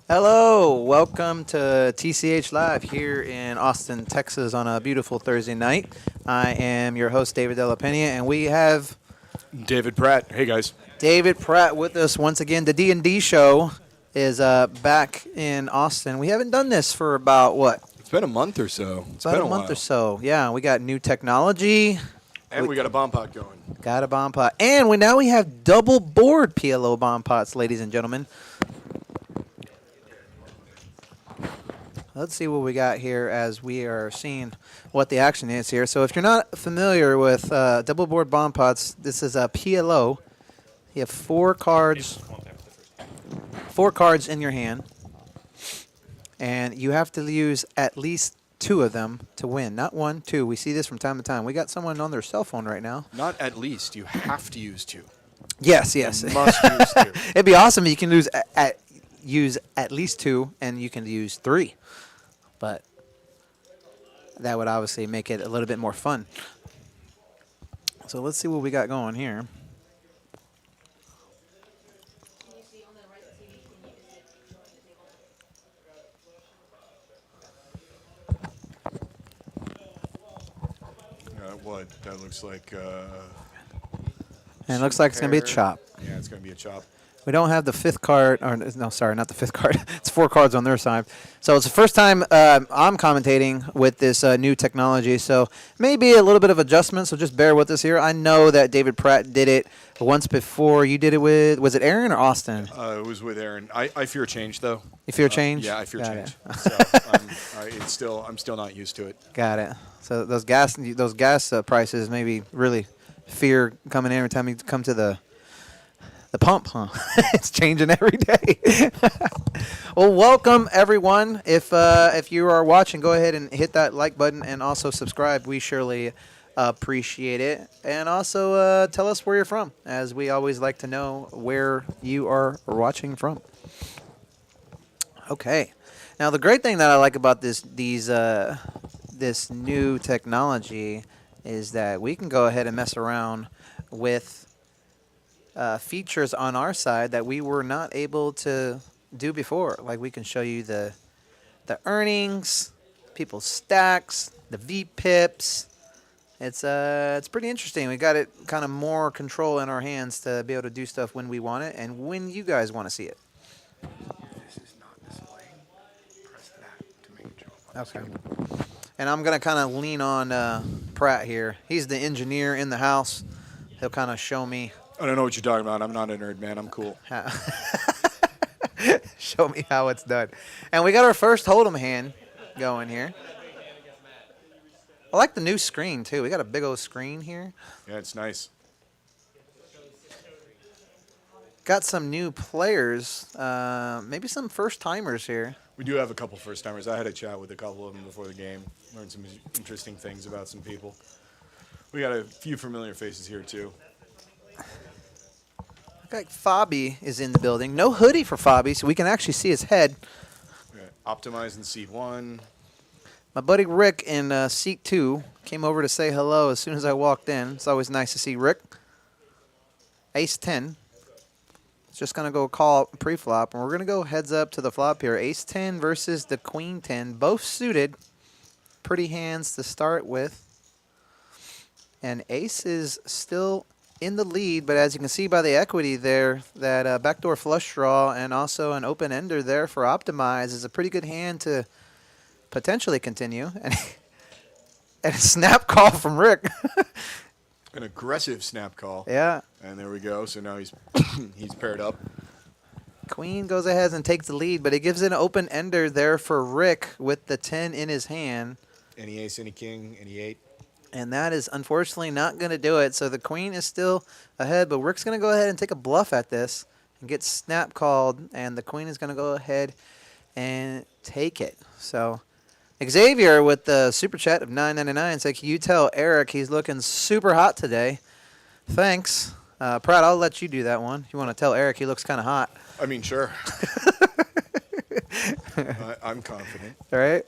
Hello, welcome to TCH Live here in Austin, Texas on a beautiful Thursday night. I am your host, David Della Pena, and we have David Pratt. Hey, guys. David Pratt with us once again. The D&D show is back in Austin. We haven't done this for about, what? It's been a month or so. It's about been a month while. or so. Yeah, we got new technology. And we got a bomb pot going. Got a bomb pot. And now we have double board PLO bomb pots, ladies and gentlemen. Let's see what we got here as we are seeing what the action is here. So if you're not familiar with double board bomb pots, this is a PLO. You have four cards in your hand, and you have to use at least two of them to win. Not one, two. We see this from time to time. We got someone on their cell phone right now. Not at least. You have to use two. Yes. You must use two. It'd be awesome if you can use at least two, and you can use three. But that would obviously make it a little bit more fun. So let's see what we got going here. What? That looks like... And it looks like it's going to be a chop. Yeah, it's going to be a chop. We don't have the fifth card, or no, sorry, not the fifth card. It's four cards on their side. So it's the first time I'm commentating with this new technology. So maybe a little bit of adjustment, so just bear with us here. I know that David Pratt did it once before. You did it with, was it Aaron or Austin? It was with Aaron. I fear change, though. You fear change? Yeah, I fear Got change. it. So I'm still not used to it. Got it. So those gas prices maybe really fear coming in every time you come to the pump, huh? It's changing every day. Well, welcome everyone. If you are watching, go ahead and hit that like button and also subscribe. We surely appreciate it. And also tell us where you're from, as we always like to know where you are watching from. Okay. Now the great thing that I like about this new technology is that we can go ahead and mess around with features on our side that we were not able to do before. Like we can show you the earnings, people's stacks, the VPIPs. It's pretty interesting. We got it kind of more control in our hands to be able to do stuff when we want it and when you guys want to see it. This is not displaying. Press that to make it show up. Okay. And I'm going to kind of lean on Pratt here. He's the engineer in the house. He'll kind of show me. I don't know what you're talking about. I'm not a nerd, man. I'm cool. Show me how it's done. And we got our first holdem hand going here. I like the new screen, too. We got a big old screen here. Yeah, it's nice. Got some new players, maybe some first-timers here. We do have a couple first-timers. I had a chat with a couple of them before the game. Learned some interesting things about some people. We got a few familiar faces here, too. Look like Fabi is in the building. No hoodie for Fabi, so we can actually see his head. Optimize in seat 1. My buddy Rick in seat 2 came over to say hello as soon as I walked in. It's always nice to see Rick. Ace 10. It's just going to go call pre-flop, and we're going to go heads up to the flop here. Ace 10 versus the Queen 10, both suited. Pretty hands to start with. And Ace is still in the lead, but as you can see by the equity there, that backdoor flush draw and also an open ender there for Optimize is a pretty good hand to potentially continue. And a snap call from Rick. An aggressive snap call. Yeah. And there we go. So now he's he's paired up. Queen goes ahead and takes the lead, but he gives an open ender there for Rick with the 10 in his hand. Any ace, any king, any 8. And that is unfortunately not going to do it. So the Queen is still ahead, but Rick's going to go ahead and take a bluff at this and get snap called, and the Queen is going to go ahead and take it. So Xavier with the super chat of $9.99 said, "Can you tell Eric he's looking super hot today?" Thanks. Pratt, I'll let you do that one. If you want to tell Eric he looks kind of hot. I mean, sure. I'm confident. All right.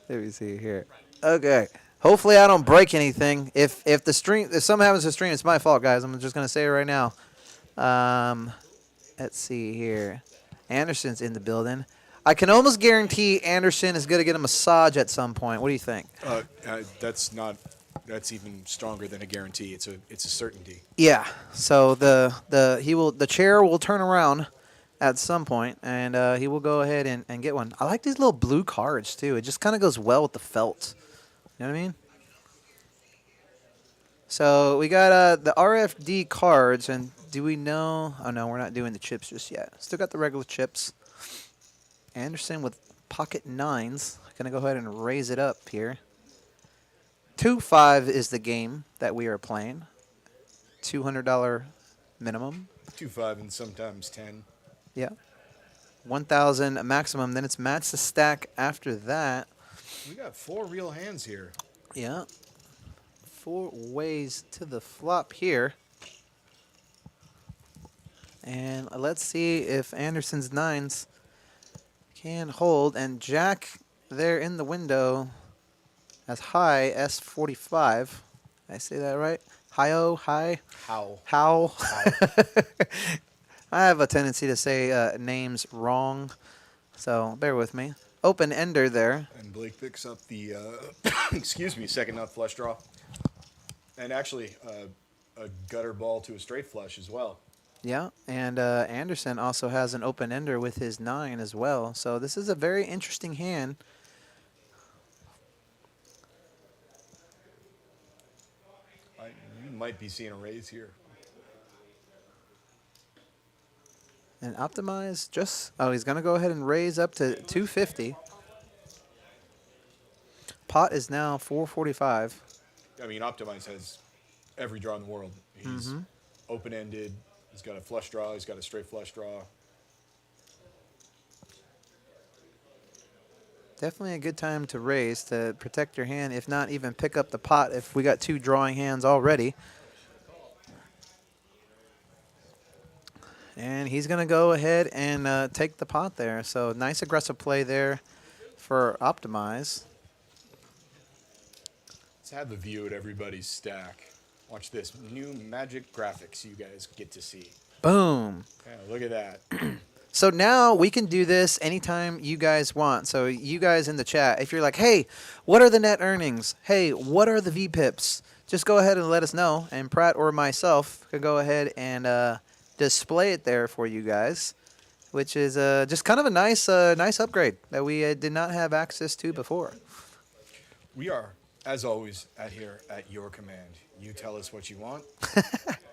Let me see here. Okay. Hopefully I don't break anything. If something happens to the stream, it's my fault, guys. I'm just gonna say it right now. Let's see here. Anderson's in the building. I can almost guarantee Anderson is going to get a massage at some point. What do you think? That's even stronger than a guarantee. It's a certainty. Yeah. So the chair will turn around at some point, and he will go ahead and get one. I like these little blue cards too. It just kind of goes well with the felt. You know what I mean? So we got the RFD cards, and do we know? Oh no, we're not doing the chips just yet. Still got the regular chips. Anderson with pocket nines. Gonna go ahead and raise it up here. 2-5 is the game that we are playing. $200 minimum. 2-5 and sometimes 10. Yeah. 1,000 maximum. Then it's match the stack after that. We got 4 real hands here. Yeah. 4 ways to the flop here. And let's see if Anderson's nines can hold. And Jack there in the window as high S45. Did I say that right? Hi-oh, hi. How? How? I have a tendency to say names wrong, so bear with me. Open ender there. And Blake picks up the, excuse me, second nut flush draw. And actually, a gutter ball to a straight flush as well. Yeah, and Anderson also has an open ender with his 9 as well. So this is a very interesting hand. You might be seeing a raise here. And optimize just, oh, he's going to go ahead and raise up to 250. Pot is now 445. I mean, Optimize has every draw in the world. He's open-ended. He's got a flush draw. He's got a straight flush draw. Definitely a good time to raise to protect your hand, if not even pick up the pot if we got 2 drawing hands already. And he's going to go ahead and take the pot there. So nice aggressive play there for Optimize. Let's have the view at everybody's stack. Watch this. New magic graphics you guys get to see. Boom. Yeah, look at that. So now we can do this anytime you guys want. So you guys in the chat, if you're like, hey, what are the net earnings? Hey, what are the VPIPs? Just go ahead and let us know. And Pratt or myself could go ahead and display it there for you guys, which is just kind of a nice upgrade that we did not have access to before. We are, as always, here at your command. You tell us what you want,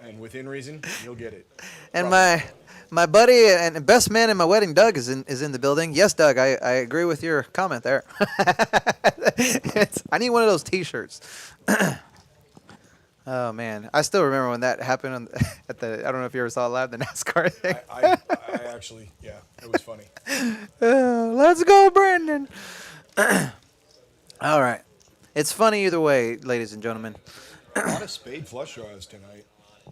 and within reason, you'll get it. And my buddy and best man in my wedding, Doug, is in the building. Yes, Doug, I agree with your comment there. I need one of those T-shirts. Oh man, I still remember when that happened at the. I don't know if you ever saw it live, the NASCAR thing. I actually, yeah, it was funny. Let's go, Brandon. All right, it's funny either way, ladies and gentlemen. A lot of spade flush draws tonight.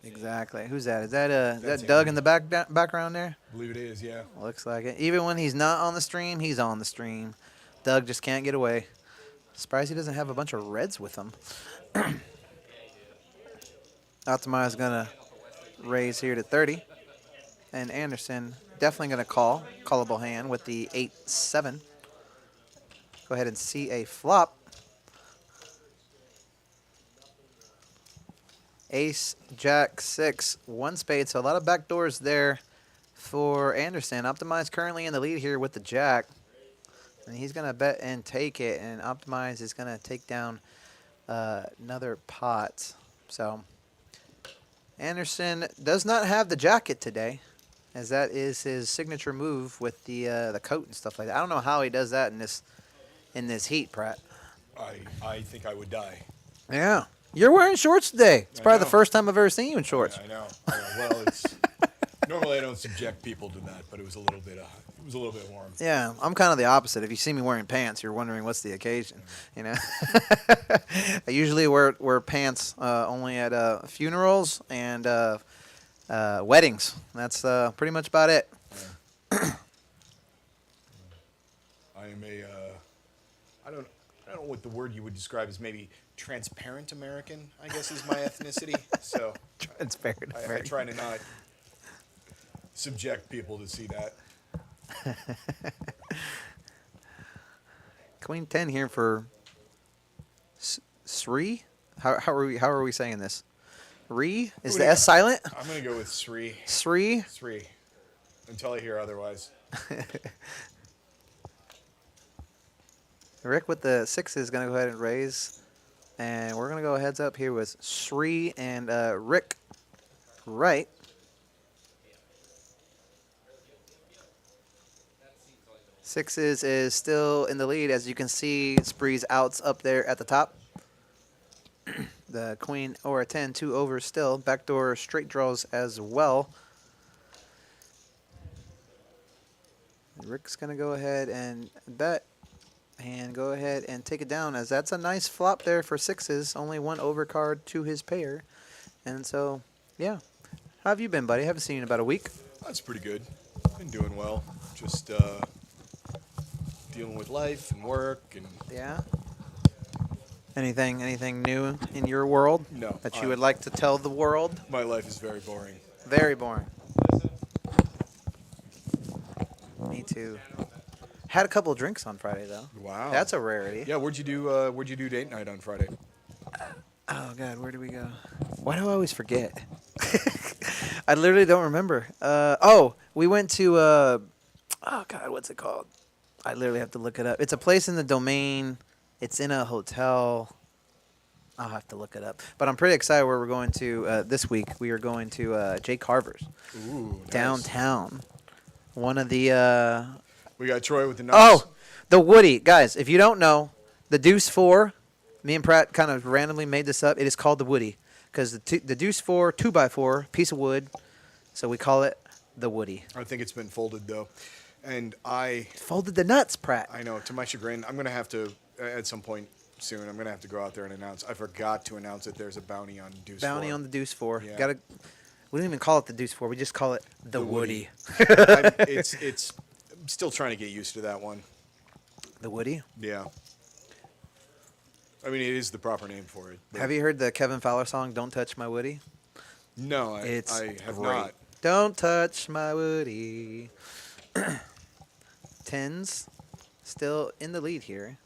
Exactly. Who's that? Is that That's Doug Andy. in the background there? I believe it is, yeah. Looks like it. Even when he's not on the stream, he's on the stream. Doug just can't get away. Surprised he doesn't have a bunch of reds with him. Optimize is going to raise here to 30. And Anderson definitely going to call. Callable hand with the 8-7. Go ahead and see a flop. Ace, Jack, 6, 1 spade. So a lot of backdoors there for Anderson. Optimize currently in the lead here with the Jack. And he's going to bet and take it. And Optimize is going to take down another pot. So Anderson does not have the jacket today, as that is his signature move with the coat and stuff like that. I don't know how he does that in this heat, Pratt. I think I would die. Yeah. You're wearing shorts today. It's probably the first time I've ever seen you in shorts. I know. Well, it's normally I don't subject people to that, but it was a little bit warm. Yeah, I'm kind of the opposite. If you see me wearing pants, you're wondering what's the occasion. You know, I usually wear pants only at funerals and weddings. That's pretty much about it. Yeah. I am I don't know what the word you would describe as, maybe transparent American, I guess, is my ethnicity. So Transparent I American. try to not subject people to see that. Queen 10 here for Sri. How are we saying this? Re? Is the S silent? I'm going to go with Sri. Sri? Sri. Until I hear otherwise. Rick with the 6 is going to go ahead and raise. And we're going to go heads up here with Sri and Rick right. Sixes is still in the lead. As you can see, Spree's outs up there at the top. The queen or a 10, 2 over still. Backdoor straight draws as well. Rick's going to go ahead and bet and go ahead and take it down, as that's a nice flop there for sixes. Only one overcard to his pair. And so, yeah. How have you been, buddy? Haven't seen you in about a week. That's pretty good. Been doing well. Just dealing with life and work and Yeah. Anything new in your world? No, That you would like to tell the world? my life is very boring. Very boring. Me too. Had a couple of drinks on Friday though. Wow. That's a rarity. Yeah, where'd you do date night on Friday? Oh God, where do we go? Why do I always forget? I literally don't remember. We went to oh God, what's it called? I literally have to look it up. It's a place in the Domain. It's in a hotel. I'll have to look it up. But I'm pretty excited where we're going to this week. We are going to Jay Carver's. Ooh, nice. Downtown. One of the We got Troy with the numbers. oh, the Woody. Guys, if you don't know, the Deuce 4, me and Pratt kind of randomly made this up. It is called the Woody because the Deuce 4, 2x4, piece of wood. So we call it the Woody. I think it's been folded though. And Folded the nuts, Pratt. I know, to my chagrin, I'm going to have to, at some point soon, I'm going to have to go out there and announce. I forgot to announce that there's a bounty on Deuce 4. Bounty on the Deuce 4. Yeah. We don't even call it the Deuce 4. We just call it the Woody. It's I'm still trying to get used to that one. The Woody? Yeah. I mean, it is the proper name for it. Have you heard the Kevin Fowler song, Don't Touch My Woody? No, I have great. not. Don't touch my Woody. Tens still in the lead here.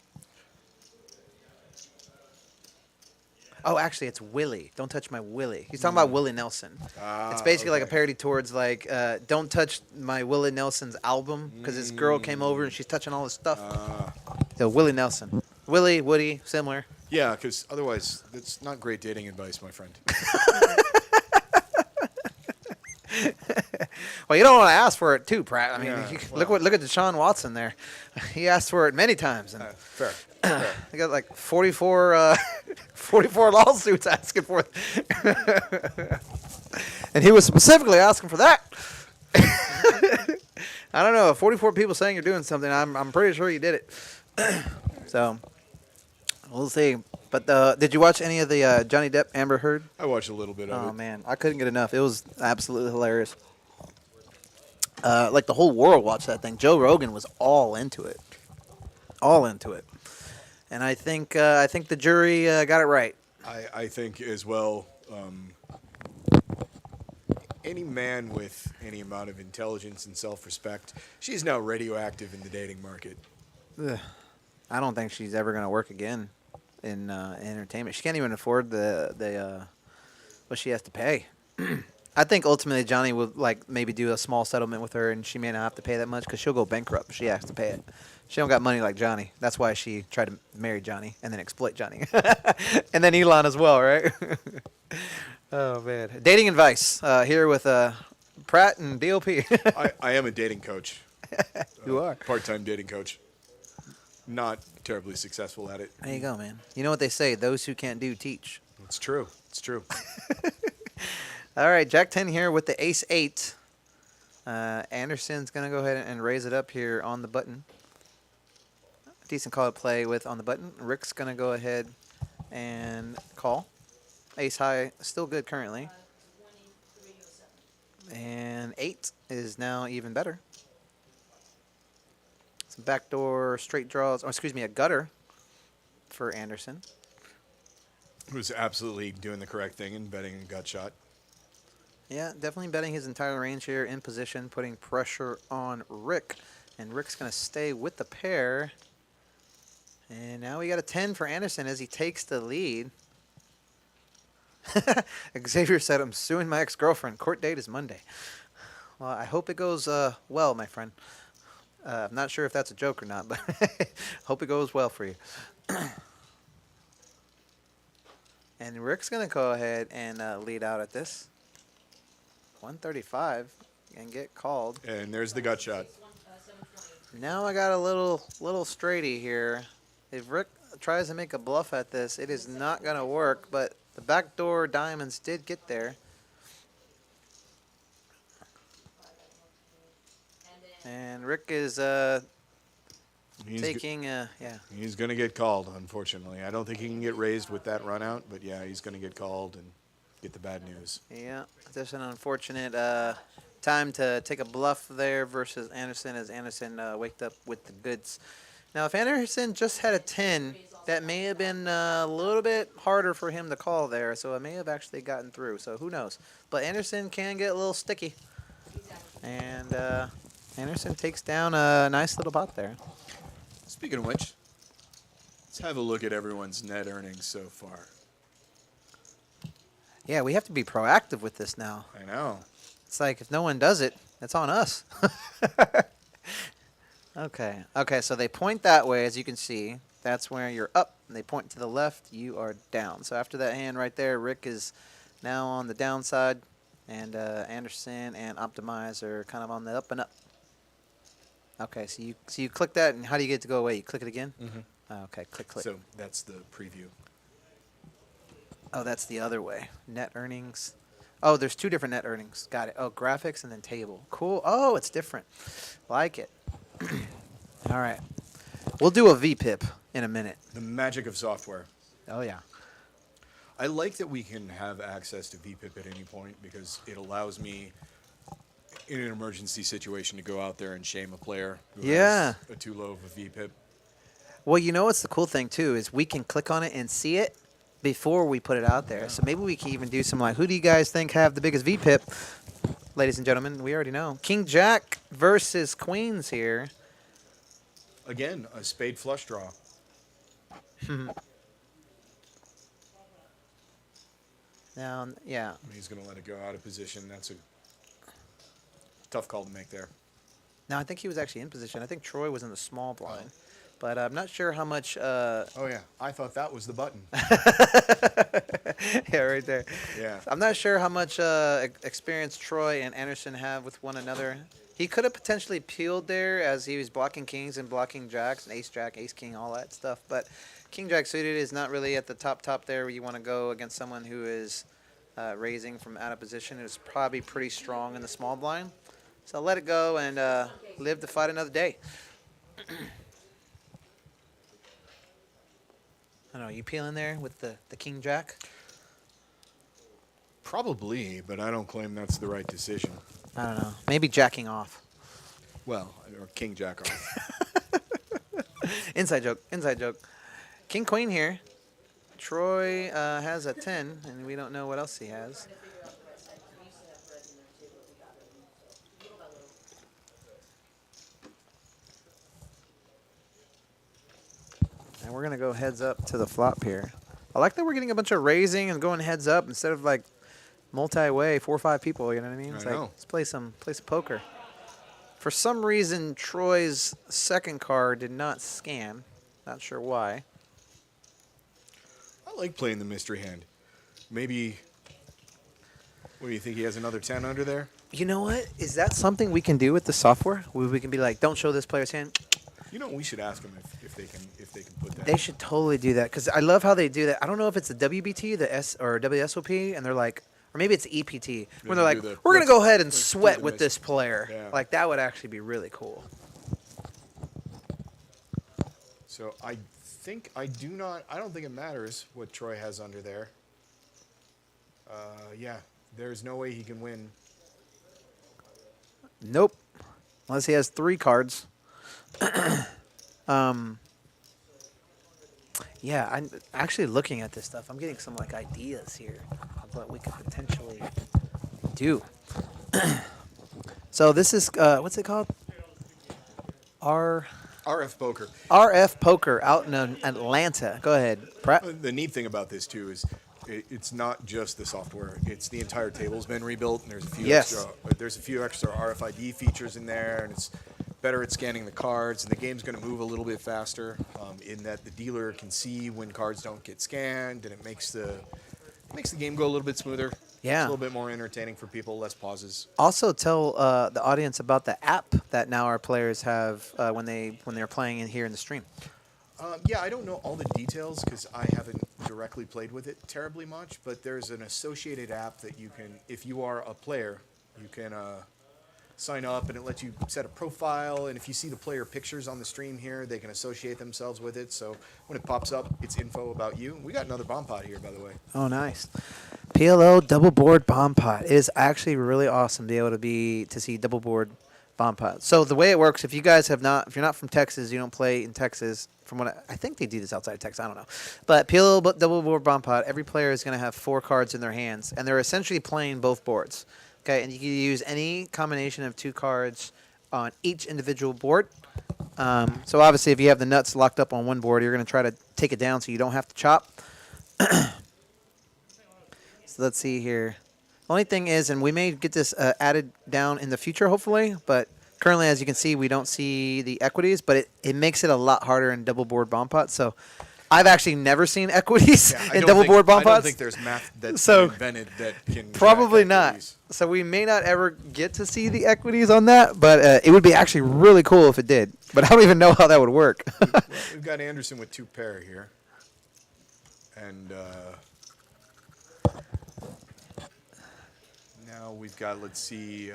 Oh, actually, it's Willie. Don't touch my Willie. He's talking about Willie Nelson. It's basically like a parody towards like, don't touch my Willie Nelson's album because this girl came over and she's touching all his stuff. So Willie Nelson. Willie, Woody, similar. Yeah, because otherwise, it's not great dating advice, my friend. Well, you don't want to ask for it too, Pratt. I mean, Yeah, look at Deshaun Watson there. He asked for it many times. And Fair. he got like 44 lawsuits asking for it. And he was specifically asking for that. I don't know. 44 people saying you're doing something. I'm pretty sure you did it. So we'll see. But did you watch any of the Johnny Depp Amber Heard? I watched a little bit of it. Oh man, I couldn't get enough. It was absolutely hilarious. Like the whole world watched that thing. Joe Rogan was all into it. And I think the jury got it right. I think as well, any man with any amount of intelligence and self-respect, she's now radioactive in the dating market. Ugh. I don't think she's ever going to work again in entertainment. She can't even afford the what she has to pay. I think ultimately Johnny will like maybe do a small settlement with her, and she may not have to pay that much because she'll go bankrupt. She has to pay it. She don't got money like Johnny. That's why she tried to marry Johnny and then exploit Johnny, and then Elon as well, right? Oh man, dating advice here with Pratt and DOP. I am a dating coach. You are Part-time dating coach. Not terribly successful at it. There you go, man. You know what they say: those who can't do teach. It's true. It's true. All right, Jack 10 here with the Ace 8. Anderson's going to go ahead and raise it up here on the button. Decent call to play with on the button. Rick's going to go ahead and call. Ace high, still good currently. And 8 is now even better. Some backdoor straight draws, or excuse me, a gutter for Anderson. Who's absolutely doing the correct thing and betting a gut shot. Yeah, definitely betting his entire range here in position, putting pressure on Rick. And Rick's going to stay with the pair. And now we got a 10 for Anderson as he takes the lead. Xavier said, I'm suing my ex-girlfriend. Court date is Monday. Well, I hope it goes well, my friend. I'm not sure if that's a joke or not, but hope it goes well for you. And Rick's going to go ahead and lead out at this. 135 and get called. And there's the gut shot. Now I got a little straighty here. If Rick tries to make a bluff at this, it is not going to work, but the backdoor diamonds did get there. And Rick is taking, yeah. He's going to get called, unfortunately. I don't think he can get raised with that run out, but yeah, he's going to get called and get the bad news. Yeah, just an unfortunate time to take a bluff there versus Anderson as Anderson waked up with the goods. Now, if Anderson just had a 10, that may have been a little bit harder for him to call there, so it may have actually gotten through. So who knows? But Anderson can get a little sticky. And Anderson takes down a nice little pot there. Speaking of which, let's have a look at everyone's net earnings so far. Yeah, we have to be proactive with this now. I know. It's like if no one does it, it's on us. Okay. Okay, so they point that way, as you can see. That's where you're up. And they point to the left, you are down. So after that hand right there, Rick is now on the downside. And Anderson and Optimize are kind of on the up and up. Okay, so you click that, and how do you get it to go away? You click it again? Mm-hmm. Okay, click. So that's the preview. Oh, that's the other way. Net earnings. Oh, there's two different net earnings. Got it. Oh, graphics and then table. Cool. Oh, it's different. Like it. All right. We'll do a VPIP in a minute. The magic of software. Oh, yeah. I like that we can have access to VPIP at any point because it allows me, in an emergency situation, to go out there and shame a player who has a too low of a VPIP. Well, you know what's the cool thing, too, is we can click on it and see it before we put it out there. Yeah. So maybe we can even do some like, who do you guys think have the biggest VPIP? Ladies and gentlemen, we already know. King Jack versus Queens here. Again, a spade flush draw. Now, yeah. He's going to let it go out of position. That's a tough call to make there. Now, I think he was actually in position. I think Troy was in the small blind. But I'm not sure how much... oh, yeah. I thought that was the button. Yeah, right there. Yeah. I'm not sure how much experience Troy and Anderson have with one another. He could have potentially peeled there as he was blocking kings and blocking jacks and ace-jack, ace-king, all that stuff. But king-jack suited is not really at the top there where you want to go against someone who is raising from out of position. It's probably pretty strong in the small blind. So let it go and live to fight another day. I don't know, you peeling there with the king-jack? Probably, but I don't claim that's the right decision. I don't know. Maybe jacking off. Well, or king-jack off. Inside joke. Inside joke. King-queen here. Troy has a 10, and we don't know what else he has. And we're going to go heads up to the flop here. I like that we're getting a bunch of raising and going heads up instead of like multi-way, 4 or 5 people, you know what I mean? It's like, let's play some poker. For some reason, Troy's second card did not scan. Not sure why. I like playing the mystery hand. Maybe, what do you think, he has another 10 under there? You know what? Is that something we can do with the software? Where we can be like, don't show this player's hand? You know, we should ask them if they can put that. They should totally do that because I love how they do that. I don't know if it's the WBT, the S or WSOP, and they're like, or maybe it's EPT, where they're like, we're gonna go ahead and sweat with this player. Yeah. Like that would actually be really cool. So I don't think it matters what Troy has under there. Yeah, there's no way he can win. Nope, unless he has 3 cards. Yeah, I'm actually looking at this stuff. I'm getting some like ideas here of what we could potentially do. So this is what's it called? RF Poker. RF Poker out in Atlanta. Go ahead, Pratt. The neat thing about this too is it's not just the software; it's the entire table's been rebuilt, and Yes. there's a few extra RFID features in there, and it's better at scanning the cards, and the game's going to move a little bit faster in that the dealer can see when cards don't get scanned, and it makes the game go a little bit smoother. Yeah. It's a little bit more entertaining for people, less pauses. Also, tell the audience about the app that now our players have when they're playing in here in the stream. Yeah, I don't know all the details because I haven't directly played with it terribly much, but there's an associated app that you can, if you are a player, you can sign up, and it lets you set a profile, and if you see the player pictures on the stream here, they can associate themselves with it, so when it pops up, it's info about you. We got another bomb pot here, by the way. Oh, nice. PLO double board bomb pot. It is actually really awesome to be able to see double board bomb pot. So the way it works, if you're not from Texas, you don't play in Texas. From what I think they do this outside of Texas, I don't know. But PLO double board bomb pot, every player is going to have 4 cards in their hands, and they're essentially playing both boards. Okay, and you can use any combination of 2 cards on each individual board. So obviously, if you have the nuts locked up on one board, you're going to try to take it down so you don't have to chop. So let's see here. Only thing is, and we may get this added down in the future, hopefully, but currently, as you can see, we don't see the equities, but it makes it a lot harder in double board bomb pots. So I've actually never seen equities in double board bomb pots. I don't think there's math that's been invented that can probably track not. equities. So we may not ever get to see the equities on that, but it would be actually really cool if it did. But I don't even know how that would work. Well, we've got Anderson with 2 pair here, and now we've got, let's see.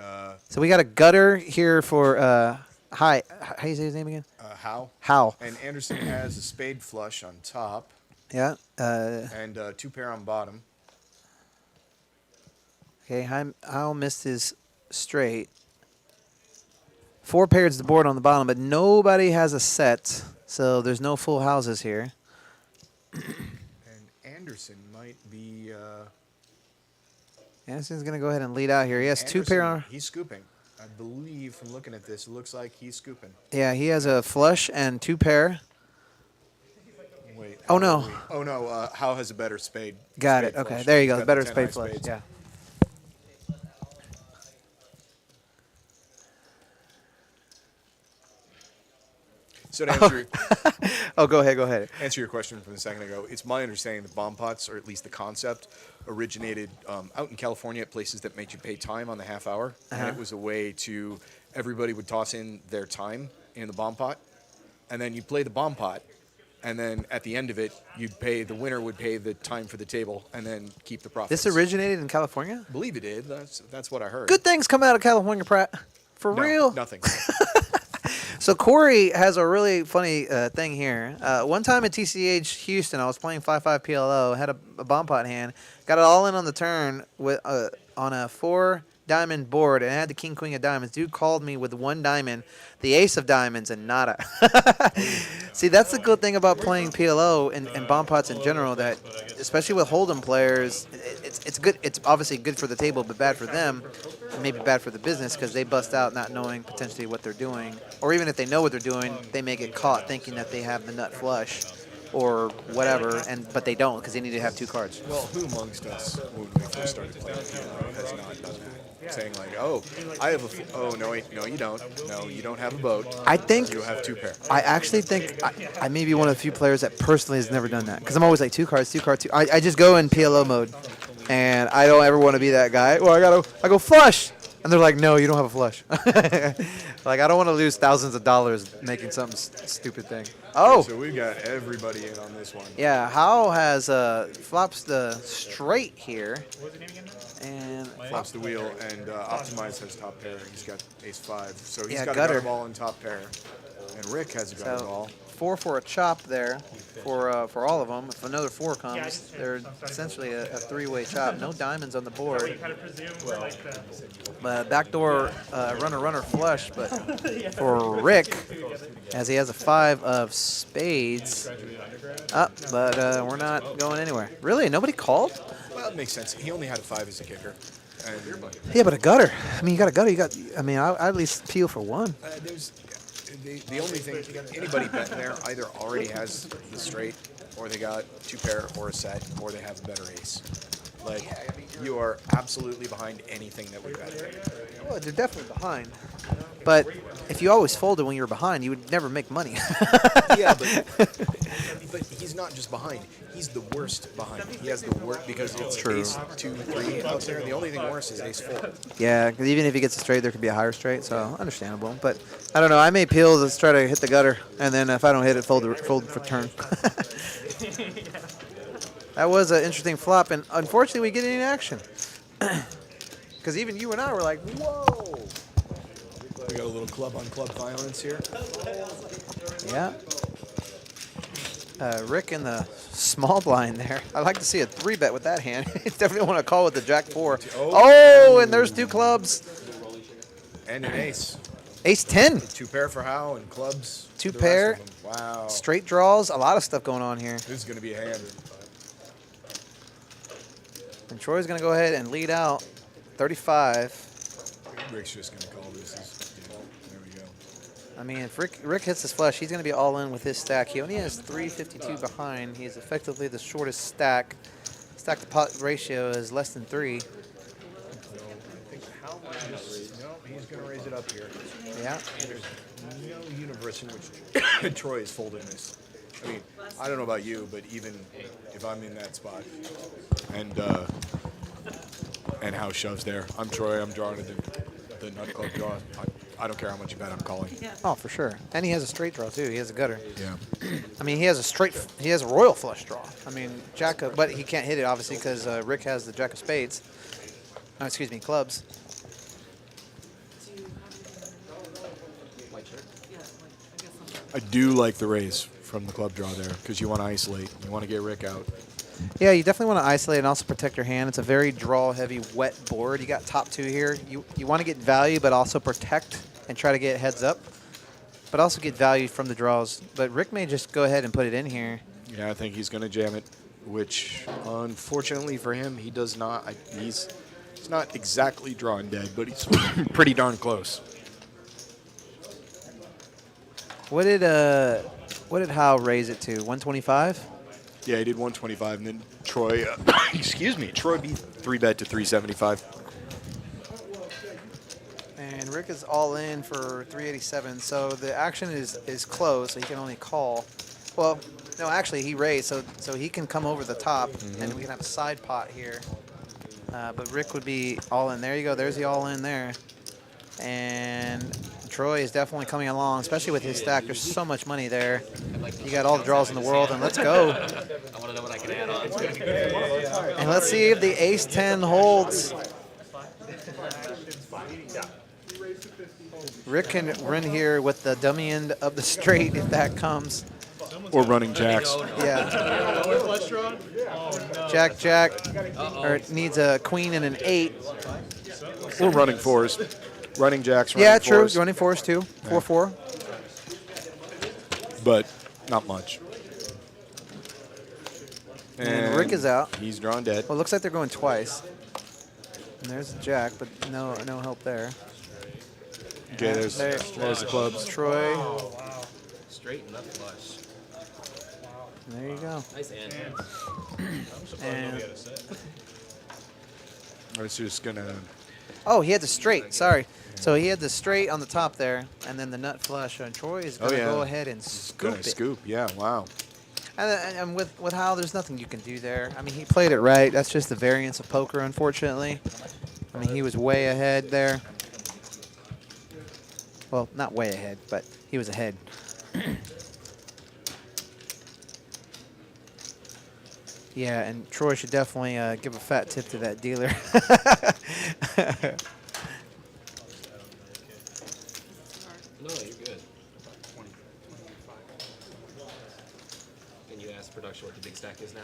So we got a gutter here for how do you say his name again? How. And Anderson has a spade flush on top. Yeah. And 2 pair on bottom. Okay, Hal missed his straight. 4 pairs the board on the bottom, but nobody has a set, so there's no full houses here. And Anderson might be... Anderson's going to go ahead and lead out here. He has Anderson, 2 pair on... He's scooping. I believe from looking at this, it looks like he's scooping. Yeah, he has a flush and 2 pair. Wait. Oh, no. Oh, no. How has a better spade? Got spade it. Okay, flush. there you He's go. got Better the 10 spade high flush. spades. Yeah. So to answer, Oh, go ahead. answer your question from a second ago, it's my understanding that bomb pots, or at least the concept, originated out in California at places that made you pay time on the half hour. And it was a way to, everybody would toss in their time in the bomb pot, and then you'd play the bomb pot, and then at the end of it, the winner would pay the time for the table, and then keep the profits. This originated in California? I believe it did. That's what I heard. Good things come out of California, Pratt. For No, real? Nothing. So Corey has a really funny thing here. One time at TCH Houston, I was playing 5-5 PLO, had a bomb pot hand, got it all in on the turn with on a 4-diamond board, and I had the king queen of diamonds. Dude called me with 1 diamond, the ace of diamonds, and nada. See, that's the good thing about playing PLO and bomb pots in general. That especially with holdem players, it's good. It's obviously good for the table, but bad for them. And maybe bad for the business because they bust out not knowing potentially what they're doing, or even if they know what they're doing, they may get caught thinking that they have the nut flush or whatever, but they don't because they need to have 2 cards. Well, who amongst us when we first started playing has not done that? Saying like, oh, I have oh no, wait, no, you don't. No, you don't have a boat. I think You have 2 pair. I actually think I may be one of the few players that personally has never done that because I'm always like 2 cards, 2 cards, 2. I just go in PLO mode, and I don't ever want to be that guy. Well, I go flush, and they're like, no, you don't have a flush. Like I don't want to lose thousands of dollars making some stupid thing. Oh, So we got everybody in on this one. yeah. Hal has flops the straight here, and Flops the wheel, and Optimize has top pair. He's got ace-5, so he's Yeah, got gutter. a gutter ball in top pair. And Rick has a gutter So ball. 4 for a chop there for all of them. If another 4 comes, they're essentially a 3-way chop. No diamonds on the board. Backdoor runner flush, but for Rick, as he has a 5 of spades. But we're not going anywhere. Really? Nobody called? Well, it makes sense. He only had a 5 as a kicker. And Yeah, but a gutter. I mean, you got a gutter. I at least peel for 1. The only thing, anybody betting there either already has the straight, or they got 2 pair or a set, or they have a better ace. Like, you are absolutely behind anything that we bet here. Well, they're definitely behind. But if you always folded when you were behind, you would never make money. Yeah, but he's not just behind. He's the worst behind. He has the worst because it's True. ace 2, 3 out there. The only thing worse is ace 4. Yeah, because even if he gets a straight, there could be a higher straight, so understandable. But I don't know. I may peel to try to hit the gutter, and then if I don't hit it, fold for turn. That was an interesting flop, and unfortunately, we get any action. Because even you and I were like, whoa. We got a little club-on-club violence here. Yeah. Rick in the small blind there. I'd like to see a 3-bet with that hand. Definitely want to call with the jack 4. Oh, and there's 2 clubs. And an ace. Ace 10. 2 pair for Howe and clubs. 2 the pair. rest of them. Wow. Straight draws. A lot of stuff going on here. This is going to be a hand. And Troy's going to go ahead and lead out 35. Rick's just going to call this. There we go. I mean, if Rick hits his flush, he's going to be all in with his stack. He only has 352 behind. He is effectively the shortest stack. Stack to pot ratio is less than 3. No, he's going to raise it up here. Yeah. There's no universe in which Troy is folding this. I mean, I don't know about you, but even if I'm in that spot and House shoves there, I'm Troy, I'm drawing the nut club draw. I don't care how much you bet, I'm calling. Oh, for sure. And he has a straight draw, too. He has a gutter. Yeah. I mean, he has a royal flush draw. I mean, but he can't hit it, obviously, because Rick has the jack of spades. Oh, excuse me, clubs. I do like the raise from the club draw there because you want to isolate. You want to get Rick out. Yeah, you definitely want to isolate and also protect your hand. It's a very draw-heavy, wet board. You got top 2 here. You want to get value, but also protect and try to get heads up, but also get value from the draws. But Rick may just go ahead and put it in here. Yeah, I think he's going to jam it, which unfortunately for him, he does not. He's not exactly drawing dead, but he's pretty darn close. What did Howe raise it to? 125? Yeah, he did 125, and then Troy, Troy beat 3-bet to 375. And Rick is all in for 387. So the action is closed, so he can only call. Well, no, actually he raised, so he can come over the top, and we can have a side pot here. But Rick would be all in. There you go. There's the all in there. And Troy is definitely coming along, especially with his stack. There's so much money there. You got all the draws in the world, and let's go. I want to know what I can add on. And let's see if the ace-10 holds. Rick can run here with the dummy end of the straight if that comes. Or running jacks. Yeah. Jack, jack, or it needs a queen and an 8. Or running 4s. Running jacks, running Yeah, true. 4s. Running 4s too. 4-4. But not much. And Rick is out. He's drawn dead. Well, it looks like they're going twice. And there's the jack, but no help there. Okay, there's the clubs. Troy. Straight nut flush. There you go. Nice hand. And It's just going to... oh, he had the straight. Sorry. So he had the straight on the top there, and then the nut flush. And Troy is going to go ahead and scoop it. Scoop, yeah, wow. And with Hal, there's nothing you can do there. I mean, he played it right. That's just the variance of poker, unfortunately. I mean, he was way ahead there. Well, not way ahead, but he was ahead. Yeah, and Troy should definitely give a fat tip to that dealer. No, you're good. Can you ask production what the big stack is now?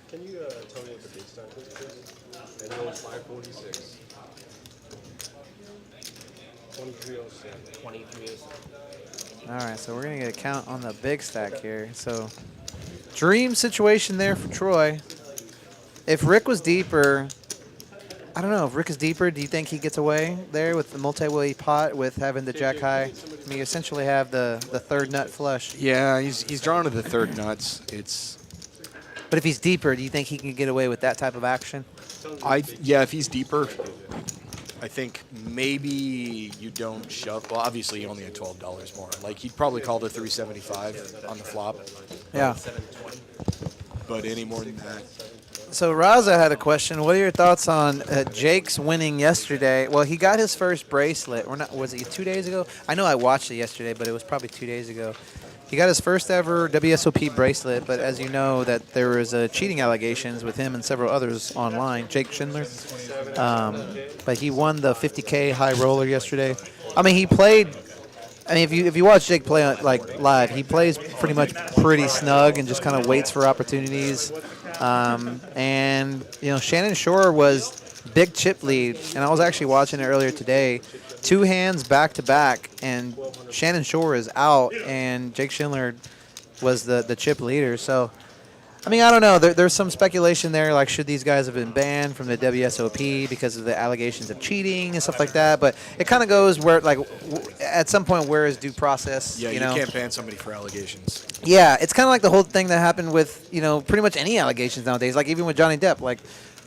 Can you tell me what the big stack is, please? Annual 546. 2307. 23 is. All right, so we're going to get a count on the big stack here. So, dream situation there for Troy. If Rick was deeper, I don't know. If Rick is deeper, do you think he gets away there with the multi-way pot with having the jack high? I mean, you essentially have the third nut flush. Yeah, he's drawn to the third nuts. But if he's deeper, do you think he can get away with that type of action? Yeah, if he's deeper, I think maybe you don't shove. Well, obviously you only had $12 more. Like he'd probably call the 375 on the flop, Yeah. but any more than that. So Raza had a question. What are your thoughts on Jake's winning yesterday? Well, he got his first bracelet. Or not? Was it 2 days ago? I know I watched it yesterday, but it was probably 2 days ago. He got his first ever WSOP bracelet, but as you know, that there was cheating allegations with him and several others online. Jake Schindler, but he won the 50K high roller yesterday. I mean, he played. I mean, if you watch Jake play like live, he plays pretty snug and just kind of waits for opportunities. And you know, Shannon Shore was big chip lead, and I was actually watching it earlier today. 2 hands back to back, and Shannon Shore is out, and Jake Schindler was the chip leader. So, I mean, I don't know. There's some speculation there, like should these guys have been banned from the WSOP because of the allegations of cheating and stuff like that. But it kind of goes where, like, at some point, where is due process? Yeah, you know? can't ban somebody for allegations. Yeah, it's kind of like the whole thing that happened with, you know, pretty much any allegations nowadays. Like even with Johnny Depp, like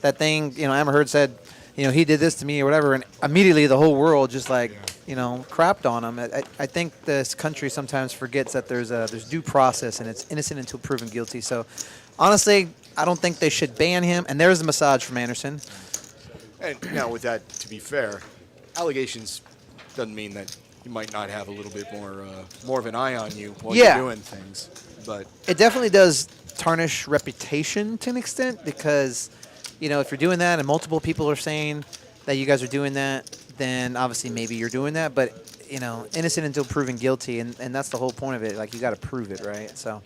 that thing, you know, Amber Heard said, you know, he did this to me or whatever, and immediately the whole world just like, you know, crapped on him. I think this country sometimes forgets that there's due process and it's innocent until proven guilty. So, honestly, I don't think they should ban him. And there's the massage from Anderson. And now, with that, to be fair, allegations doesn't mean that you might not have a little bit more of an eye on you while you're doing things. But it definitely does tarnish reputation to an extent because, you know, if you're doing that and multiple people are saying that you guys are doing that, then obviously maybe you're doing that. But, you know, innocent until proven guilty, and that's the whole point of it. Like, you got to prove it, right? So.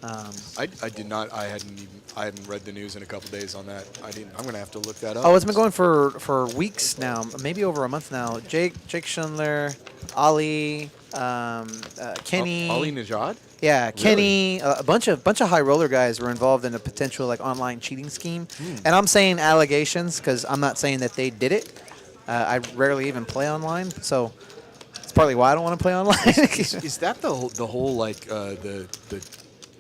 I did not. I hadn't read the news in a couple days on that. I'm gonna have to look that up. Oh, it's been going for weeks now, maybe over a month now. Jake Schindler, Ali, Kenny. Ali Najad? Yeah, Really? Kenny. A bunch of high roller guys were involved in a potential like online cheating scheme. And I'm saying allegations because I'm not saying that they did it. I rarely even play online, so it's partly why I don't want to play online. Is that the whole like the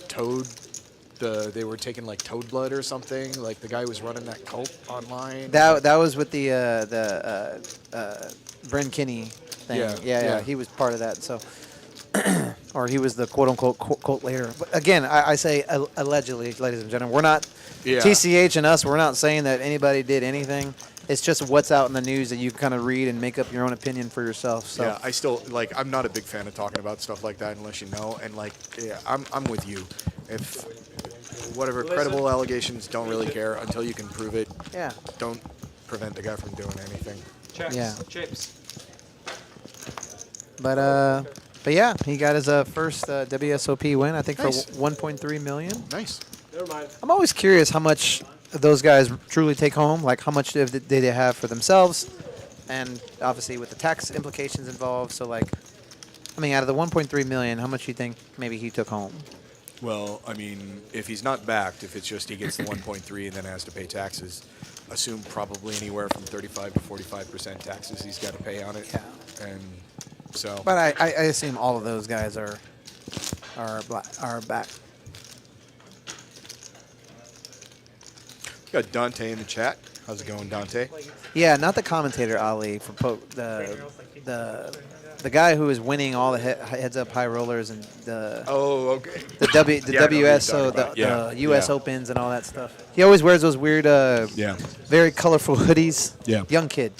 Toad? They were taking like toad blood or something. Like the guy was running that cult online. That was with the Bryn Kinney thing. Yeah, he was part of that. So, or he was the quote unquote cult leader. But again, I say allegedly, ladies and gentlemen. We're not TCH and us. We're not saying that anybody did anything. It's just what's out in the news that you kind of read and make up your own opinion for yourself. So. Yeah, I still like. I'm not a big fan of talking about stuff like that unless you know. And like, yeah, I'm with you. If whatever credible allegations, don't really care until you can prove it. Yeah. Don't prevent the guy from doing anything. Checks. Yeah. Chips. But yeah, he got his first WSOP win. I think Nice. for 1.3 million. Nice. Never mind. I'm always curious how much those guys truly take home. Like how much do they have for themselves, and obviously with the tax implications involved. So like, I mean, out of the 1.3 million, how much do you think maybe he took home? Well, I mean, if he's not backed, if it's just he gets the 1.3 and then has to pay taxes, assume probably anywhere from 35 to 45% taxes he's got to pay on it. Yeah. And so. But I assume all of those guys are back. Got Dante in the chat. How's it going, Dante? Yeah, not the commentator Ali for the guy who is winning all the heads up high rollers and the okay. the Yeah, I know who you're WSO, talking about. the US Opens and all that stuff. He always wears those weird, very colorful hoodies. Yeah. Young kid.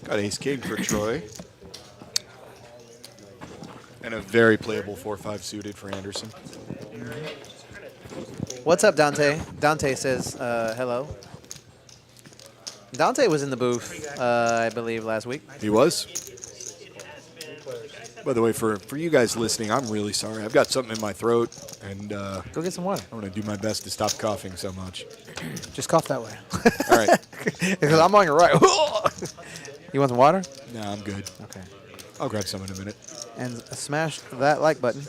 Got ace king for Troy. And a very playable 4-5 suited for Anderson. What's up, Dante? Dante says hello. Dante was in the booth, I believe, last week. He was. By the way, for you guys listening, I'm really sorry. I've got something in my throat, and Go get some water. I'm going to do my best to stop coughing so much. Just cough that way. All right. Because I'm on your right. You want some water? No, I'm good. Okay. I'll grab some in a minute. And smash that like button.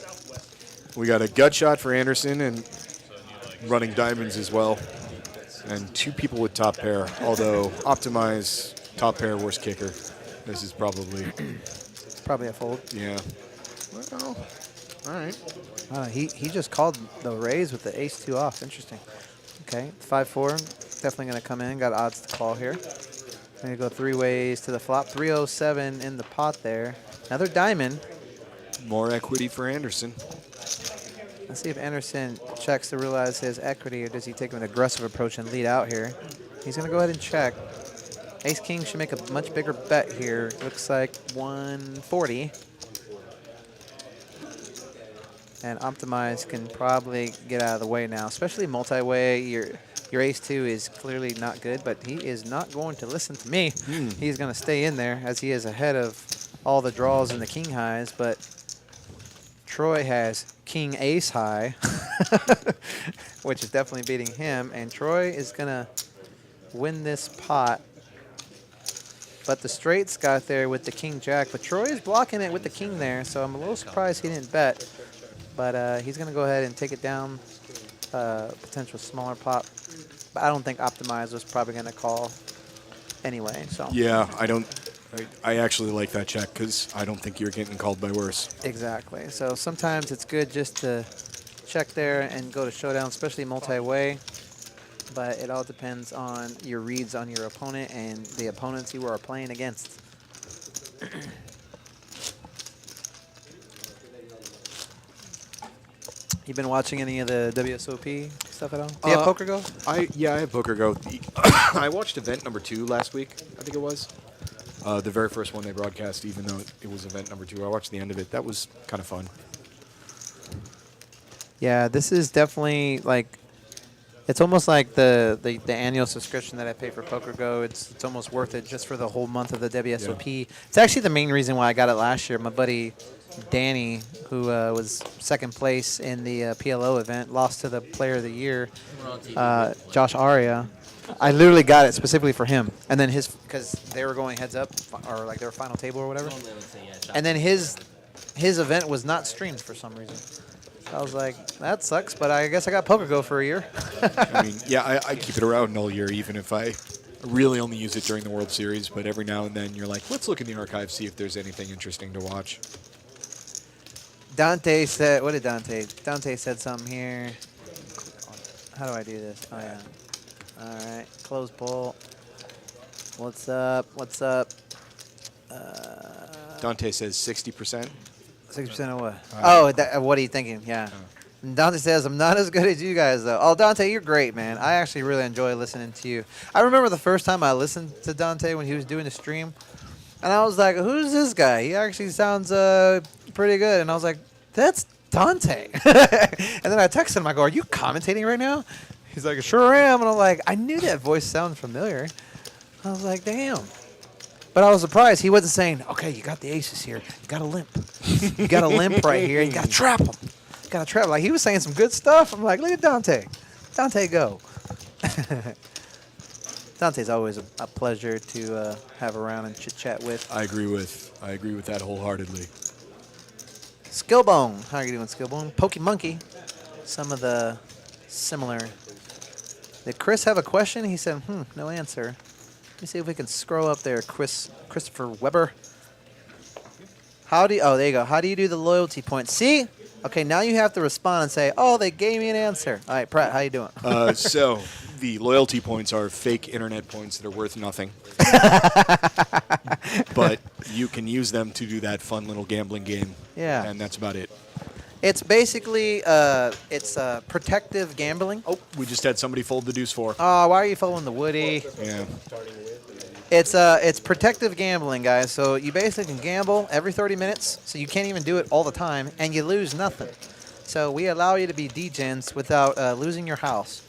We got a gut shot for Anderson and running diamonds as well. And 2 people with top pair, although optimize top pair, worst kicker. This is probably, Probably a fold. yeah. Well, all right. He just called the raise with the ace-2 off. Interesting. Okay, 5-4. Definitely going to come in. Got odds to call here. Going to go 3 ways to the flop. 307 in the pot there. Another diamond. More equity for Anderson. Let's see if Anderson checks to realize his equity, or does he take an aggressive approach and lead out here. He's going to go ahead and check. Ace-king should make a much bigger bet here. Looks like 140. And Optimize can probably get out of the way now, especially multi-way. Your ace-2 is clearly not good, but he is not going to listen to me. He's going to stay in there as he is ahead of all the draws and the king highs, but Troy has king ace high, which is definitely beating him, and Troy is going to win this pot. But the straights got there with the king jack, but Troy is blocking it with the king there, so I'm a little surprised he didn't bet. But he's going to go ahead and take it down, potential smaller pot. But I don't think Optimize was probably going to call anyway. So Yeah, I actually like that check because I don't think you're getting called by worse. exactly. So sometimes it's good just to check there and go to showdown, especially multi-way. But it all depends on your reads on your opponent and the opponents you are playing against. You been watching any of the WSOP stuff at all? Do you have PokerGo? I have PokerGo. I watched event number 2 last week, I think it was. The very first one they broadcast, even though it was event number 2. I watched the end of it. That was kind of fun. Yeah, this is definitely like, it's almost like the annual subscription that I pay for PokerGo. It's almost worth it just for the whole month of the WSOP. Yeah. It's actually the main reason why I got it last year. My buddy Danny, who was second place in the PLO event, lost to the Player of the Year, Josh Aria. I literally got it specifically for him, and then because they were going heads up or like their final table or whatever, and then his event was not streamed for some reason. I was like, that sucks, but I guess I got PokerGo for a year. I mean, yeah, I keep it around all year, even if I really only use it during the World Series. But every now and then, you're like, let's look in the archive, see if there's anything interesting to watch. Dante said, what did Dante? Dante said something here. How do I do this? Oh, yeah. All right, close poll. What's up? What's up? Dante says 60%. 60% of what? What are you thinking? Yeah. Dante says, I'm not as good as you guys, though. Oh, Dante, you're great, man. I actually really enjoy listening to you. I remember the first time I listened to Dante when he was doing the stream, and I was like, who's this guy? He actually sounds pretty good. And I was like, that's Dante. And then I texted him. I go, are you commentating right now? He's like, sure am. And I'm like, I knew that voice sounded familiar. I was like, damn. But I was surprised he wasn't saying, okay, you got the aces here. You got a limp. You got a limp right here. You got to trap him. You got to trap him. Like, he was saying some good stuff. I'm like, look at Dante. Dante, go. Dante's always a pleasure to have around and chit-chat with. I agree with that wholeheartedly. Skillbone. How are you doing, Skillbone? Pokey Monkey. Some of the similar. Did Chris have a question? He said, no answer. Let me see if we can scroll up there. Christopher Weber. Oh, there you go. How do you do the loyalty points? See? Okay, now you have to respond and say, oh, they gave me an answer. All right, Pratt, how you doing? So the loyalty points are fake internet points that are worth nothing. But you can use them to do that fun little gambling game. Yeah. And that's about it. It's basically protective gambling. Oh, we just had somebody fold the deuce 4. Oh, why are you following the Woody? Yeah. It's protective gambling, guys. So you basically can gamble every 30 minutes, so you can't even do it all the time, and you lose nothing. So we allow you to be degens without losing your house.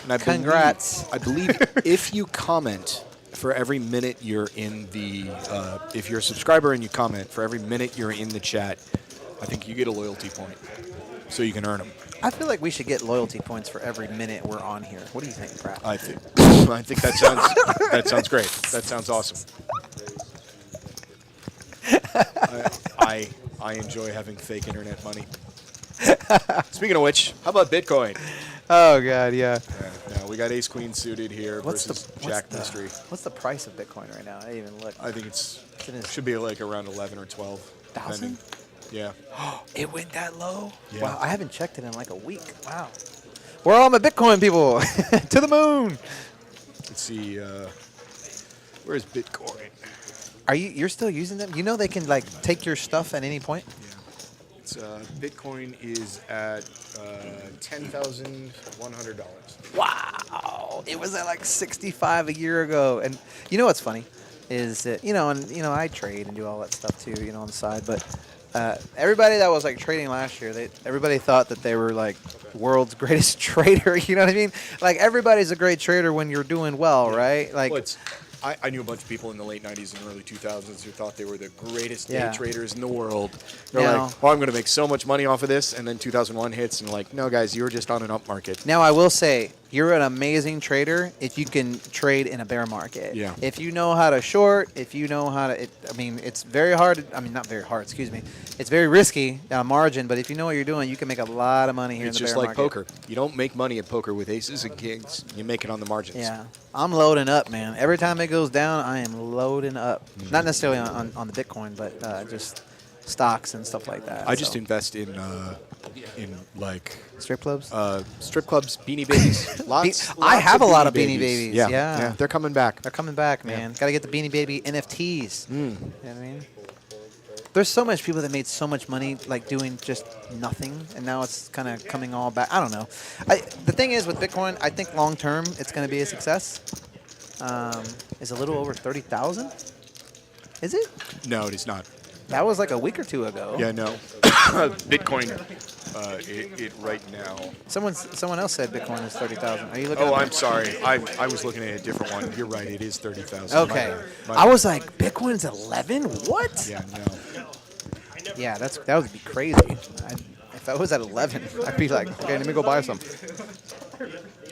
And Congrats. I believe if you comment for every minute you're in the, if you're a subscriber and you comment for every minute you're in the chat, I think you get a loyalty point, so you can earn them. I feel like we should get loyalty points for every minute we're on here. What do you think, Pratt? I think that sounds great. That sounds awesome. I enjoy having fake internet money. Speaking of which, how about Bitcoin? Oh God, yeah. Yeah, we got Ace Queen suited here versus Jack Mystery. What's the price of Bitcoin right now? I didn't even look. I think it's invested in? Should be like around 11 or 12. Thousand? Yeah. It went that low? Yeah. Wow, I haven't checked it in like a week. Wow. Where are all my Bitcoin people? To the moon. Let's see. Where's Bitcoin? You're still using them? You know they can like take your stuff at any point? Yeah. It's Bitcoin is at $10,100. Wow. It was at like 65 a year ago. And you know what's funny is that, I trade and do all that stuff too, on the side. But everybody that was like trading last year, everybody thought that they were like world's greatest trader. You know what I mean? Like everybody's a great trader when you're doing well, right? Like, Well, I knew a bunch of people in the late 90s and early 2000s who thought they were the greatest Yeah. day traders in the world. They're Now- like, I'm going to make so much money off of this. And then 2001 hits and like, no, guys, you were just on an up market. now I will say you're an amazing trader if you can trade in a bear market. Yeah. If you know how to short, if you know how to, it's very hard. Not very hard. Excuse me. It's very risky margin, but if you know what you're doing, you can make a lot of money here It's in the just bear like market. poker. You don't make money at poker with aces and kings. You make it on the margins. Yeah, I'm loading up, man. Every time it goes down, I am loading up. Not necessarily on the Bitcoin, but just stocks and stuff like that. I just so. invest in like Strip clubs. strip clubs, Beanie Babies. Lots I have a lot of Beanie Beanie Babies. Yeah, Yeah. they're coming back. They're coming back, man. Got to get the Beanie Baby NFTs. Mm. You know what I mean? There's so much people that made so much money like doing just nothing, and now it's kind of coming all back. I don't know. The thing is with Bitcoin, I think long term it's going to be a success. Is a little over 30,000. Is it? No, it is not. That was like a week or two ago. Yeah, no. Bitcoin, it right now. Someone else said Bitcoin is 30,000. Are you looking? Oh, at I'm sorry. I was looking at a different one. You're right. It is 30,000. Okay. My I was like, Bitcoin's 11? What? Yeah, no. Yeah, that would be crazy. If I was at 11, I'd be like, okay, let me go buy some.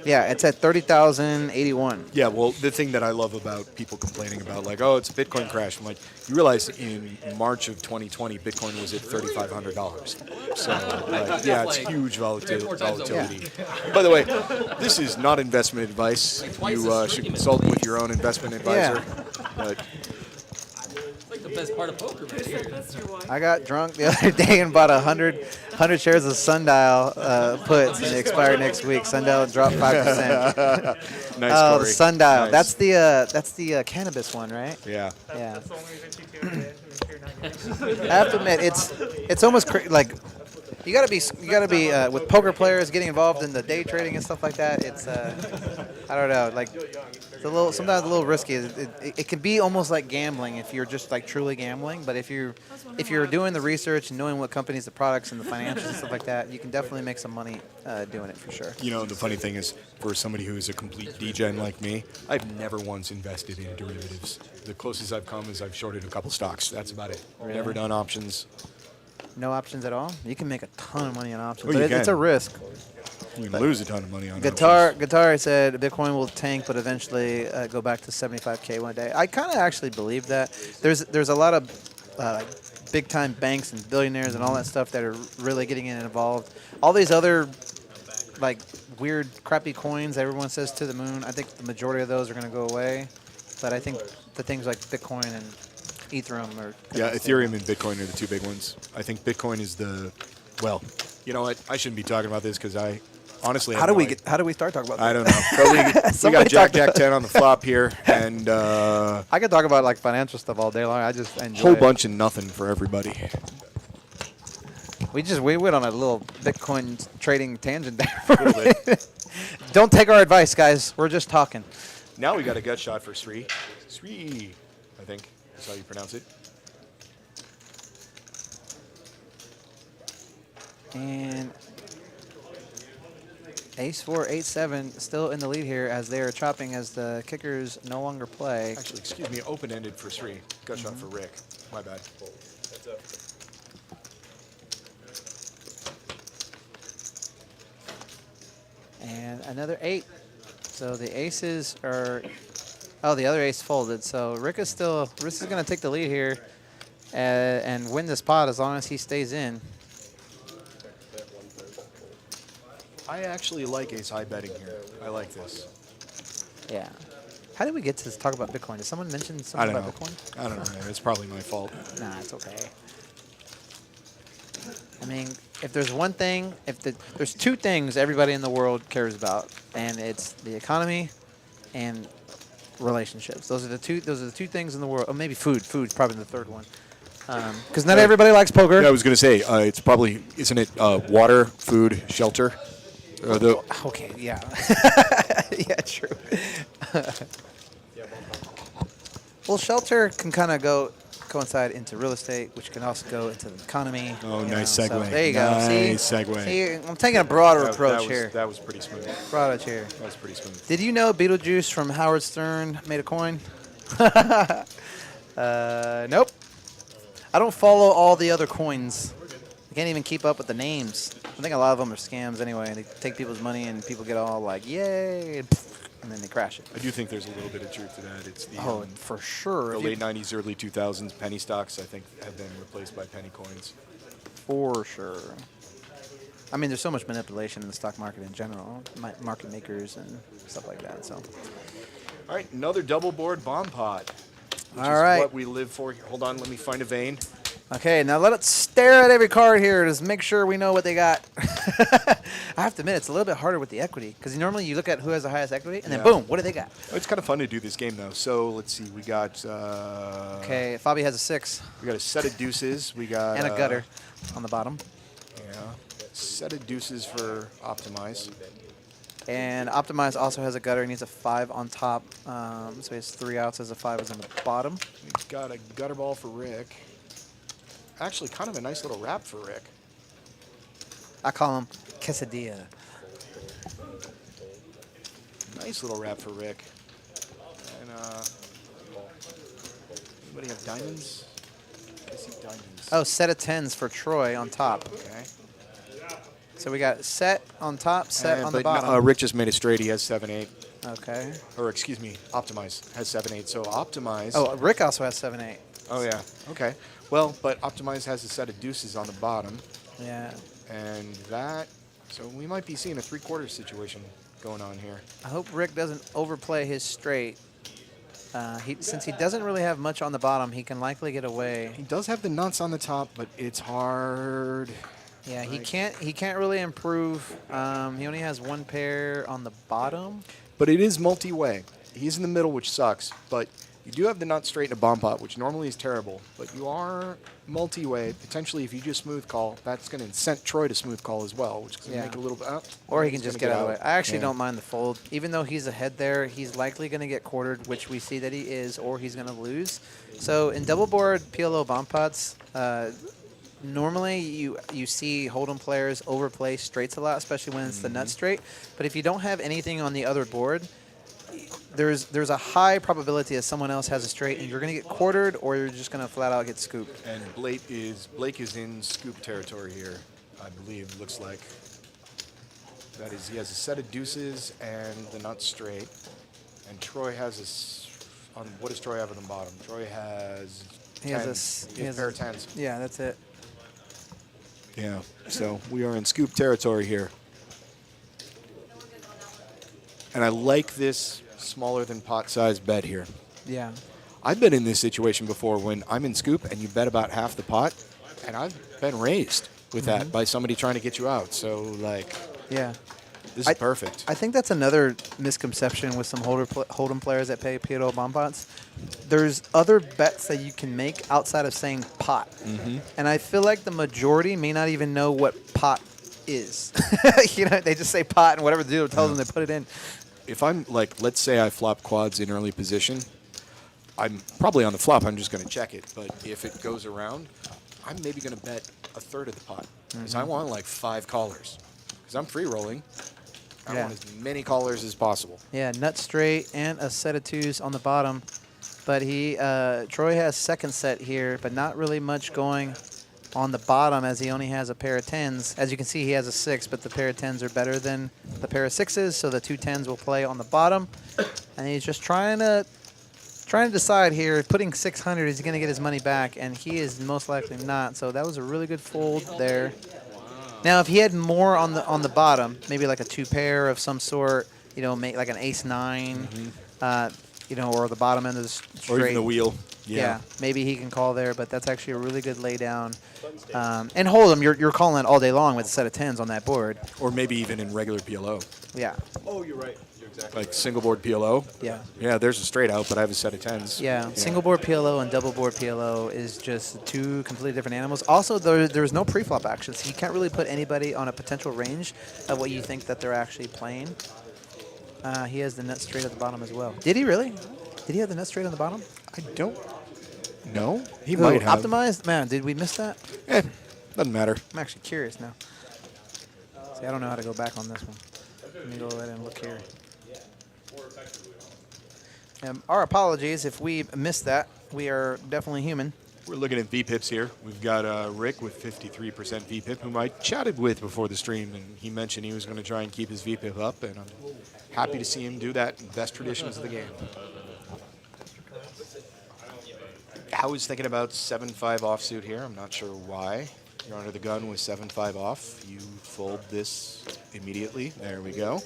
Yeah, it's at 30,081. Yeah, well, the thing that I love about people complaining about, like, oh, it's a Bitcoin crash. I'm like, you realize in March of 2020, Bitcoin was at $3,500. So, like, yeah, it's huge volatility. By the way, this is not investment advice. You should consult with your own investment advisor. But It's like the best part of poker right here. I got drunk the other day and bought 100 shares of Sundial puts, and they expire next week. Sundial dropped 5%. nice Oh, the Corey. Sundial. Nice. That's the cannabis one, right? Yeah. Yeah. I have to admit, it's almost like you gotta be with poker players getting involved in the day trading and stuff like that. It's I don't know, like it's sometimes a little risky. It can be almost like gambling if you're just like truly gambling. But if you're doing the research and knowing what companies, the products, and the financials and stuff like that, you can definitely make some money doing it for sure. You know, the funny thing is, for somebody who is a complete degen like me, I've never once invested in derivatives. The closest I've come is I've shorted a couple stocks. That's about it. Really? Never done options. No options at all. You can make a ton of money on options, Oh, but you it's can. a risk. You can lose a ton of money on Guitar said Bitcoin will tank, but eventually go back to 75K one day. I kind of actually believe that. There's a lot of big time banks and billionaires and all that stuff that are really getting involved. All these other like weird crappy coins everyone says to the moon. I think the majority of those are going to go away, but I think the things like Bitcoin and Ethereum are. Yeah, Ethereum and Bitcoin are the two big ones. I think Bitcoin is well, you know what? I shouldn't be talking about this because I honestly How do we start talking about that? I don't know. But we got Somebody Jack talk about 10 on the flop here, and I could talk about like financial stuff all day long. I just enjoy whole it. bunch of nothing for everybody. We went on a little Bitcoin trading tangent there. A little bit. Don't take our advice, guys. We're just talking. Now we got a gut shot for Sri. Sri, I think is how you pronounce it. And Ace-4, Ace-7 still in the lead here as they are chopping as the kickers no longer play. Actually, excuse me, open-ended for Sri. Gut shot for Rick. My bad. And another 8. So the aces are... Oh, the other ace folded. So Rick is going to take the lead here and win this pot as long as he stays in. I actually like ace high betting here. I like this. Yeah. How did we get to talk about Bitcoin? Did someone mention I something don't know. about Bitcoin? I don't know, man. It's probably my fault. Nah, it's okay. I mean, if there's one thing, there's two things everybody in the world cares about, and it's the economy and relationships. Those are the two things in the world. Oh, maybe food. Food's probably the third one. Because not everybody likes poker. Yeah, I was going to say, it's probably, isn't it water, food, shelter? Okay, yeah. Yeah, true. Well, shelter can kind of coincide into real estate, which can also go into the economy. Oh, you nice know, segue. So there you go. Nice segue. See, I'm taking a broader approach that here. That was pretty smooth. Broad approach here. That was pretty smooth. Did you know Beetlejuice from Howard Stern made a coin? Nope. I don't follow all the other coins. I can't even keep up with the names. I think a lot of them are scams anyway. They take people's money and people get all like, yay, and then they crash it. I do think there's a little bit of truth to that. It's the For sure. the late 90s, early 2000s penny stocks, I think, have been replaced by penny coins. For sure. I mean, there's so much manipulation in the stock market in general, market makers and stuff like that. So, All right, another double board bomb pot. Which All is right. what we live for. Hold on, let me find a vein. okay, now let us stare at every card here to make sure we know what they got. I have to admit, it's a little bit harder with the equity because normally you look at who has the highest equity and then Yeah. boom, what do they got? It's kind of fun to do this game though. So let's see, we got Okay, Fabi has a 6 we got a set of deuces. We got and a gutter on the bottom. Yeah, set of deuces for optimize. And Optimize also has a gutter. He needs a 5 on top. So he has 3 outs as a 5 is on the bottom. We've got a gutter ball for Rick. Actually, kind of a nice little wrap for Rick. I call him quesadilla. Nice little wrap for Rick. And anybody have diamonds? I see diamonds. Oh, set of 10s for Troy on top. Okay. So we got set on top, set on the but no, bottom. Rick just made it straight. He has 7-8. Okay. Or excuse me, optimize has 7-8. So optimize. Oh, Rick also has 7-8. Oh yeah. Okay. Well, but optimize has a set of deuces on the bottom, Yeah. and that. So we might be seeing a 3/4 situation going on here. I hope Rick doesn't overplay his straight. Since he doesn't really have much on the bottom, he can likely get away. He does have the nuts on the top, but it's hard. Yeah, he can't really improve. He only has 1 pair on the bottom. But it is multi-way. He's in the middle, which sucks. But you do have the nut straight and a bomb pot, which normally is terrible. But you are multi-way. Potentially, if you just smooth call, that's going to incent Troy to smooth call as well, which is going to Yeah. make it a little bit up. Or he can just get out of the way. I actually Yeah. don't mind the fold. Even though he's ahead there, he's likely going to get quartered, which we see that he is, or he's going to lose. So in double board PLO bomb pots, normally you see hold'em players overplay straights a lot, especially when it's the nut straight. But if you don't have anything on the other board, there's a high probability that someone else has a straight, and you're going to get quartered, or you're just going to flat out get scooped. And Blake is in scoop territory here, I believe. Looks like that is he has a set of deuces and the nut straight, and Troy has on what does Troy have on the bottom? Troy has He has tens. a He has a pair of tens. Yeah, that's it. Yeah. So we are in scoop territory here, and I like this smaller than pot size bet here. Yeah. I've been in this situation before when I'm in scoop and you bet about half the pot, and I've been raised with that by somebody trying to get you out. So, like, Yeah. this is perfect. I think that's another misconception with some hold'em players that pay PLO bomb pots. There's other bets that you can make outside of saying pot. And I feel like the majority may not even know what pot is. You know, they just say pot and whatever the dealer tells them, they put it in. If I'm, like, let's say I flop quads in early position, I'm probably on the flop. I'm just going to check it. But if it goes around, I'm maybe going to bet a third of the pot. Because I want, like, 5 callers. Because I'm free rolling. I Yeah. want as many callers as possible. Yeah, nut straight and a set of 2s on the bottom. But Troy has second set here, but not really much going on the bottom as he only has a pair of 10s. As you can see, he has a 6, but the pair of 10s are better than the pair of 6s, so the 2 10s will play on the bottom. And he's just trying to decide here, putting 600, is he going to get his money back? And he is most likely not, so that was a really good fold there. Now, if he had more on the bottom, maybe like a 2 pair of some sort, you know, make like an ace-9, you know, or the bottom end of the straight. Or even the wheel. Yeah, maybe he can call there, but that's actually a really good laydown. And holdem, you're calling it all day long with a set of 10s on that board. Or maybe even in regular PLO. Yeah. Oh, you're right. You're exactly Like right. single board PLO. Yeah. Yeah, there's a straight out, but I have a set of 10s. Yeah, single board PLO and double board PLO is just two completely different animals. Also, there's no pre-flop action, so you can't really put anybody on a potential range of what you think that they're actually playing. He has the nut straight at the bottom as well. Did he really? Did he have the nut straight on the bottom? I don't know. He Who, might have. Optimized? Man, did we miss that? Doesn't matter. I'm actually curious now. See, I don't know how to go back on this one. Let me go ahead and look here. Our apologies if we missed that. We are definitely human. We're looking at VPIPs here. We've got Rick with 53% VPIP, whom I chatted with before the stream, and he mentioned he was going to try and keep his VPIP up, and I'm happy to see him do that in best traditions of the game. I was thinking about 7-5 offsuit here. I'm not sure why. You're under the gun with 7-5 off. You fold this immediately. There we go.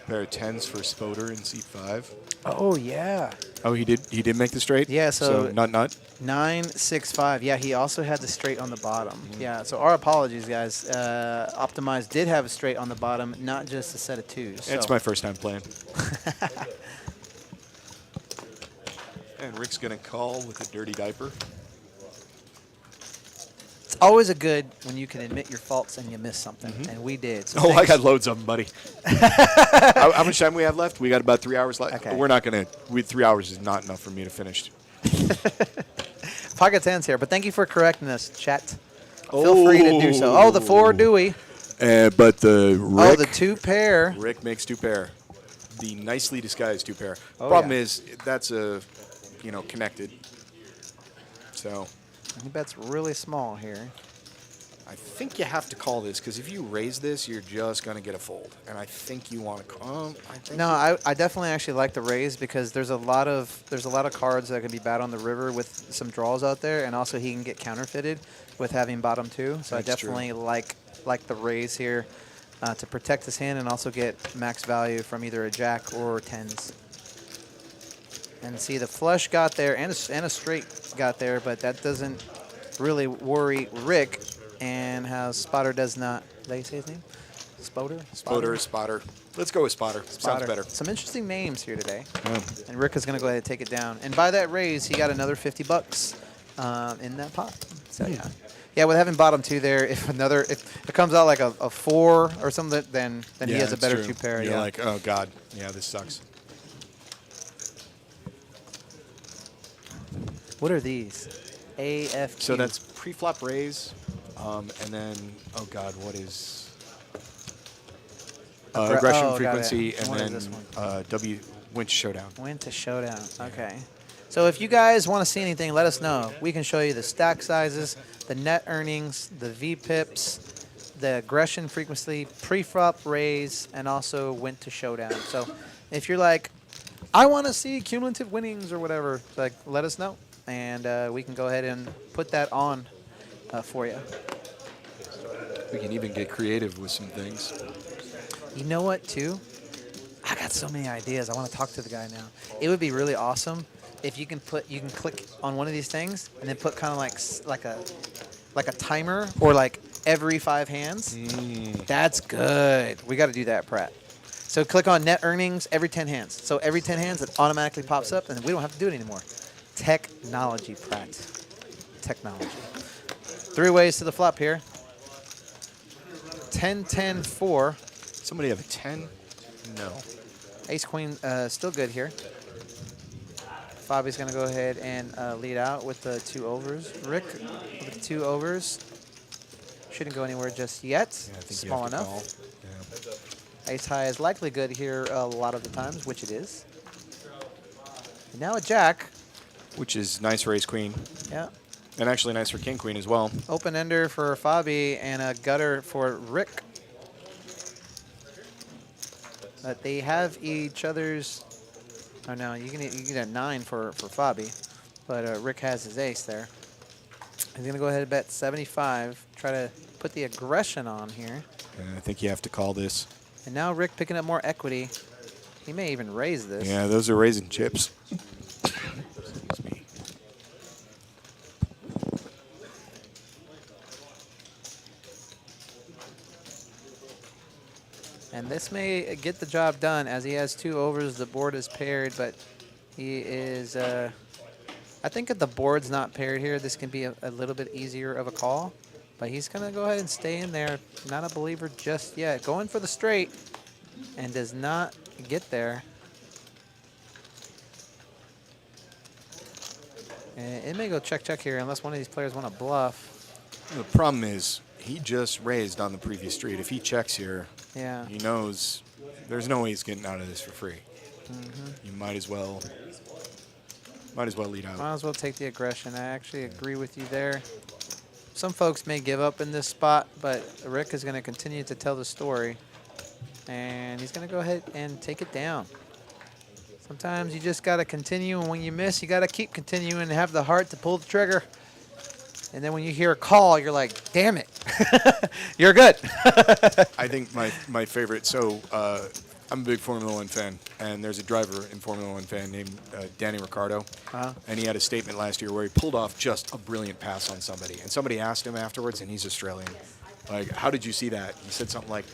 Pair of 10s for Spoder in seat 5. Oh, yeah. Oh, he did make the straight? Yeah, so nut. 9-6-5. Yeah, he also had the straight on the bottom. Yeah, so our apologies, guys. Optimized did have a straight on the bottom, not just a set of 2s. It's my first time playing. And Rick's going to call with a dirty diaper. It's always a good when you can admit your faults and you miss something, and we did. So Oh, I thanks. got loads of them, buddy. How much time we have left? We got about 3 hours left. Okay. We're not going to. 3 hours is not enough for me to finish. Pocket 10s here, but thank you for correcting us, chat. Feel free to do so. Oh, the 4 Dewey. But the Rick, Oh, the 2 pair. Rick makes 2 pair. The nicely disguised 2 pair. Oh, Problem yeah. is that's connected. So He bets really small here. I think you have to call this because if you raise this, you're just going to get a fold. And I think you want to call. No, I definitely actually like the raise because there's a lot of cards that can be bad on the river with some draws out there, and also he can get counterfeited with having bottom 2. So That's I definitely like the raise here to protect his hand and also get max value from either a jack or 10s. And see, the flush got there and a straight got there, but that doesn't really worry Rick. And how Spotter does not. Did I say his name? Spoder? Spotter. Let's go with Spotter. Sounds better. Some interesting names here today. Yeah. And Rick is going to go ahead and take it down. And by that raise, he got another $50 in that pot. So yeah. Yeah, with having bottom 2 there, if it comes out like a 4 or something, then he has a better 2 pair. You're yeah. like, oh god, yeah, this sucks. What are these? AFQ. So that's pre-flop raise, and then oh god, what is aggression got it. frequency, and What is then this one? Winch showdown. Went to showdown. Okay. So if you guys want to see anything, let us know. We can show you the stack sizes, the net earnings, the VPIPs, the aggression frequency, pre-flop raise, and also went to showdown. So if you're like, I want to see cumulative winnings or whatever, like let us know, and we can go ahead and put that on for you. We can even get creative with some things. You know what, too? I got so many ideas. I want to talk to the guy now. It would be really awesome if you can click on one of these things and then put kind of like a timer or like every 5 hands. That's good. We got to do that, Pratt. So click on net earnings every 10 hands. So every 10 hands, it automatically pops up, and we don't have to do it anymore. Technology, Pratt. Technology. 3 ways to the flop here. 10-10-4. Somebody have a 10? No. Ace Queen still good here. Fabi's going to go ahead and lead out with the 2 overs. Rick with the 2 overs. Shouldn't go anywhere just yet. Yeah, I think you Small have to enough. call. Yeah. Ace high is likely good here a lot of the times, which it is. And now a jack. Which is nice for ace queen, Yeah. and actually nice for king queen as well. Open ender for Fabi and a gutter for Rick. But they have each other's. Oh no, you can get a 9 for Fabi, but Rick has his ace there. He's gonna go ahead and bet 75. Try to put the aggression on here. And I think you have to call this. And now Rick picking up more equity. He may even raise this. Yeah, those are raising chips. Excuse me. And this may get the job done as he has 2 overs. The board is paired, but he is, I think if the board's not paired here, this can be a little bit easier of a call. But he's going to go ahead and stay in there. Not a believer just yet. Going for the straight and does not get there. And it may go check here unless one of these players want to bluff. The problem is he just raised on the previous street. If he checks here, Yeah. he knows there's no way he's getting out of this for free. You might as well lead out. Might as well take the aggression. I actually agree with you there. Some folks may give up in this spot, but Rick is going to continue to tell the story. And he's going to go ahead and take it down. Sometimes you just got to continue, and when you miss, you got to keep continuing and have the heart to pull the trigger. And then when you hear a call, you're like, damn it. You're good. I think my favorite, so I'm a big Formula One fan, and there's a driver in Formula One fan named Danny Ricciardo, and he had a statement last year where he pulled off just a brilliant pass on somebody, and somebody asked him afterwards, and he's Australian, like, how did you see that? He said something like,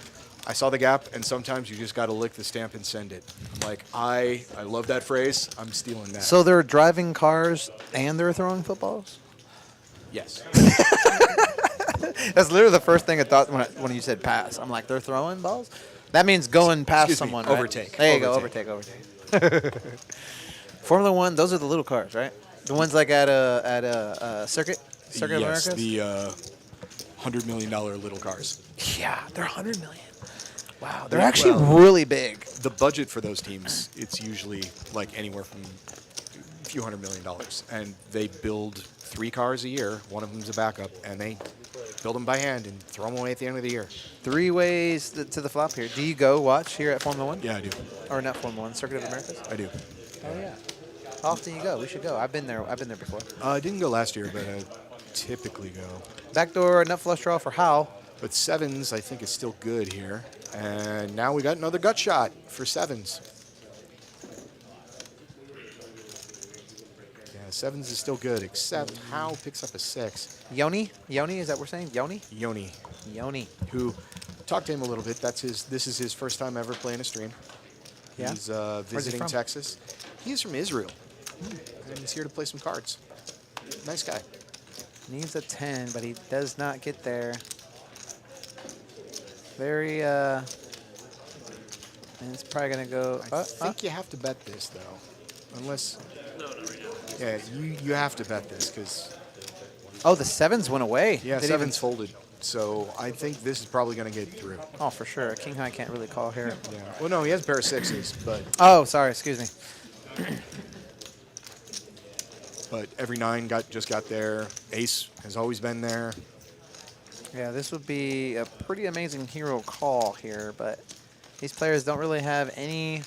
I saw the gap, and sometimes you just got to lick the stamp and send it. I'm like, I love that phrase. I'm stealing that. So they're driving cars and they're throwing footballs? Yes. That's literally the first thing I thought when you said pass. I'm like, they're throwing balls? That means going past Excuse me, someone, right? overtake. There you go, overtake. Formula One, those are the little cars, right? The ones like at a circuit of Yes, America? the $100 million little cars. Yeah, they're 100 million. Wow, they're actually really big. The budget for those teams, it's usually like anywhere from a few $100 million. And they build 3 cars a year. One of them's a backup, and they build them by hand and throw them away at the end of the year. 3 ways to the flop here. Do you go watch here at Formula One? Yeah, I do. Or not Formula One, Circuit of Americas? I do. Oh yeah. How often you go? We should go. I've been there before. I didn't go last year, but I typically go. Backdoor nut flush draw for Hal. But sevens, I think, is still good here. And now we got another gut shot for sevens. Yeah, sevens is still good, except Hal picks up a 6. Yoni, is that what we're saying? Yoni, Yoni, who talked to him a little bit. This is his first time ever playing a stream. Yeah. He's Where's he visiting from? Texas. He's from Israel, and he's here to play some cards. Nice guy. needs a 10, but he does not get there. Very, and it's probably going to go. I think you have to bet this, though. Unless. No, not right now. Yeah, you have to bet this because. Oh, the sevens went away. Yeah, Did sevens folded. So I think this is probably going to get through. Oh, for sure. King high can't really call here. Yeah. Well, no, he has a pair of sixes, but. Oh, sorry. Excuse me. But every 9 just got there. Ace has always been there. Yeah, this would be a pretty amazing hero call here, but these players don't really have any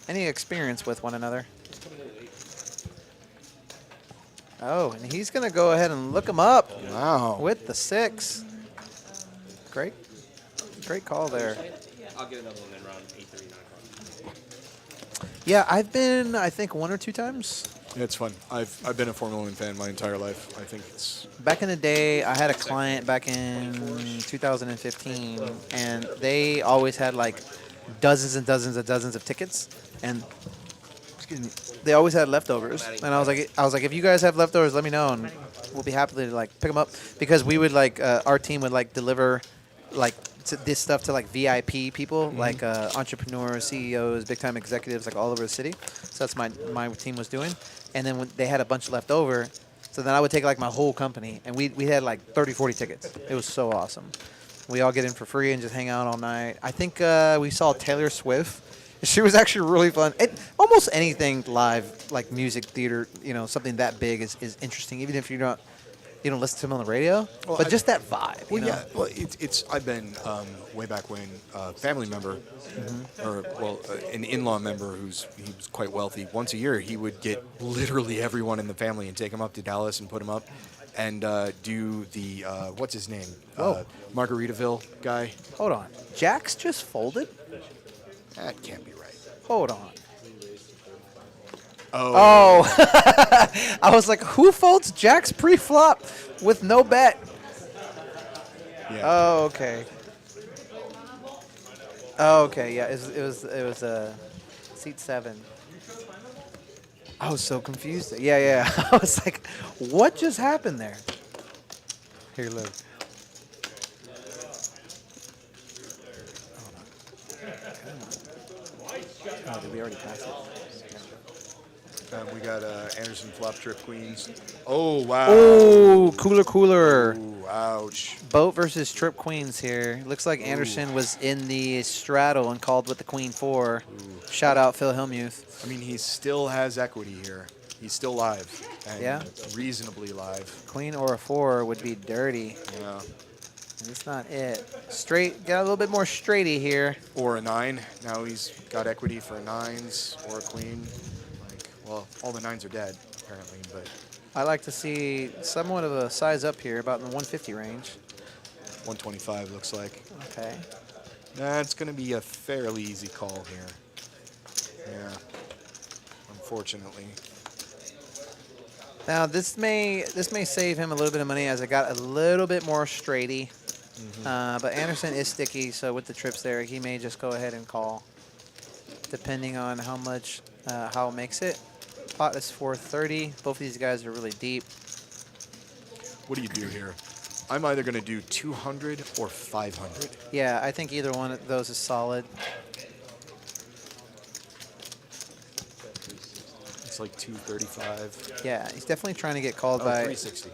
experience with one another. Oh, and he's going to go ahead and look him up Wow. with the 6. Great call there. I'll get another one then around 8:30, 9 o'clock. Yeah, I've been, I think, 1 or 2 times. It's fun. I've been a Formula One fan my entire life. I think it's. Back in the day, I had a client back in 2015, and they always had like dozens and dozens and dozens of tickets, and excuse me, they always had leftovers. And I was like, if you guys have leftovers, let me know, and we'll be happy to like pick them up because we would like our team would like deliver like this stuff to like VIP people, like entrepreneurs, CEOs, big time executives, like all over the city. So that's my team was doing. And then when they had a bunch left over, so then I would take like my whole company, and we had like 30, 40 tickets. It was so awesome. We all get in for free and just hang out all night. I think we saw Taylor Swift. She was actually really fun. Almost anything live, like music, theater, something that big is interesting, even if you don't listen to them on the radio. Well, but just that vibe. Well, yeah. Well, it's. I've been way back when a family member, an in-law member he was quite wealthy. Once a year, he would get literally everyone in the family and take them up to Dallas and put them up. and do the what's his name? Whoa. Margaritaville guy. Hold on. Jacks just folded? That can't be right. Hold on. Oh. Oh. I was like, who folds Jacks pre-flop with no bet? Yeah. Oh, okay. Oh, okay. Yeah, it was seat 7. I was so confused. Yeah, yeah. I was like, what just happened there? Here, look. Oh, did we already pass it? We got Anderson flop trip queens. Oh wow. Oh, cooler. Ooh, ouch. Boat versus trip queens here. Looks like Anderson was in the straddle and called with the queen 4. Shout out Phil Hillmuth. I mean, he still has equity here. He's still live. And Yeah. reasonably live. Queen or a 4 would be dirty. Yeah. And that's not it. Straight, got a little bit more straighty here. Or a 9. Now he's got equity for 9s or a queen. Like, well, all the 9s are dead apparently, but I like to see somewhat of a size up here, about in the 150 range. 125 looks like. Okay. That's going to be a fairly easy call here. Yeah. Unfortunately. Now this may save him a little bit of money as it got a little bit more straighty. But Anderson is sticky, so with the trips there, he may just go ahead and call, depending on how much how it makes it. Pot is 430. Both of these guys are really deep. What do you do here? I'm either going to do 200 or 500. Yeah, I think either one of those is solid. It's like 235. Yeah, he's definitely trying to get called Oh, by 360.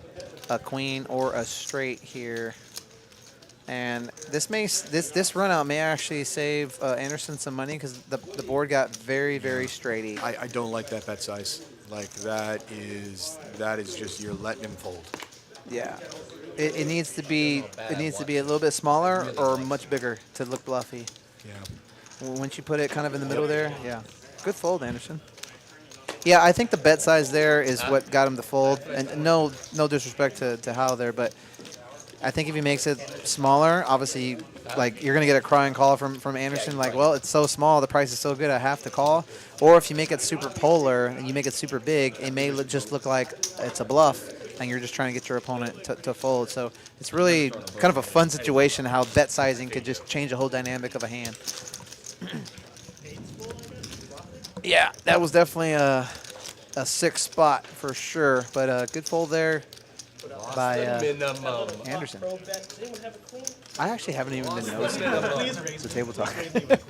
a queen or a straight here. And this run out may actually save Anderson some money because the board got very straighty. I don't like that bet size. Like that is just you're letting him fold. Yeah, it needs to be a little bit smaller or much bigger to look bluffy. Yeah. Once you put it kind of in the middle there, yeah, good fold, Anderson. Yeah, I think the bet size there is what got him to fold, and no disrespect to Hal there, but I think if he makes it smaller, obviously, like you're gonna get a crying call from Anderson, like, well, it's so small, the price is so good, I have to call. Or if you make it super polar and you make it super big, it may just look like it's a bluff, and you're just trying to get your opponent to fold. So it's really kind of a fun situation how bet sizing could just change the whole dynamic of a hand. Yeah, that was definitely a 6 spot for sure, but a good fold there by Anderson. I actually haven't even been noticing the table talk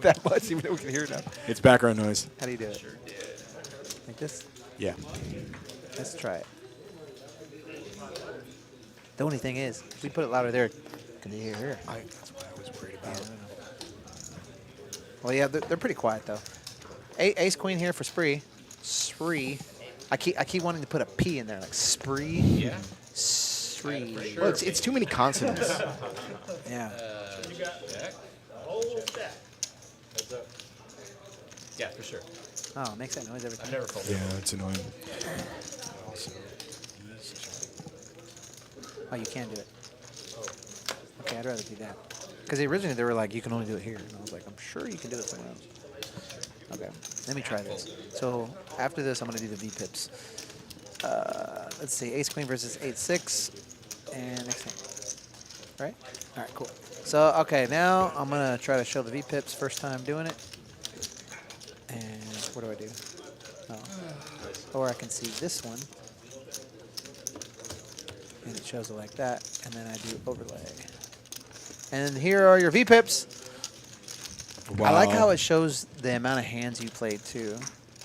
that much, even though we can hear it now. It's background noise. How do you do it? Like this? Yeah. Let's try it. The only thing is, if we put it louder there, can you hear here? That's what I was worried about. Well, yeah, they're pretty quiet though. Ace queen here for spree. Spree. I keep wanting to put a P in there, like spree. Yeah. Spree. For sure. Well, it's too many consonants. Yeah. Check. Yeah, for sure. Oh, it makes that noise every time. I've never folded. Yeah, it's annoying. Oh, you can do it. Okay, I'd rather do that. Because originally they were like, you can only do it here. And I was like, I'm sure you can do it somewhere else. Okay, let me try this. So after this, I'm going to do the V-pips. Let's see, ace queen versus 8-6. And next hand. Right? All right, cool. So, okay, now I'm going to try to show the V-pips first time doing it. And what do I do? Oh. Or I can see this one. And it shows it like that. And then I do overlay. And here are your V-pips. Wow. I like how it shows the amount of hands you played, too.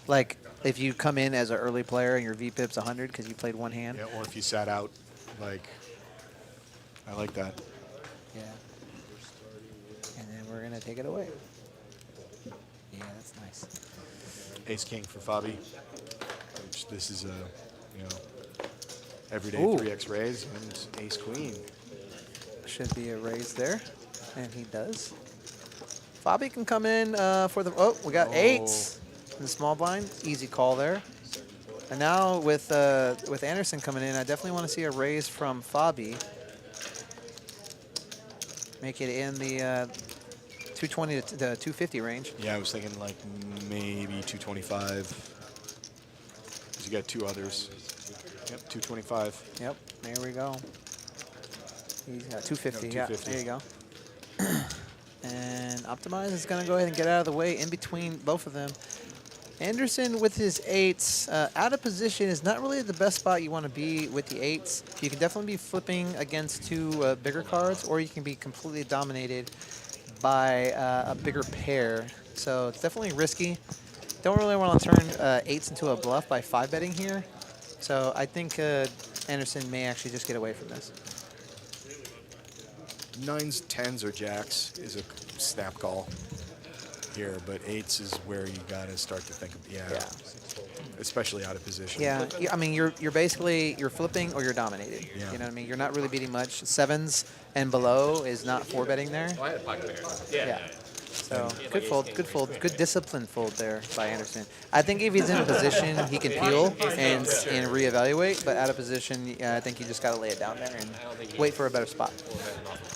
Like, if you come in as an early player and your V-pip's 100 because you played one hand. Yeah, or if you sat out, like, I like that. Yeah. And then we're going to take it away. Yeah, that's nice. Ace king for Fabi. Which this is a, everyday Ooh. 3x raise and ace queen. Should be a raise there. And he does. Fabi can come in for the... Oh, we got 8s in the small blind. Easy call there. And now with Anderson coming in, I definitely want to see a raise from Fabi. Make it in the 220 to the 250 range. Yeah, I was thinking like maybe 225. 'Cause you got two others. Yep, 225. Yep, there we go. He's got 250. No, Yeah, 250. there you go. And Optimize is going to go ahead and get out of the way in between both of them. Anderson with his 8s, out of position is not really the best spot you want to be with the 8s. You can definitely be flipping against two bigger cards, or you can be completely dominated by a bigger pair. So it's definitely risky. Don't really want to turn 8s into a bluff by 5-betting here. So I think Anderson may actually just get away from this. 9s, 10s, or jacks is a snap call here, but 8s is where you got to start to think of, especially out of position. Yeah, I mean, you're basically, you're flipping or you're dominated. Yeah. You know what I mean? You're not really beating much. 7s and below is not 4-betting there. Oh, I had a pocket pair. Yeah. So good fold, good disciplined fold there by Anderson. I think if he's in a position, he can peel and reevaluate, but out of position, I think you just got to lay it down there and wait for a better spot.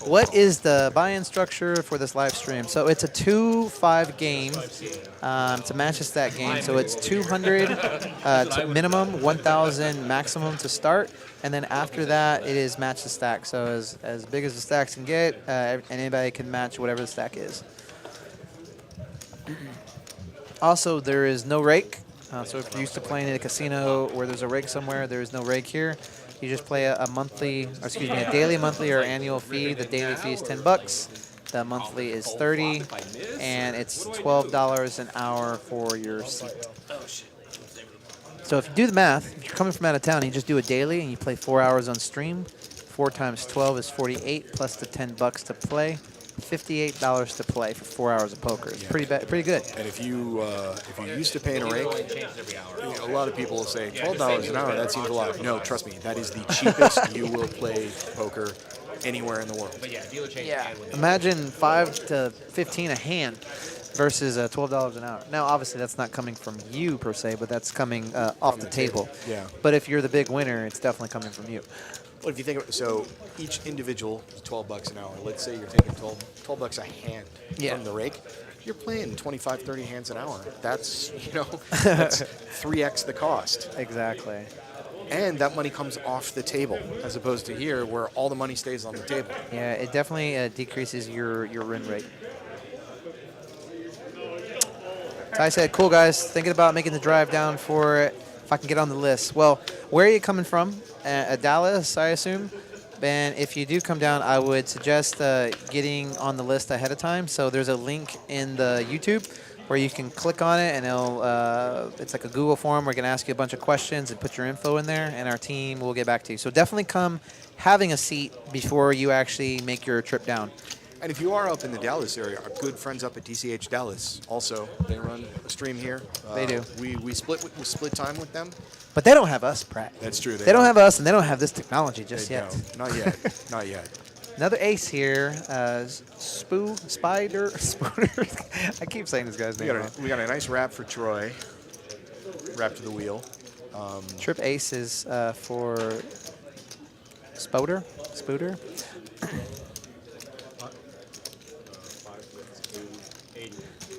What is the buy-in structure for this live stream? So it's a 2-5 game. It's a match stack game, so it's 200 minimum, 1,000 maximum to start, and then after that, it is match the stack. So as big as the stacks can get, and anybody can match whatever the stack is. Also, there is no rake. So if you're used to playing in a casino where there's a rake somewhere, there is no rake here. You just play a daily, monthly, or annual fee. The daily fee is $10. The monthly is $30, and it's $12 an hour for your seat. So if you do the math, if you're coming from out of town, you just do a daily and you play 4 hours on stream. 4 times 12 is 48, plus the $10 to play. $58 to play for 4 hours of poker. It's pretty good. And if you used to pay in a rake, a lot of people will say $12 an hour. That seems a lot. No, trust me, that is the cheapest you will play poker anywhere in the world. But yeah, dealer change. Yeah. Imagine 5 to 15 a hand versus $12 an hour. Now, obviously, that's not coming from you per se, but that's coming off the table. Yeah. But if you're the big winner, it's definitely coming from you. Well, if you think of it, so each individual is $12 an hour. Let's say you're taking 12 bucks a hand from the rake. You're playing 25, 30 hands an hour. That's, that's 3x the cost. Exactly. And that money comes off the table, as opposed to here where all the money stays on the table. Yeah, it definitely decreases your win rate. So I said, cool, guys. Thinking about making the drive down for if I can get on the list. Well, where are you coming from? Dallas, I assume. And if you do come down, I would suggest getting on the list ahead of time. So there's a link in the YouTube where you can click on it, and it's like a Google form. We're going to ask you a bunch of questions and put your info in there, and our team will get back to you. So definitely come having a seat before you actually make your trip down. And if you are up in the Dallas area, our good friends up at TCH Dallas, also, they run a stream here. They do. We split time with them. But they don't have us, Pratt. That's true. They don't have us, and they don't have this technology just They yet. don't. Not yet. Not yet. Another ace here. Spooner. I keep saying this guy's name wrong. We got a nice wrap for Troy. Wrap to the wheel. Trip ace is for Spooter.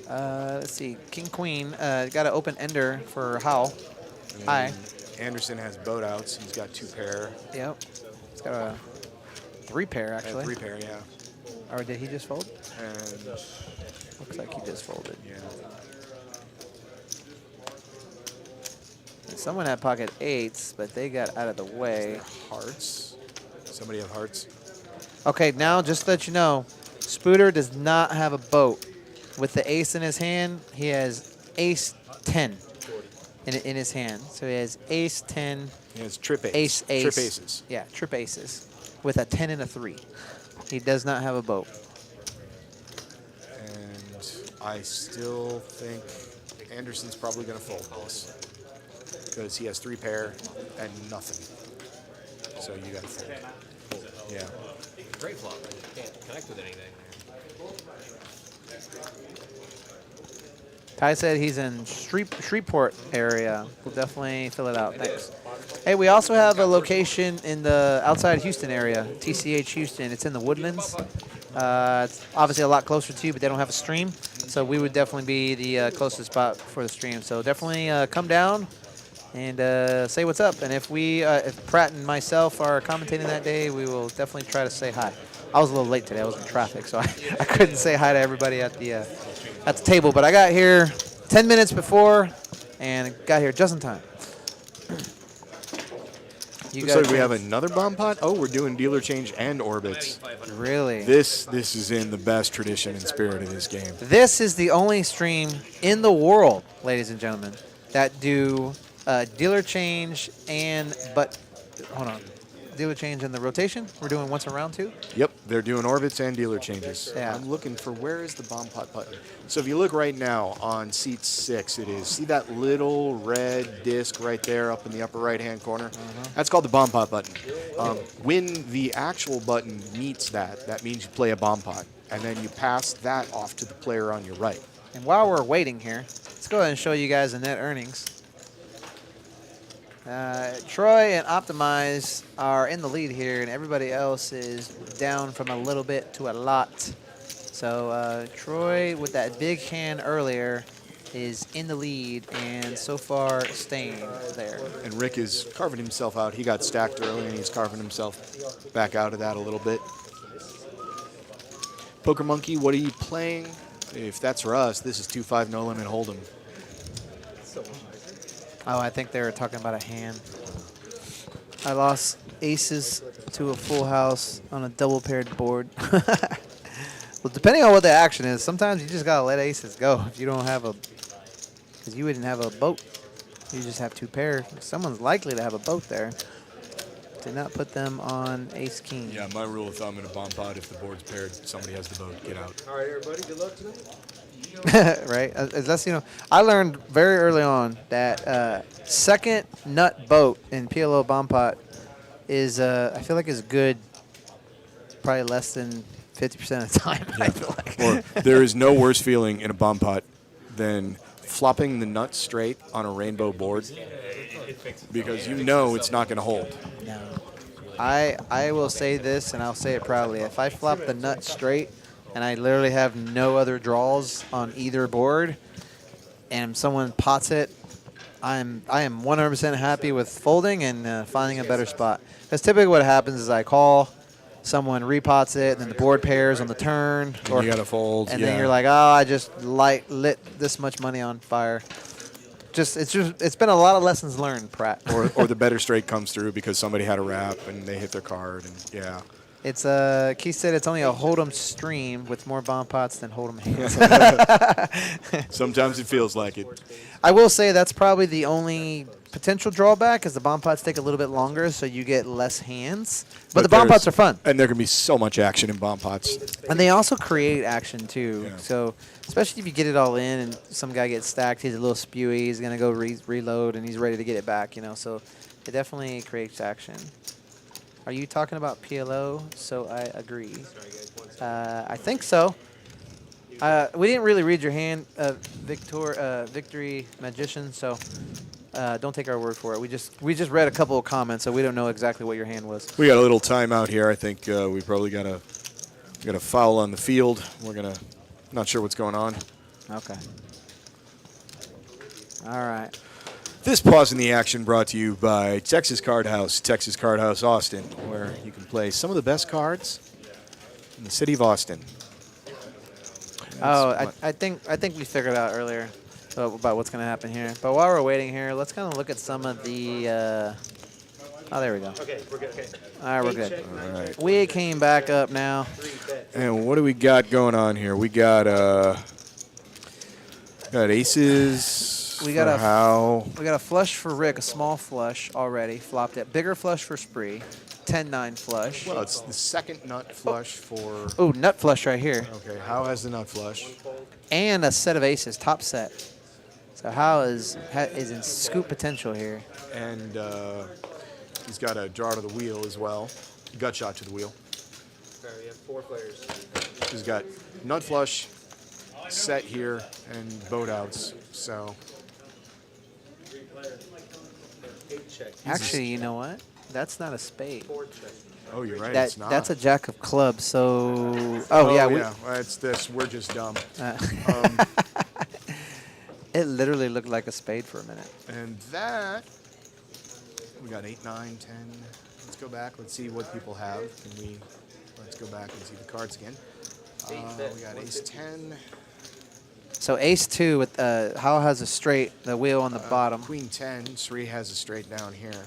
Let's see. King Queen. Got an open ender for Howell. Hi. Anderson has boat outs. He's got 2 pair. Yep. He's got a 3 pair actually. 3 pair, yeah. Or did he just fold? And Looks like he just folded. yeah. Someone had pocket 8s, but they got out of the way. Hearts. Somebody have hearts. Okay, now just to let you know, Spooter does not have a boat. With the ace in his hand, he has ace 10 in his hand. So he has ace 10. He has trip ace. Ace. Trip aces. Yeah, trip aces with a 10 and a 3. He does not have a boat. And I still think Anderson's probably going to fold this because he has 3 pair and nothing. So you got to fold. Yeah. Great flop. You can't connect with anything. Ty said he's in Shreveport area. We'll definitely fill it out. Thanks. Hey, we also have a location in the outside Houston area, TCH Houston. It's in the Woodlands. It's obviously a lot closer to you, but they don't have a stream. So we would definitely be the closest spot for the stream. So definitely come down and say what's up. And if Pratt and myself are commentating that day, we will definitely try to say hi. I was a little late today. I was in traffic, so I couldn't say hi to everybody at the table. But I got here 10 minutes before and got here just in time. Looks like we have another bomb pot. Oh, we're doing dealer change and orbits. Really? This is in the best tradition and spirit of this game. This is the only stream in the world, ladies and gentlemen, that do dealer change dealer change in the rotation. We're doing once around two. Yep, they're doing orbits and dealer changes. Yeah. I'm looking for where is the bomb pot button. So if you look right now on seat 6, it is. See that little red disc right there up in the upper right-hand corner? That's called the bomb pot button. When the actual button meets that means you play a bomb pot, and then you pass that off to the player on your right. And while we're waiting here, let's go ahead and show you guys the net earnings. Troy and Optimize are in the lead here, and everybody else is down from a little bit to a lot. So Troy, with that big hand earlier, is in the lead and so far staying there. And Rick is carving himself out. He got stacked early, and he's carving himself back out of that a little bit. Poker Monkey, what are you playing? If that's for us, this is 2-5 no limit hold'em. Oh, I think they were talking about a hand. I lost aces to a full house on a double paired board. Well, depending on what the action is, sometimes you just got to let aces go if you don't have because you wouldn't have a boat. You just have two pairs. Someone's likely to have a boat there. Did not put them on ace king. Yeah, my rule of thumb in a bomb pot, if the board's paired, somebody has the boat, get out. All right, everybody, good luck tonight. Right? That's, I learned very early on that second nut boat in PLO bomb pot is, I feel like, is good probably less than 50% of the time, I feel like. Or there is no worse feeling in a bomb pot than flopping the nut straight on a rainbow board because you know it's not going to hold. No. I will say this, and I'll say it proudly. If I flop the nut straight and I literally have no other draws on either board and someone pots it, I am 100% happy with folding and finding a better spot. Because typically what happens is I call, someone repots it, and then the board pairs on the turn. And you got to fold. And then you're like, oh, I just lit this much money on fire. It's been a lot of lessons learned, Pratt. or the better straight comes through because somebody had a wrap and they hit their card, and yeah. It's Keith said it's only a hold'em stream with more bomb pots than hold'em hands. Sometimes it feels like it. I will say that's probably the only potential drawback is the bomb pots take a little bit longer, so you get less hands. But the bomb pots are fun. And there can be so much action in bomb pots. And they also create action, too. Yeah. So especially if you get it all in and some guy gets stacked, he's a little spewy, he's going to go reload, and he's ready to get it back, So it definitely creates action. Are you talking about PLO? So I agree. I think so. We didn't really read your hand, Victory Magician, so don't take our word for it. We just read a couple of comments, so we don't know exactly what your hand was. We got a little timeout here. I think we probably got a foul on the field. Not sure what's going on. Okay. All right. This pause in the action brought to you by Texas Card House Austin, where you can play some of the best cards in the city of Austin. I think we figured out earlier about what's going to happen here. But while we're waiting here, let's kind of look at some of the. Oh, there we go. Okay, we're good. Okay. All right, we're good. All right. We came back up now. And what do we got going on here? We got aces. We got a flush for Rick, a small flush already flopped it. Bigger flush for Spree, 10-9 flush. Well, it's the second nut flush for. Oh, nut flush right here. Okay, How has the nut flush? And a set of aces, top set. So How is in scoop potential here. And he's got a draw to the wheel as well. Gut shot to the wheel. All right, we have 4 players. He's got nut flush, set here and boat outs. So 8 check. Actually, you know what? That's not a spade. 4 check. oh, you're right. That it's not. that's a jack of clubs. So yeah, Well, it's this. We're just dumb. it literally looked like a spade for a minute. And that we got 8, 9, 10. Let's go back. Let's see what people have. Let's go back and see the cards again. We got ace 10. So ace 2 with Howell has a straight, the wheel on the bottom. Queen 10. Sri has a straight down here.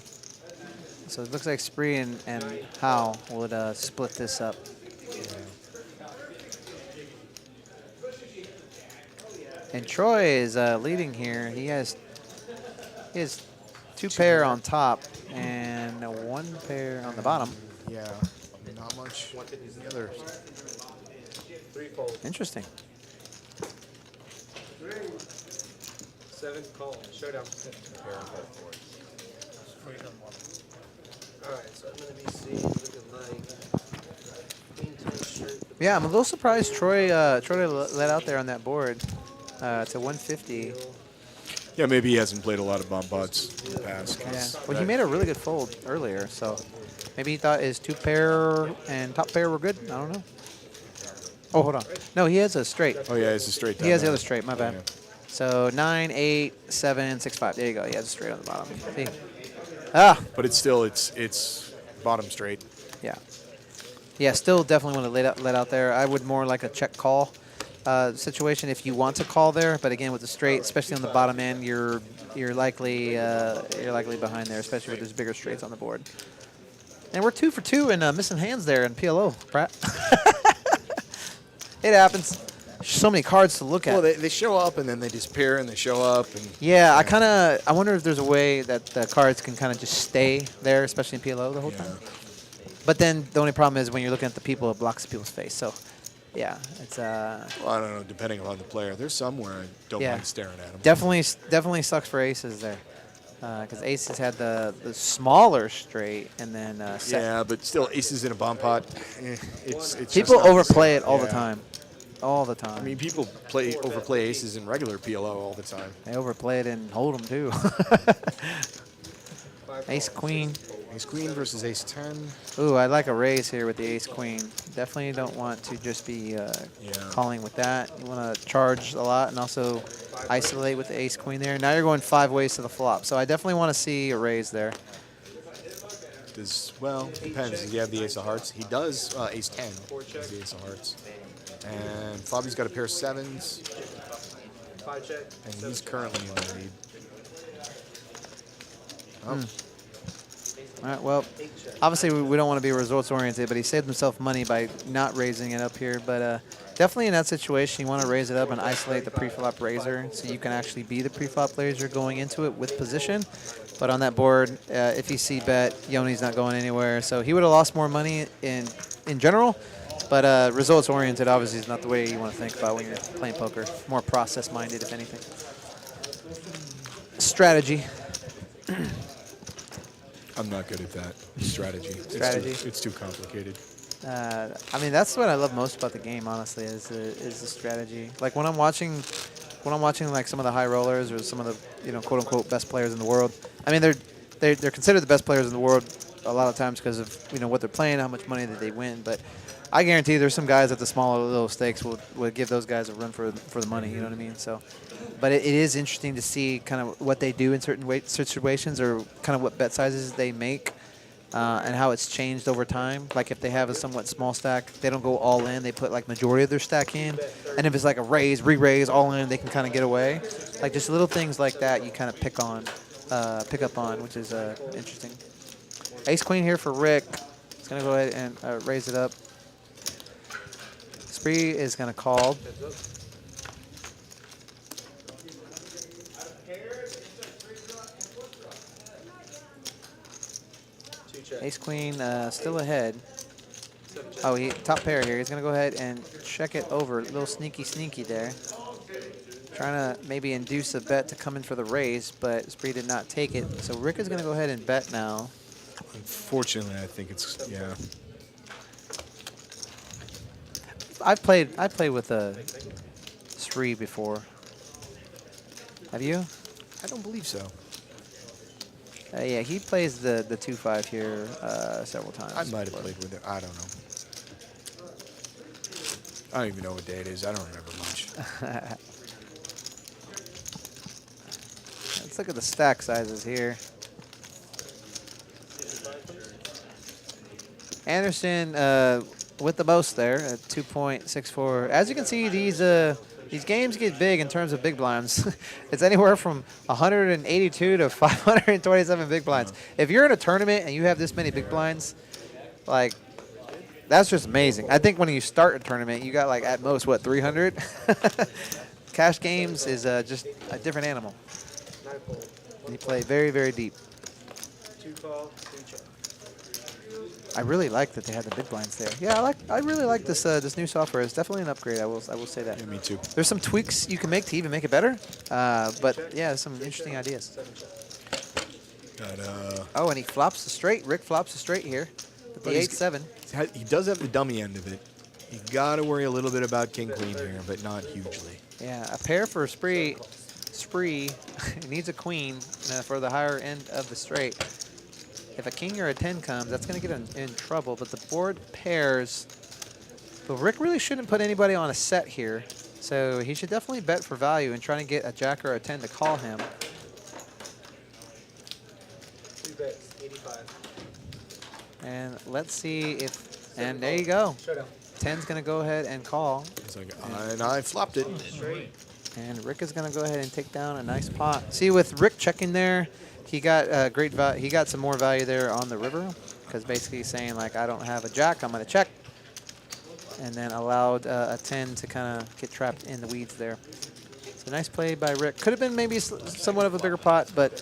So it looks like Spree and Howell would split this up. And Troy is leading here. He has 2 pair on top and 1 pair on the bottom. Yeah, not much. The other. 3 fold. Interesting. 7 call. Showdown. Alright, so I'm going to be seeing looking like Queen 10 straight. Yeah, I'm a little surprised Troy let out there on that board to 150. Yeah, maybe he hasn't played a lot of bomb pots in the past. Yeah. 'cause Well, he made a really good fold earlier, so maybe he thought his 2 pair and top pair were good. I don't know. Oh, hold on. No, he has a straight. Oh yeah, it's a straight. He has the down other straight. My bad. Yeah. So 9, 8, 7, 6, 5. There you go. He has a straight on the bottom. See? Ah, But it's still it's bottom straight. yeah. Yeah, still definitely want to let out there. I would more like a check call situation if you want to call there. But again, with the straight, especially on the bottom end, you're likely behind there, especially with those bigger straights on the board. And we're 2 for 2 and missing hands there in PLO, Pratt. It happens. So many cards to look at. Well, they show up and then they disappear and they show up and. Yeah, I wonder if there's a way that the cards can kind of just stay there, especially in PLO the whole time. But then the only problem is when you're looking at the people, it blocks people's face. So, yeah, it's Well, I don't know, depending on the player. There's some where I don't Yeah. mind staring at them. definitely sucks for aces there, because aces had the smaller straight and then set. Yeah, but still, aces in a bomb pot. It's just People not the overplay same. it all the Yeah. time, all the time. I mean, people overplay aces in regular PLO all the time. They overplay it and hold them too. 5 Ace call. queen. Ace queen versus ace 10. Ooh, I like a raise here with the ace queen. Definitely don't want to just be calling with that. You want to charge a lot and also isolate with the ace queen there. Now you're going 5 ways to the flop. So I definitely want to see a raise there. Well, depends. Does he have the ace of hearts? He does. Ace 10 is the ace of hearts. And Fabi's got a pair of 7s, 5 check. and he's currently in the lead. All right, well, obviously we don't want to be results oriented, but he saved himself money by not raising it up here. But definitely in that situation, you want to raise it up and isolate the pre-flop raiser so you can actually be the pre-flop raiser going into it with position. But on that board, if you see bet, Yoni's not going anywhere. So he would have lost more money in general. But results oriented obviously is not the way you want to think about when you're playing poker. More process minded, if anything. Strategy. I'm not good at that. Strategy. Strategy. It's too complicated. I mean, that's what I love most about the game, honestly, is the strategy. Like when I'm watching like some of the high rollers or some of the quote unquote best players in the world. I mean, they're considered the best players in the world a lot of times because of what they're playing, how much money that they win. But I guarantee there's some guys at the smaller little stakes will give those guys a run for the money. You know what I mean? So, but it is interesting to see kind of what they do in certain situations or kind of what bet sizes they make. And how it's changed over time. Like if they have a somewhat small stack, they don't go all in. They put like majority of their stack in. And if it's like a raise, re-raise, all in, they can kind of get away. Like just little things like that you kind of pick up on, which is interesting. Ace queen here for Rick. He's gonna go ahead and raise it up. Spree is gonna call. Ace queen still ahead. Oh, he top pair here. He's gonna go ahead and check it over. A little sneaky there. Trying to maybe induce a bet to come in for the raise, but Spree did not take it. So Rick is gonna go ahead and bet now. Unfortunately, I think it's I I played with 3 before. Have you? I don't believe so. Yeah, he plays the 2-5 here several times. I might have played with it. I don't know. I don't even know what day it is. I don't remember much. Let's look at the stack sizes here. Anderson with the most there at 2.64. As you can see, these games get big in terms of big blinds. It's anywhere from 182 to 527 big blinds. If you're in a tournament and you have this many big blinds, like, that's just amazing. I think when you start a tournament, you got like at most, what, 300? Cash games is just a different animal. And you play very, very deep. 2 call, 2 check. I really like that they had the big blinds there. Yeah, I really like this this new software. It's definitely an upgrade. I will say that. Yeah, me too. There's some tweaks you can make to even make it better. But yeah, some interesting ideas. 7 check. But, Oh, and he flops the straight. Rick flops the straight here with the But he's- 8-7. he does have the dummy end of it. You got to worry a little bit about king queen here, but not hugely. Yeah, a pair for a spree. He needs a queen for the higher end of the straight. If a king or a 10 comes, that's going to get him in trouble. But the board pairs. But Rick really shouldn't put anybody on a set here. So he should definitely bet for value and try to get a jack or a 10 to call him. 2 bets, 85. And let's see if, and there you go. Showdown. 10's going to go ahead and call. It's like, and I flopped it. Straight. And Rick is going to go ahead and take down a nice pot. See, with Rick checking there, he got great value. He got some more value there on the river, because basically he's saying, like, I don't have a jack, I'm going to check. And then allowed a 10 to kind of get trapped in the weeds there. So nice play by Rick. Could have been maybe somewhat of a bigger pot, but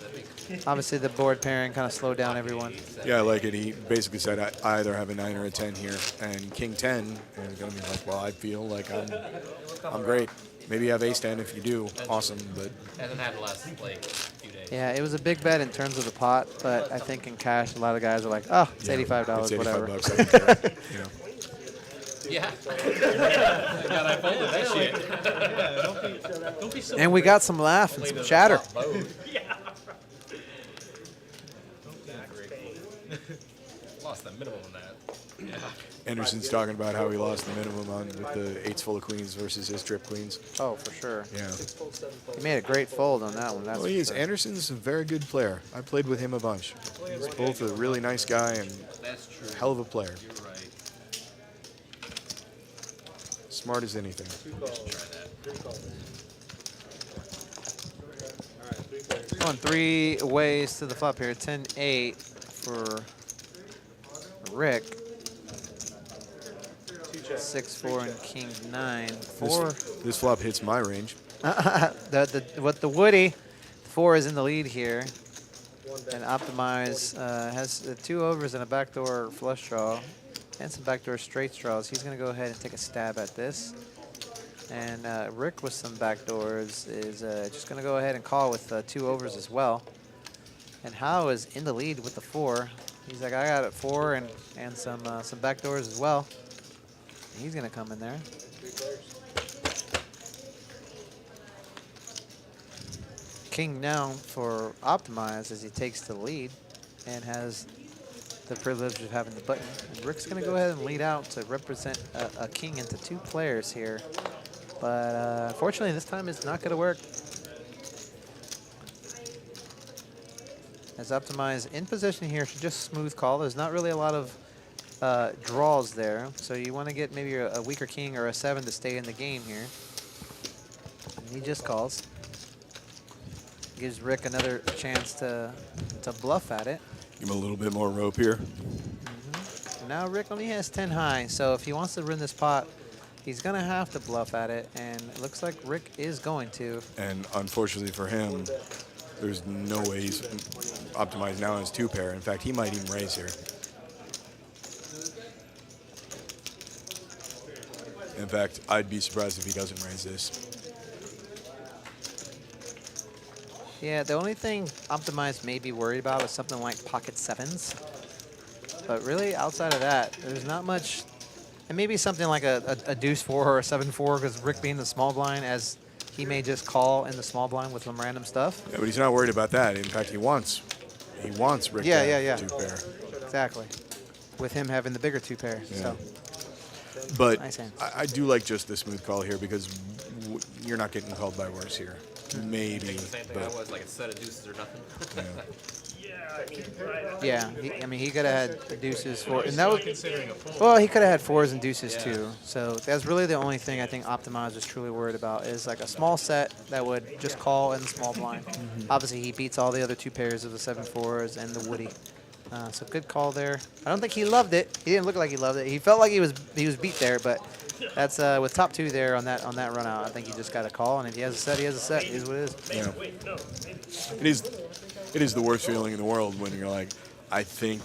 obviously the board pairing kind of slowed down everyone. Yeah, I like it. He basically said, I either have a 9 or a 10 here, and king 10, and it's going to be like, well, I feel like I'm great. Maybe you have ace 10 if you do. Awesome, but Hasn't had the last like few days. Yeah, it was a big bet in terms of the pot, but I think in cash, a lot of guys are like, oh, it's $85, it's 85 whatever. bucks, I don't care. You know. Yeah. God, I folded that shit. Don't be so And we got some laugh and some chatter. Lost the minimum on that. Yeah. Anderson's talking about how he lost the minimum on with the 8s full of queens versus his trip queens. Oh, for sure. Yeah. 6 fold, 7 fold. He made a great fold on that one. That's Well, he for is. sure. Anderson's a very good player. I played with him a bunch. He's both a really nice guy and That's true. a hell of a player. You're right. Smart as anything. 2 calls. Try that. 3 calls. All right, 3 players. Going 3 ways to the flop here. 10-8 for Rick. 2 checks. 6-4 and king 9. 4. This flop hits my range. With the Woody, 4 is in the lead here. 1 bet. And Optimize has 2 overs and a backdoor flush draw and some backdoor straight draws. He's going to go ahead and take a stab at this. And Rick with some backdoors is just going to go ahead and call with 2 overs as well. And Howe is in the lead with the 4. He's like, I got it 4 and some backdoors as well. And he's going to come in there. 3 players. King down for Optimize as he takes the lead and has the privilege of having the button. And Rick's going to go ahead and lead out to represent a king into 2 players here. But unfortunately, this time it's not going to work. As Optimize in position here should just smooth call. There's not really a lot of draws there. So you want to get maybe a weaker king or a 7 to stay in the game here. And he just calls. Gives Rick another chance to bluff at it. Give him a little bit more rope here. And now Rick only has 10 high, so if he wants to win this pot, he's going to have to bluff at it, and it looks like Rick is going to. And unfortunately for him, there's no way he's optimized now in his 2 pair. In fact, he might even raise here. In fact, I'd be surprised if he doesn't raise this. Yeah, the only thing Optimize may be worried about is something like pocket 7s. But really, outside of that, there's not much. And maybe something like a deuce 4 or a 7-4, because Rick being the small blind, as he may just call in the small blind with some random stuff. Yeah, but he's not worried about that. In fact, he wants Rick Yeah, to yeah, have yeah. 2 pair. Exactly. With him having the bigger 2 pair. Yeah. So But Nice hand. I do like just the smooth call here because you're not getting called by worse here. Maybe, The same thing I but was, like a set of deuces or nothing. yeah, I mean he could have had the deuces for, and that was well he could have had 4s and deuces too. So that's really the only thing I think Optimize was truly worried about is like a small set that would just call in the small blind. Obviously he beats all the other 2 pairs of the 7-4s and the Woody. So good call there. I don't think he loved it. He didn't look like he loved it. He felt like he was beat there, but that's with top 2 there on that run out. I think he just got a call, and if he has a set, he has a set. It is what it is. yeah. It is the worst feeling in the world when you're like, I think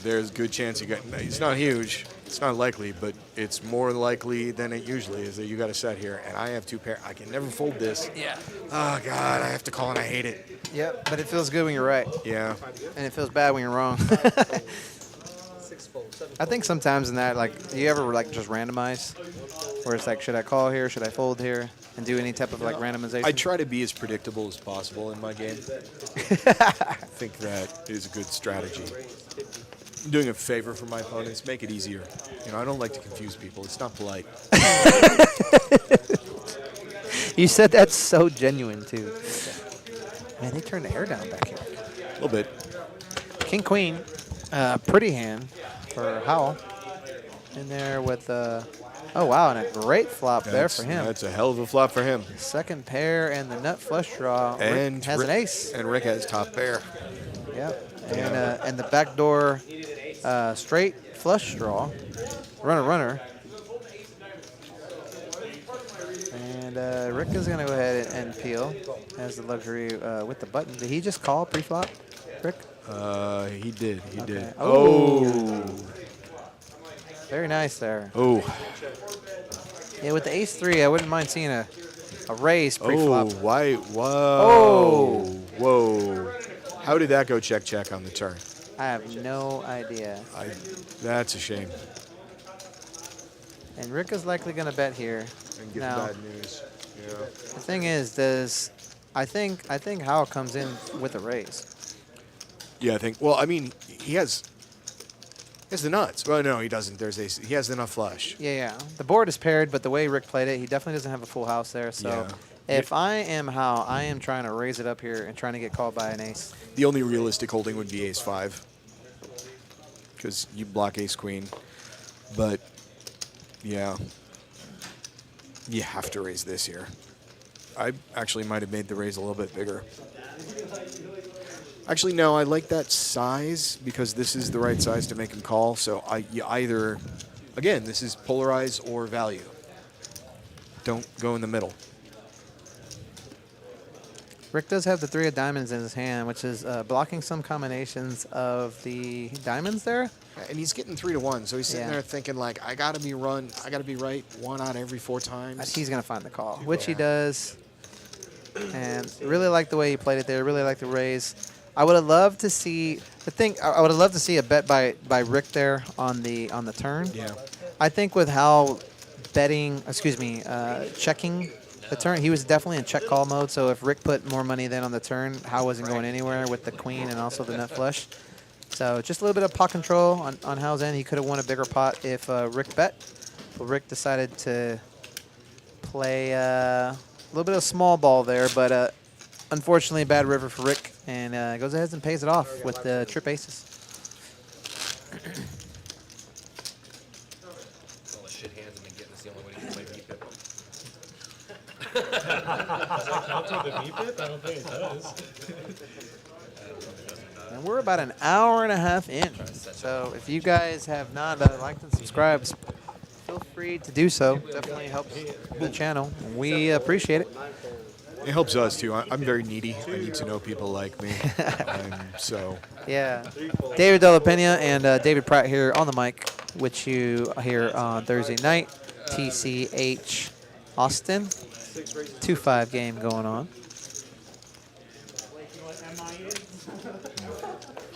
there's a good chance you got. It's not huge. It's not likely, but it's more likely than it usually is that you got a set here, and I have 2 pair. I can never fold this. Yeah. Oh God, I have to call and I hate it. Yep. But it feels good when you're right, Yeah. and it feels bad when you're wrong. 6 fold, 7 I think sometimes in that, like, do you ever like just randomize, where it's like, should I call here, should I fold here, and do any type of like randomization? I try to be as predictable as possible in my game. I think that is a good strategy. I'm doing a favor for my opponents, make it easier. You know, I don't like to confuse people. It's not polite. You said that's so genuine too. Man, they turned the air down back here. A little bit. King Queen, pretty hand for Howell. In there with oh wow, and a great flop there for him. That's a hell of a flop for him. Second pair and the nut flush draw. And Rick has an ace. And Rick has top pair. Yep. And the backdoor straight flush draw. Runner. And Rick is going to go ahead and peel. Has the luxury with the button. Did he just call pre-flop, Rick? He did. He did. Oh. Very nice there. Oh. Yeah, with the ace-3, I wouldn't mind seeing a raise pre-flop. Oh, why? Whoa. Oh. Whoa. How did that go check on the turn? I have no idea. That's a shame. And Rick is likely going to bet here. And get Now, the bad news. Yeah. the thing is, I think Howell comes in with a raise. Yeah, I think. Well, I mean, he has the nuts. Well, no, he doesn't. He has the nut flush. Yeah. The board is paired, but the way Rick played it, he definitely doesn't have a full house there. So Yeah. if I am Howell, I am trying to raise it up here and trying to get called by an ace. The only realistic holding would be ace-5 because you block ace-queen. But yeah, you have to raise this here. I actually might have made the raise a little bit bigger. Actually, no, I like that size because this is the right size to make him call. So you either, again, this is polarize or value. Don't go in the middle. Rick does have the 3 of diamonds in his hand, which is blocking some combinations of the diamonds there. And he's getting 3-1, so he's sitting Yeah. there thinking like, I gotta be right 1 out every 4 times. He's going to find the call, which he does. And really like the way he played it there. Really like the raise. I would have loved to see I would have loved to see a bet by Rick there on the turn. Yeah. I think with how checking the turn, he was definitely in check call mode. So if Rick put more money then on the turn, Howe wasn't going anywhere with the queen and also the nut flush. So just a little bit of pot control on Howe's end. He could have won a bigger pot if Rick bet. But Rick decided to play a little bit of small ball there, but unfortunately bad river for Rick, and goes ahead and pays it off with the trip aces. All the shit hands have been getting. It's the only way to play VPIP. I'll take the VPIP? I don't think it does. And we're about an hour and a half in. So if you guys have not liked and subscribed, feel free to do so. Definitely helps the channel. We appreciate it. It helps us too. I'm very needy. I need to know people like me. So Yeah. David Della Pena and David Pratt here on the mic, which you hear on Thursday night. TCH Austin. 2-5 game going on.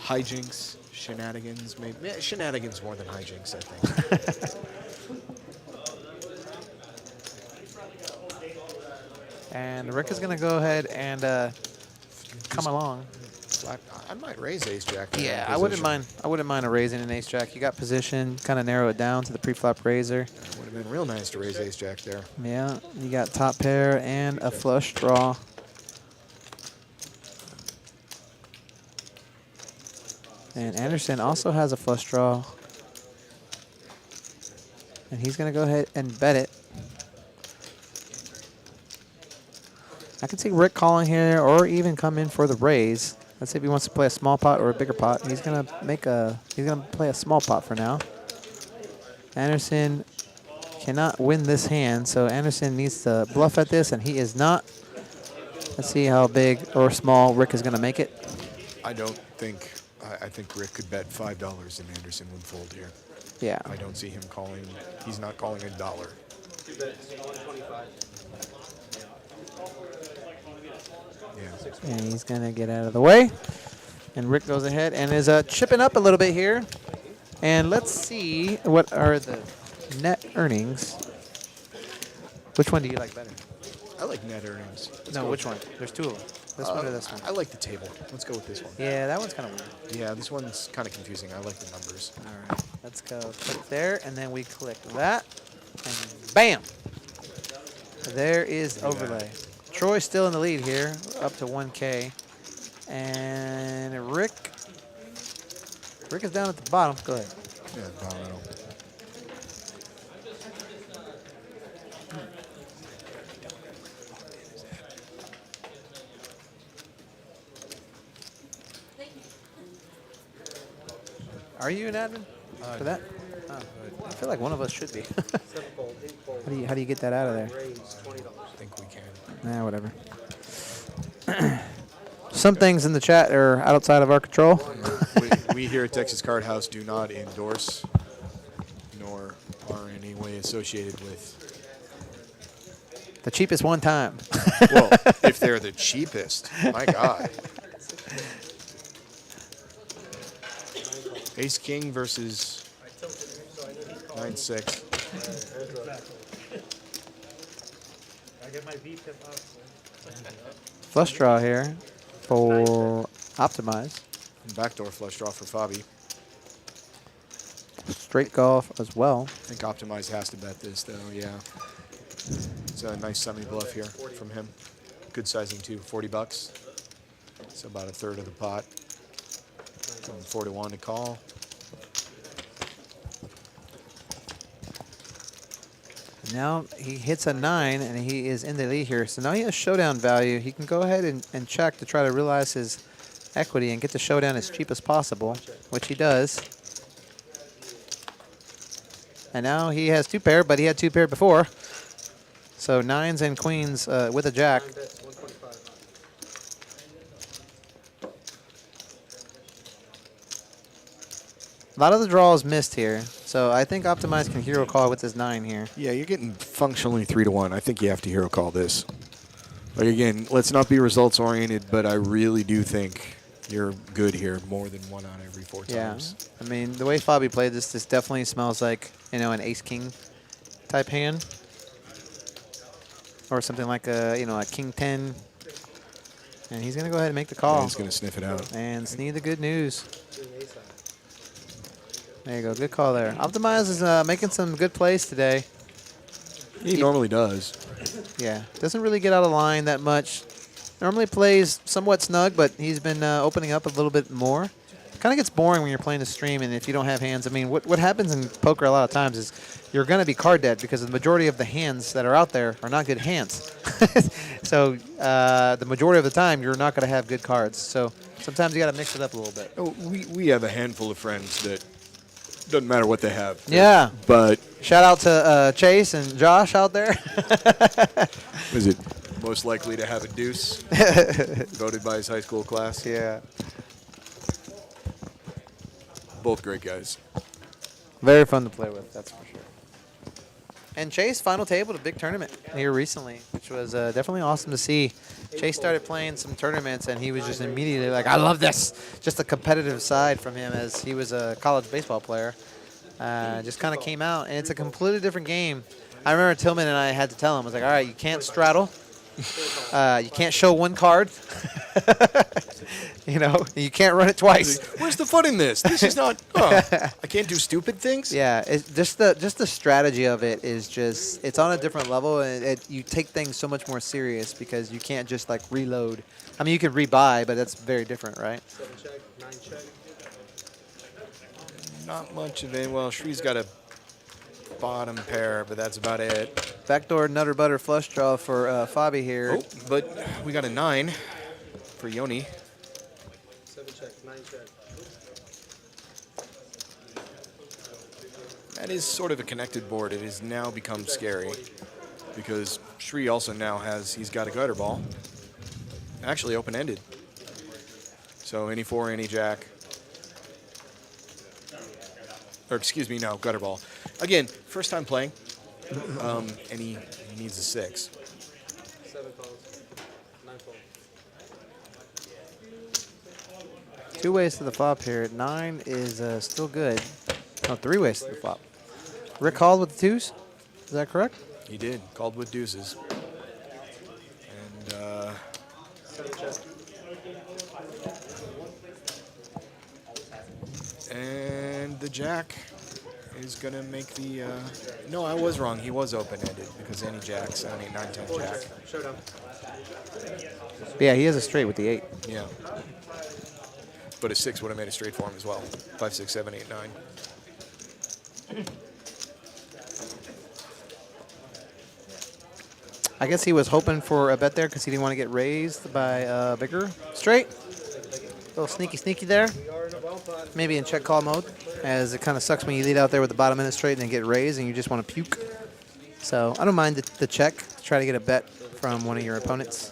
hijinks, shenanigans, maybe shenanigans more than hijinks, I think. And Rick is going to go ahead and come along. I might raise ace jack. there in Yeah, I wouldn't position. mind. I wouldn't mind a raising an ace jack. You got position, kind of narrow it down to the pre-flop raiser. It would have been real nice to raise ace jack there. Yeah, you got top pair and a flush draw. And Anderson also has a flush draw. And he's going to go ahead and bet it. I can see Rick calling here or even come in for the raise. Let's see if he wants to play a small pot or a bigger pot. He's going to play a small pot for now. Anderson cannot win this hand, so Anderson needs to bluff at this, and he is not. Let's see how big or small Rick is going to make it. I don't think. I think Rick could bet $5 and Anderson would fold here. Yeah. I don't see him calling. He's not calling $1. Yeah. And he's going to get out of the way. And Rick goes ahead and is chipping up a little bit here. And let's see what are the net earnings. Which one do you like better? I like net earnings. No, which one? There's two of them. This one or this one? I like the table. Let's go with this one. Yeah, that one's kind of weird. Yeah, this one's kind of confusing. I like the numbers. All right, let's go click there, and then we click that, and bam! There is overlay. Troy's still in the lead here, up to 1K. And Rick is down at the bottom. Go ahead. Yeah, domino. Are you an admin for that? Oh, I feel like one of us should be. How do you get that out of there? I think we can. Nah, whatever. Some things in the chat are outside of our control. we here at Texas Card House do not endorse nor are in any way associated with. The cheapest one time. Well, if they're the cheapest, my God. Ace King versus 9-6. Flush draw here for Optimize. And backdoor flush draw for Fabi. Straight golf as well. I think Optimize has to bet this, though, yeah. It's a nice semi-bluff here from him. Good sizing, too, 40 bucks. It's about a third of the pot. 4-1 to call. Now he hits a 9, and he is in the lead here. So now he has showdown value. He can go ahead and check to try to realize his equity and get the showdown as cheap as possible, which he does. And now he has two pair, but he had two pair before. So 9s and queens with a jack. A lot of the draws missed here. So I think Optimize can hero call with his 9 here. Yeah, you're getting functionally 3-1. I think you have to hero call this. Like, again, let's not be results oriented, but I really do think you're good here more than 1 out of every 4 times. Yeah, I mean, the way Fabi played this definitely smells like, you know, an ace-king type hand. Or something like a, you know, a king-10. And he's going to go ahead and make the call. Yeah, he's going to sniff it out. And sneeze the good news. There you go. Good call there. Optimize is making some good plays today. He normally does. Yeah. Doesn't really get out of line that much. Normally plays somewhat snug, but he's been opening up a little bit more. Kind of gets boring when you're playing a stream and if you don't have hands. I mean, what happens in poker a lot of times is you're going to be card dead because the majority of the hands that are out there are not good hands. So the majority of the time, you're not going to have good cards. So sometimes you got to mix it up a little bit. Oh, we have a handful of friends that doesn't matter what they have. Yeah. But shout out to Chase and Josh out there. is it most likely to have a deuce voted by his high school class? Yeah. Both great guys. Very fun to play with, that's for sure. And Chase, final table to big tournament here recently, which was definitely awesome to see. Chase started playing some tournaments, and he was just immediately like, I love this. Just a competitive side from him as he was a college baseball player. Just kind of came out, and it's a completely different game. I remember Tillman and I had to tell him, I was like, all right, you can't straddle. You can't show one card. You know, you can't run it twice. Where's the fun in this? This is not. Oh, I can't do stupid things. Yeah, it's just the strategy of it is just it's on a different level, and you take things so much more serious because you can't just like reload. I mean, you can rebuy, but that's very different, right? 7 check, 9 check. Not much of it. Well, Shree's got a bottom pair, but that's about it. Backdoor nutter butter flush draw for Fabi here. Oh, but we got a 9 for Yoni. 7 check, 9 check. That is sort of a connected board. It has now become scary because Shree also now he's got a gutter ball. Actually open-ended. So any 4, any jack. Or excuse me, no, gutter ball. Again, first time playing, and he needs a 6. 7 calls. 9 calls. 2 ways to the flop here. 9 is still good. No, 3 ways to the flop. Rick called with the 2s. Is that correct? He did. Called with deuces. And 7 check. and the jack is going to make the... no, I was wrong. He was open-ended because any jack, 7, 8, 9, 10 jack. Showdown. But yeah, he has a straight with the 8. Yeah. But a 6 would have made a straight for him as well. 5, 6, 7, 8, 9. I guess he was hoping for a bet there because he didn't want to get raised by bigger straight. A little sneaky there. We are in a bump pot. Maybe in check call mode, as it kind of sucks when you lead out there with the bottom end straight and then get raised and you just want to puke. So I don't mind the check to try to get a bet from one of your opponents.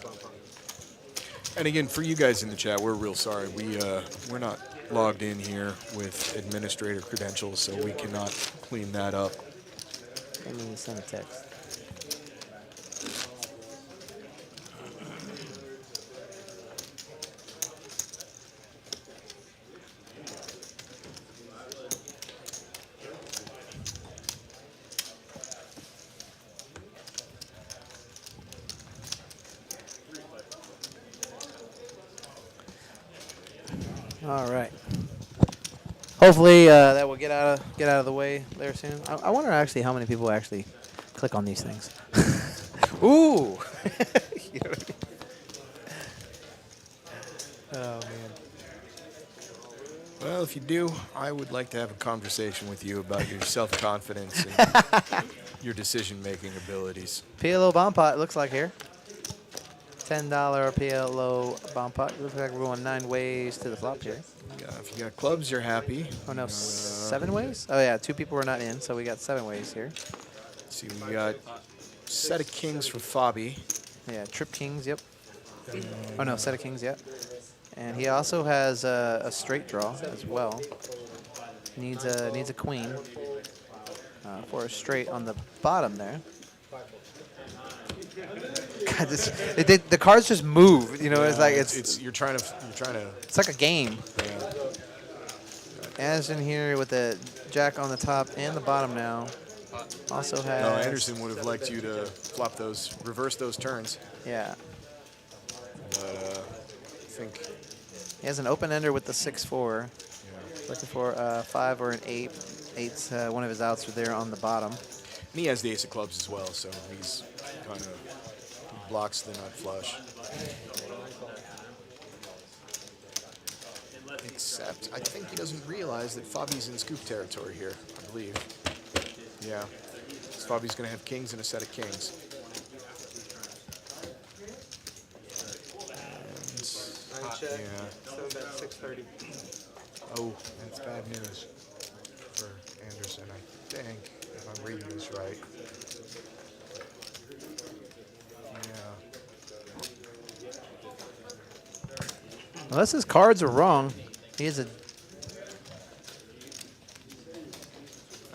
And again, for you guys in the chat, we're real sorry. We're not logged in here with administrator credentials, so we cannot clean that up. Let me send a text. All right. Hopefully that will get out of the way there soon. I wonder actually how many people actually click on these things. Ooh. You know what I mean? Oh man. Well, if you do, I would like to have a conversation with you about your self-confidence and your decision-making abilities. PLO bomb pot, it looks like here. $10 PLO bomb pot. Looks like we're going 9 ways to the flop here. If you got clubs, you're happy. Oh no, 7 ways? Oh yeah, 2 people were not in, so we got 7 ways here. Let's see, we got set of kings for Fabi. Yeah, trip kings, yep. Oh no, set of kings, yep. And he also has a straight draw as well. Needs a queen for a straight on the bottom there. God, the cards just move. You know, Yeah, it's like you're trying to. it's like a game. Yeah. Anderson here with the jack on the top and the bottom now. Also has. No, Anderson would have liked you to flop those, reverse those turns. Yeah. But I think. He has an open ender with the 6-4. Yeah. Looking for a 5 or an 8. 8's one of his outs are there on the bottom. And he has the ace of clubs as well, so he's kind of blocks the nut flush. Except, I think he doesn't realize that Fabi's in scoop territory here, I believe. Yeah. So Fabi's going to have kings and a set of kings. 9 check. Yeah. 7 bet, 630. Oh, that's bad news for Anderson, I think, if I'm reading this right. Yeah. Unless his cards are wrong, he has a.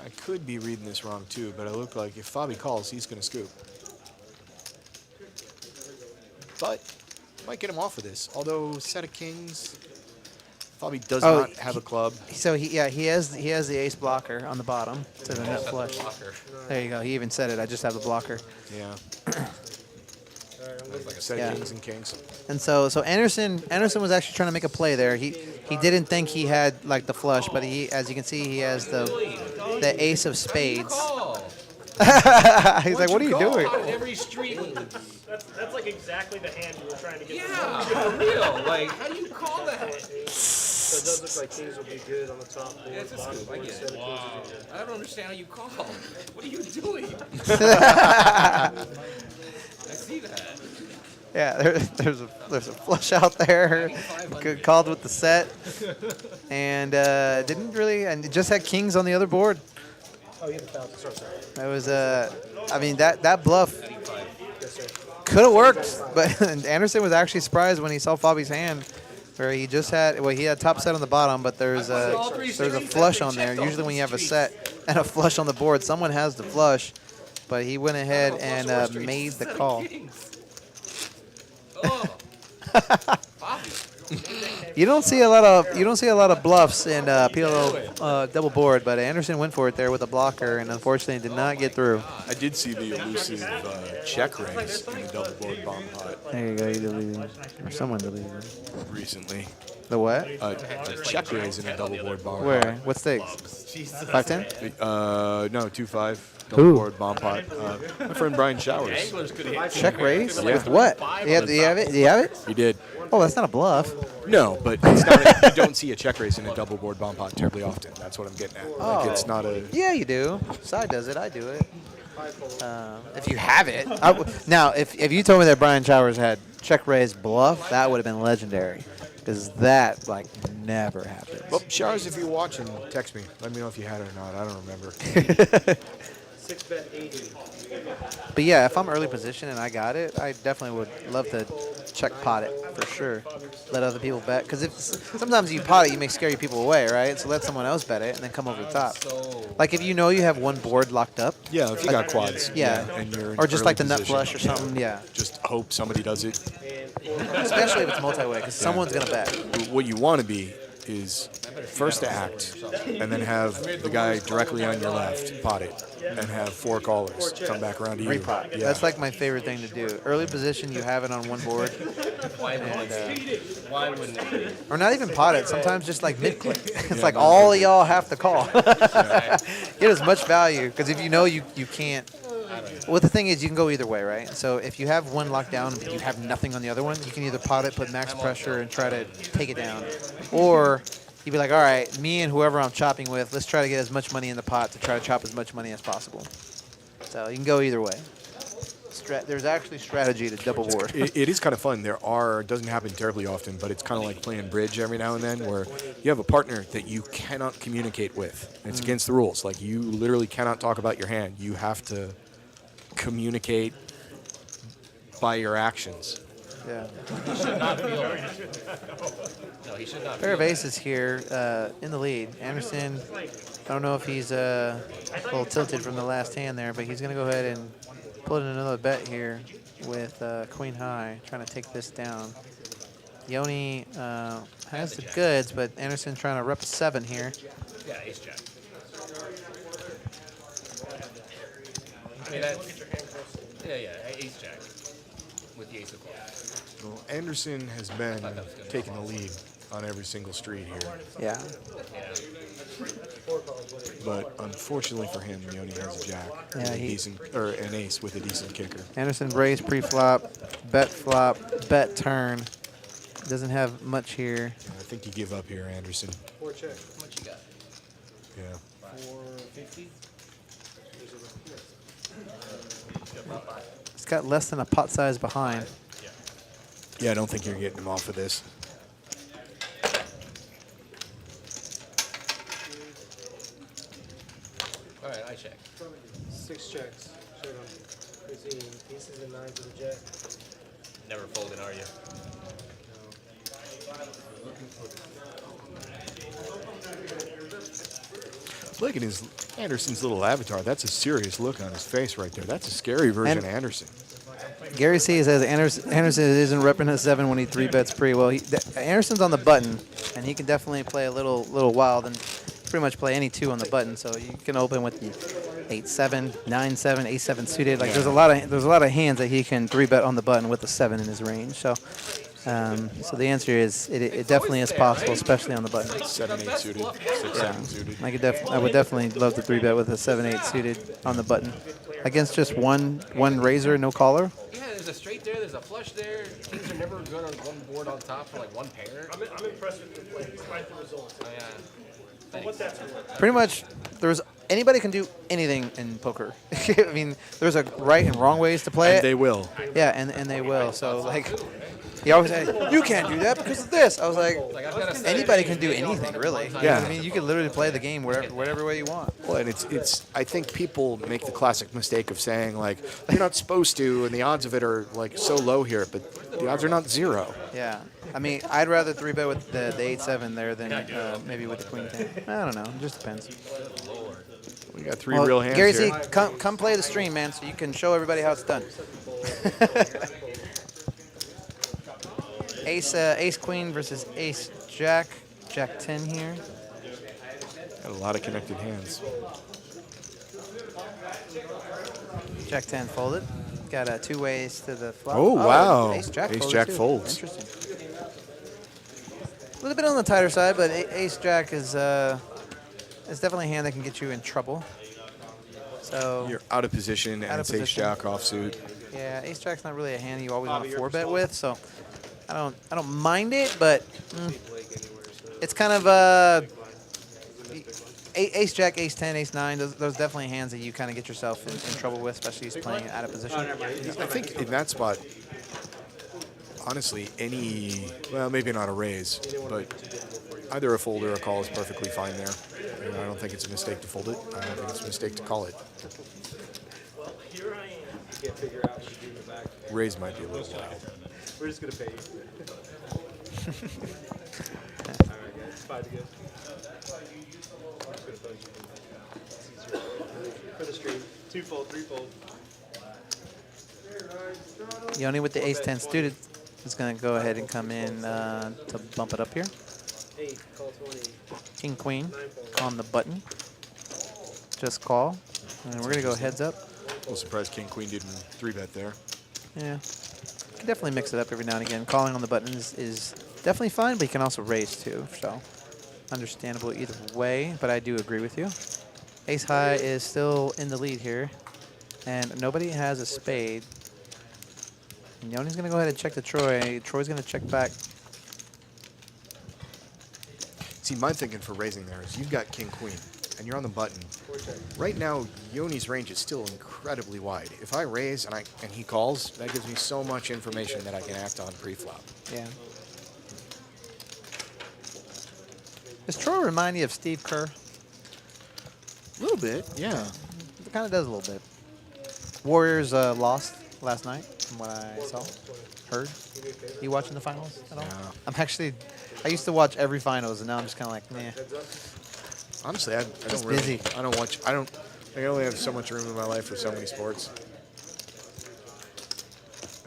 I could be reading this wrong too, but it looked like if Fabi calls, he's going to scoop. But might get him off of this. Although set of kings, Fabi does not have a club. So he has the ace blocker on the bottom to the nut flush. Blocker. There you go. He even said it. I just have the blocker. Yeah. Set Yeah. kings and kings. And so Anderson was actually trying to make a play there. He didn't think he had like the flush, but he, as you can see, he has the ace of spades. He's like, "What are you doing?" Every street. That's like exactly the hand you were trying to get. Yeah, for real. Like, how do you call that? So it does look like kings will be good on the top board. Yeah, it's a bottom scoop. I board, get set it. of kings will be good. I don't understand how you call. What are you doing? I see that. Yeah, there's a flush out there. Good called with the set, and didn't really, and just had kings on the other board. Oh, you have the foul. Sorry. That was I mean that bluff Yes, sir. could have worked, but Anderson was actually surprised when he saw Fabi's hand, where he just had, well, he had top set on the bottom, but there's a flush on there. Usually when you have a set and a flush on the board, someone has the flush, but he went ahead and made the call. You don't see a lot of bluffs in PLO double board, but Anderson went for it there with a blocker, and unfortunately did not get through. I did see the elusive check raise in the double board bomb pot There you go, you deleted, or someone deleted it. recently. The what? A check raise in a double board bomb Where? What stakes? 510? pot. No, 2-5. Who? Double board bomb pot. My friend Brian Showers. Check raise? Yeah. With what? Do you have it? Do you have it? He did. Oh, that's not a bluff. No, but it's not you don't see a check raise in a double board bomb pot terribly often. That's what I'm getting at. Like, it's not a... Yeah, you do. Side does it. I do it. If you have it. Now, if you told me that Brian Showers had check raise bluff, that would have been legendary. Because that, like, never happens. Well, Showers, if you're watching, text me. Let me know if you had it or not. I don't remember. 6-bet 80. But yeah, if I'm early position and I got it, I definitely would love to check pot it for sure. Let other people bet, because if sometimes you pot it, you may scare your people away, right? So let someone else bet it and then come over the top. Like if you know you have one board locked up. Yeah, if you got quads. Yeah. And you're in Or just early like the nut position. flush or something. Yeah. Just hope somebody does it. Especially if it's multi-way, because someone's gonna bet. What you want to be is first to act, and then have the guy directly on your left pot it, and have 4 callers come back around to you. Repot. Yeah. That's like my favorite thing to do. Early position, you have it on one board. Why wouldn't it? Or not even pot it. Sometimes just like mid-click. It's like all of y'all have to call. Get as much value, because if you know you can't. Well, the thing is, you can go either way, right? So if you have one locked down but you have nothing on the other one, you can either pot it, put max pressure, and try to take it down. Or you'd be like, all right, me and whoever I'm chopping with, let's try to get as much money in the pot to try to chop as much money as possible. So you can go either way. There's actually strategy to double board. It is kind of fun. It doesn't happen terribly often, but it's kind of like playing bridge every now and then, where you have a partner that you cannot communicate with. It's against the rules. Like, you literally cannot talk about your hand. You have to communicate by your actions. Yeah. He should not feel it. No, he should not Pair of feel aces here in the lead. Anderson, I don't know if he's a little tilted from the last hand there, but he's going to go ahead and pull in another bet here with queen high, trying to take this down. Yoni has the goods, but Anderson's trying to rep a 7 here. Yeah, ace jack. I mean, that's... Yeah, ace jack. With the ace of clubs. Well, Anderson has been taking the lead on every single street here. Yeah. Yeah. But unfortunately for him, Yoni has a jack, Yeah, or an ace with a decent kicker. Anderson raised pre-flop, flop, bet turn. Doesn't have much here. I think you give up here, Anderson. 4 check. How much you got? Yeah. 450. It's got less than a pot size behind. Yeah, I don't think you're getting him off of this. All right, I check. 6 checks. Showed him. Is he pieces and 9s with a jack? Never folding, are you? Look at Anderson's little avatar. That's a serious look on his face right there. That's a scary version of Anderson. Gary C says Anderson isn't repping a 7 when he 3-bets pre. Well, Anderson's on the button, and he can definitely play a little wild and pretty much play any 2 on the button. So you can open with 8-7, 9-7, 8-7 suited. Like Yeah. there's a lot of hands that he can 3-bet on the button with a 7 in his range. So, so the answer is it definitely is possible, especially on the button. 7-8 suited, 6-7 suited. I would definitely love to 3-bet with a 7-8 suited on the button against just one razor, no caller. Yeah, there's a straight there, there's a flush there. Kings are never good on one board on top for like one pair. I'm impressed with the play, despite the results. Oh, yeah. What's that for? Pretty much, anybody can do anything in poker. I mean, there's a right and wrong ways to play And it. they will. Yeah, and they will. So like, he always say, you can't do that because of this. I was like, I've got to anybody can do anything really. Yeah. I mean, you can literally play the game whatever way you want. Well, and it's. I think people make the classic mistake of saying like you're not supposed to, and the odds of it are like so low here, but the odds are not 0. Yeah. I mean, I'd rather 3-bet with the 8-7 there than maybe with the queen 10. I don't know. It just depends. We got 3 real hands Gary here. Z, come play the stream, man, so you can show everybody how it's done. Ace queen versus ace jack. Jack 10 here. Got a lot of connected hands. Jack 10 folded. Got 2 ways to the flop. Oh, wow. Ace jack, Ace folded jack too. folds. Interesting. A little bit on the tighter side, but ace jack is definitely a hand that can get you in trouble. So You're out of position, Out and of it's ace position. jack offsuit. yeah, ace jack's not really a hand you always want to 4-bet with. So I don't mind it, but it's kind of ace jack, ace 10, ace 9. Those definitely hands that you kind of get yourself in trouble with, especially if he's playing out of position. I think in that spot, honestly, well, maybe not a raise, but either a fold or a call is perfectly fine there. And I don't think it's a mistake to fold it. I don't think it's a mistake to call it. Here I am. Can't figure out what to do in the back. Raise might be a little wild. We're just gonna pay you. All right, guys. 5 to go. For the stream. 2 fold, 3 fold. Yoni with the ace 10 suited is going to go ahead and come in to bump it up here. 8, call 20. King queen on the button. Just call. And we're going to go heads up. A little surprised King Queen didn't 3-bet there. Yeah. You can definitely mix it up every now and again. Calling on the button is definitely fine, but you can also raise too. So understandable either way, but I do agree with you. Ace high is still in the lead here, and nobody has a spade. And Yoni's going to go ahead and check to Troy. Troy's going to check back. See, my thinking for raising there is you've got King Queen, and you're on the button. Right now, Yoni's range is still incredibly wide. If I raise and he calls, that gives me so much information that I can act on pre-flop. Yeah. Does Troy remind you of Steve Kerr? A little bit, yeah. It kind of does a little bit. Warriors lost last night, from what I saw, heard. You watching the finals at all? No. I used to watch every finals, and now I'm just kind of like, meh. Honestly, I Just don't really. busy. I don't watch. I only have so much room in my life for so many sports.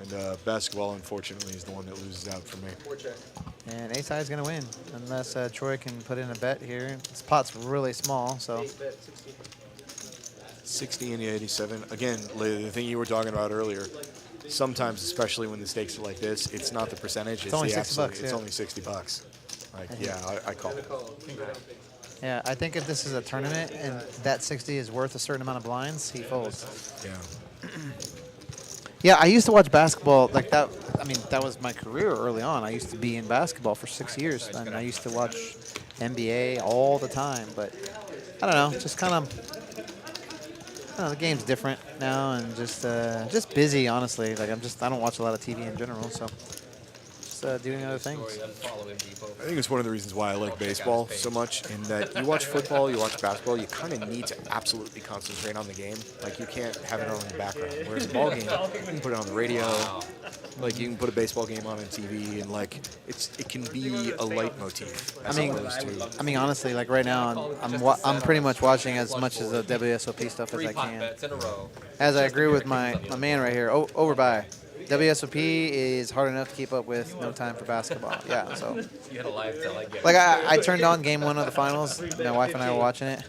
And basketball, unfortunately, is the one that loses out for me. And ace high is going to win, unless Troy can put in a bet here. This pot's really small, so 60 and the 87. Again, the thing you were talking about earlier. Sometimes, especially when the stakes are like this, it's not the percentage. It's only the $60, absolute. It's yeah. only $60. Like, yeah, I call it. yeah, I think if this is a tournament and that 60 is worth a certain amount of blinds, he folds. Yeah. Yeah, I used to watch basketball like that. I mean, that was my career early on. I used to be in basketball for 6 years, and I used to watch NBA all the time. But I don't know, just kind of, the game's different now, and just busy, honestly. Like I don't watch a lot of TV in general, so just doing other things. I think it's one of the reasons why I like baseball so much, in that you watch football, you watch basketball, you kind of need to absolutely concentrate on the game. Like, you can't have it on in the background. Whereas a ball game, you can put it on the radio. Like, you can put a baseball game on TV, and like it can be a leitmotif. I mean, honestly, like right now, I'm pretty much watching as much of the WSOP stuff as I can. As I agree with my man right here, over by. WSOP is hard enough to keep up with. No time for basketball. Yeah, so. You had a life till I get Like I turned on game 1 of the finals. My wife and I were watching it,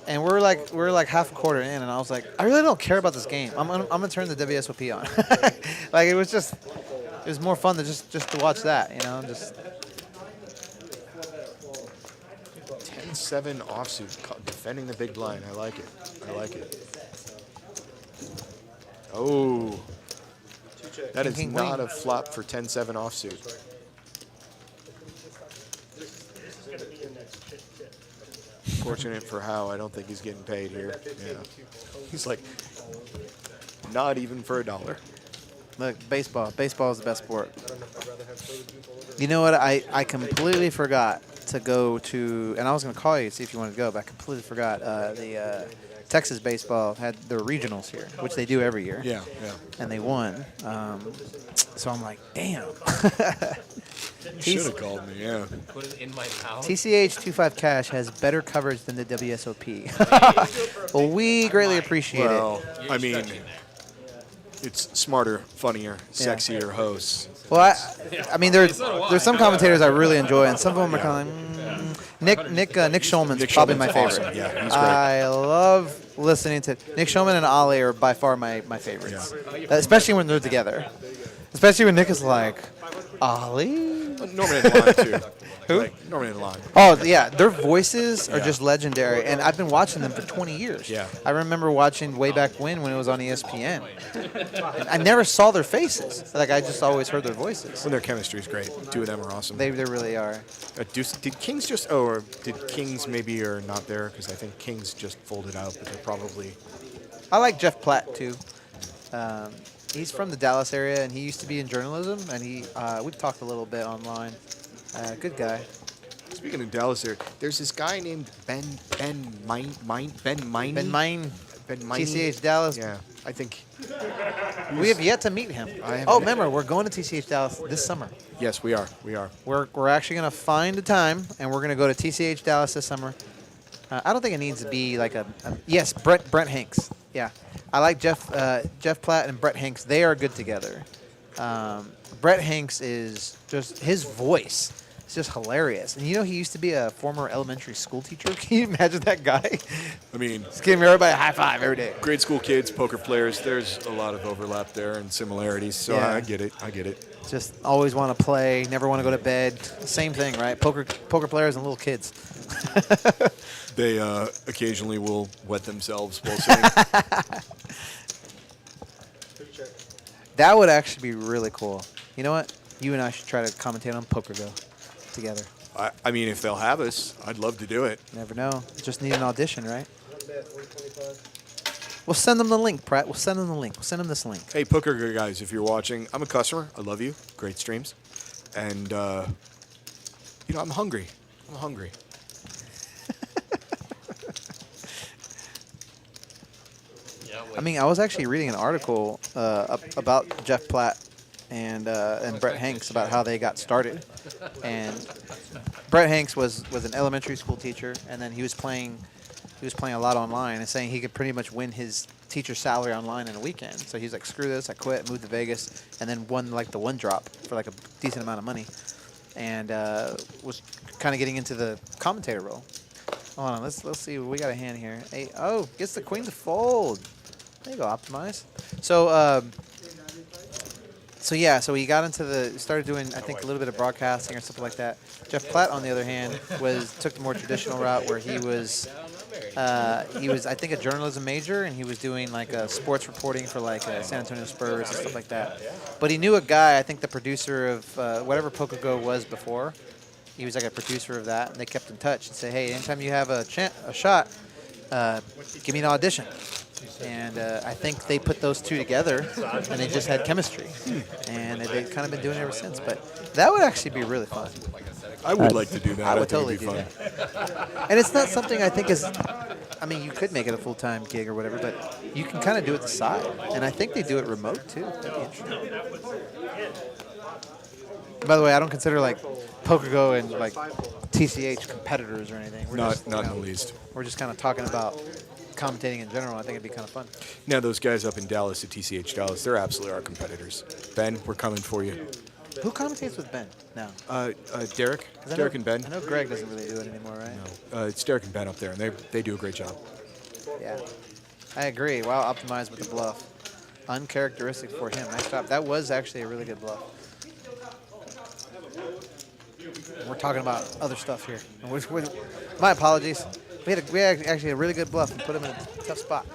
And we're like half a quarter in, and I was like, I really don't care about this game. I'm gonna turn the WSOP on. Like it was more fun to just to watch that, you know, just 10-7 offsuit, defending the big blind. I like it. I like it. Oh, that is King, not queen. a flop for 10-7 offsuit. Fortunate for Howe, I don't think he's getting paid here. Yeah. He's like, not even for $1. look, baseball. Baseball is the best sport. You know what? I completely forgot to go to, and I was gonna call you to see if you wanted to go, but I completely forgot. The Texas baseball had their regionals here, which they do every year. Yeah, yeah. And they won. So I'm like, damn. You should have called me, yeah. Put it in my mouth. TCH 25 Cash has better coverage than the WSOP. Well, we greatly appreciate Well, it. I mean, it's smarter, funnier, sexier hosts. Well, I mean, there's some commentators I really enjoy, and some of them are kind of like, Nick Schulman's Nick probably Schulman's my favorite. awesome. Yeah, he's great. I love listening to Nick Schulman and Ali are by far my favorites, especially when they're together. Especially when Nick is like, Ali? Norman and Lon, too. Who? Like, Norman and Lon. Oh, yeah. Their voices are just legendary, and I've been watching them for 20 years. Yeah. I remember watching way back when it was on ESPN. And I never saw their faces. Like, I just always heard their voices. Well, their chemistry is great. Two of them are awesome. They really are. Did Kings just, or did Kings maybe are not there? Because I think Kings just folded out, but they're probably. I like Jeff Platt, too. He's from the Dallas area, and he used to be in journalism, and we've talked a little bit online. Good guy. Speaking of Dallas here, there's this guy named Ben Mine. Ben Mine, TCH Dallas. Yeah, I think. We have yet to meet him. Remember, we're going to TCH Dallas this summer. Yes, we are. We are. We're actually going to find a time, and we're going to go to TCH Dallas this summer. I don't think it needs to be like yes, Brent Hanks. Yeah, I like Jeff Platt and Brett Hanks. They are good together. Brett Hanks is just, his voice is just hilarious. And you know, he used to be a former elementary school teacher. Can you imagine that guy? I mean, Just giving everybody a high five every day. grade school kids, poker players. There's a lot of overlap there and similarities. So Yeah. I get it. I get it. Just always want to play, never want to go to bed. Same thing, right? Poker players and little kids. They occasionally will wet themselves while sitting. That would actually be really cool. You know what? You and I should try to commentate on PokerGo together. I mean, if they'll have us, I'd love to do it. Never know. Just need an audition, right? We'll send them the link, Pratt. We'll send them the link. We'll send them this link. Hey, PokerGo guys, if you're watching, I'm a customer. I love you. Great streams. And, you know, I'm hungry. I'm hungry. I mean, I was actually reading an article about Jeff Platt and Brett Hanks about how they got started. And Brett Hanks was an elementary school teacher, and then he was playing a lot online and saying he could pretty much win his teacher's salary online in a weekend. So he's like, screw this, I quit, moved to Vegas, and then won like the one drop for like a decent amount of money, and was kind of getting into the commentator role. Hold on, let's see. We got a hand here. Hey, gets the queen to fold. There you go, optimize. So so he got into started doing, I think, a little bit of broadcasting or something like that. Jeff Platt, on the other hand, took the more traditional route where he was, I think, a journalism major, and he was doing like sports reporting for like San Antonio Spurs and stuff like that. But he knew a guy, I think the producer of whatever PokerGo was before. He was like a producer of that, and they kept in touch and say, hey, anytime you have a shot, give me an audition. And I think they put those two together, and they just had chemistry. And they've kind of been doing it ever since. But that would actually be really fun. I would like to do that. I would think totally it'd do be fun. that. And it's not something I think is, I mean, you could make it a full-time gig or whatever, but you can kind of do it the side. And I think they do it remote, too. That'd be interesting. By the way, I don't consider like PokerGo and like TCH competitors or anything. We're Not just, in the least. We're just kind of talking about commentating in general. I think it'd be kind of fun. Now, those guys up in Dallas at TCH Dallas, they're absolutely our competitors. Ben, we're coming for you. Who commentates with Ben now? Derek. 'Cause I Derek know- and Ben. I know Greg doesn't really do it anymore, right? It's Derek and Ben up there, and they do a great job. Yeah. I agree. Wow, optimized with the bluff. Uncharacteristic for him. Nice job. That was actually a really good bluff. We're talking about other stuff here. My apologies. We had actually a really good bluff and put him in a tough spot.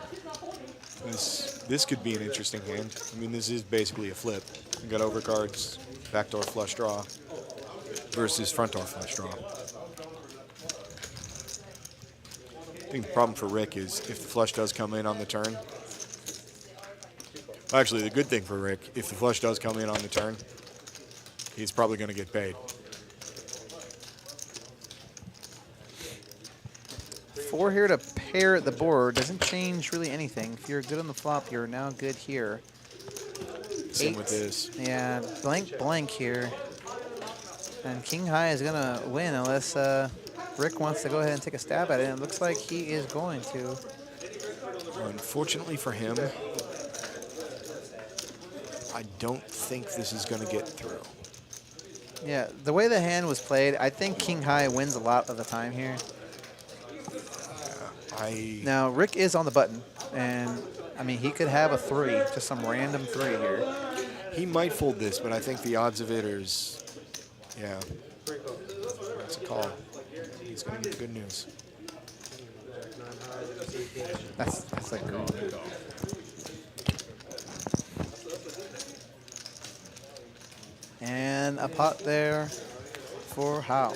This could be an interesting hand. I mean, this is basically a flip. You got overcards, backdoor flush draw versus front door flush draw. I think the problem for Rick is if the flush does come in on the turn. Actually, the good thing for Rick, if the flush does come in on the turn, he's probably going to get paid. 4 here to pair the board. Doesn't change really anything. If you're good on the flop, you're now good here. Same with this. Yeah, blank here. And King High is going to win unless Rick wants to go ahead and take a stab at it. And it looks like he is going to. Unfortunately for him, I don't think this is going to get through. Yeah, the way the hand was played, I think King High wins a lot of the time here. Now, Rick is on the button, and, I mean, he could have a 3, just some random 3 here. He might fold this, but I think the odds of it are, yeah, it's a call. He's going to get good news. That's like good. And a pot there for Howe.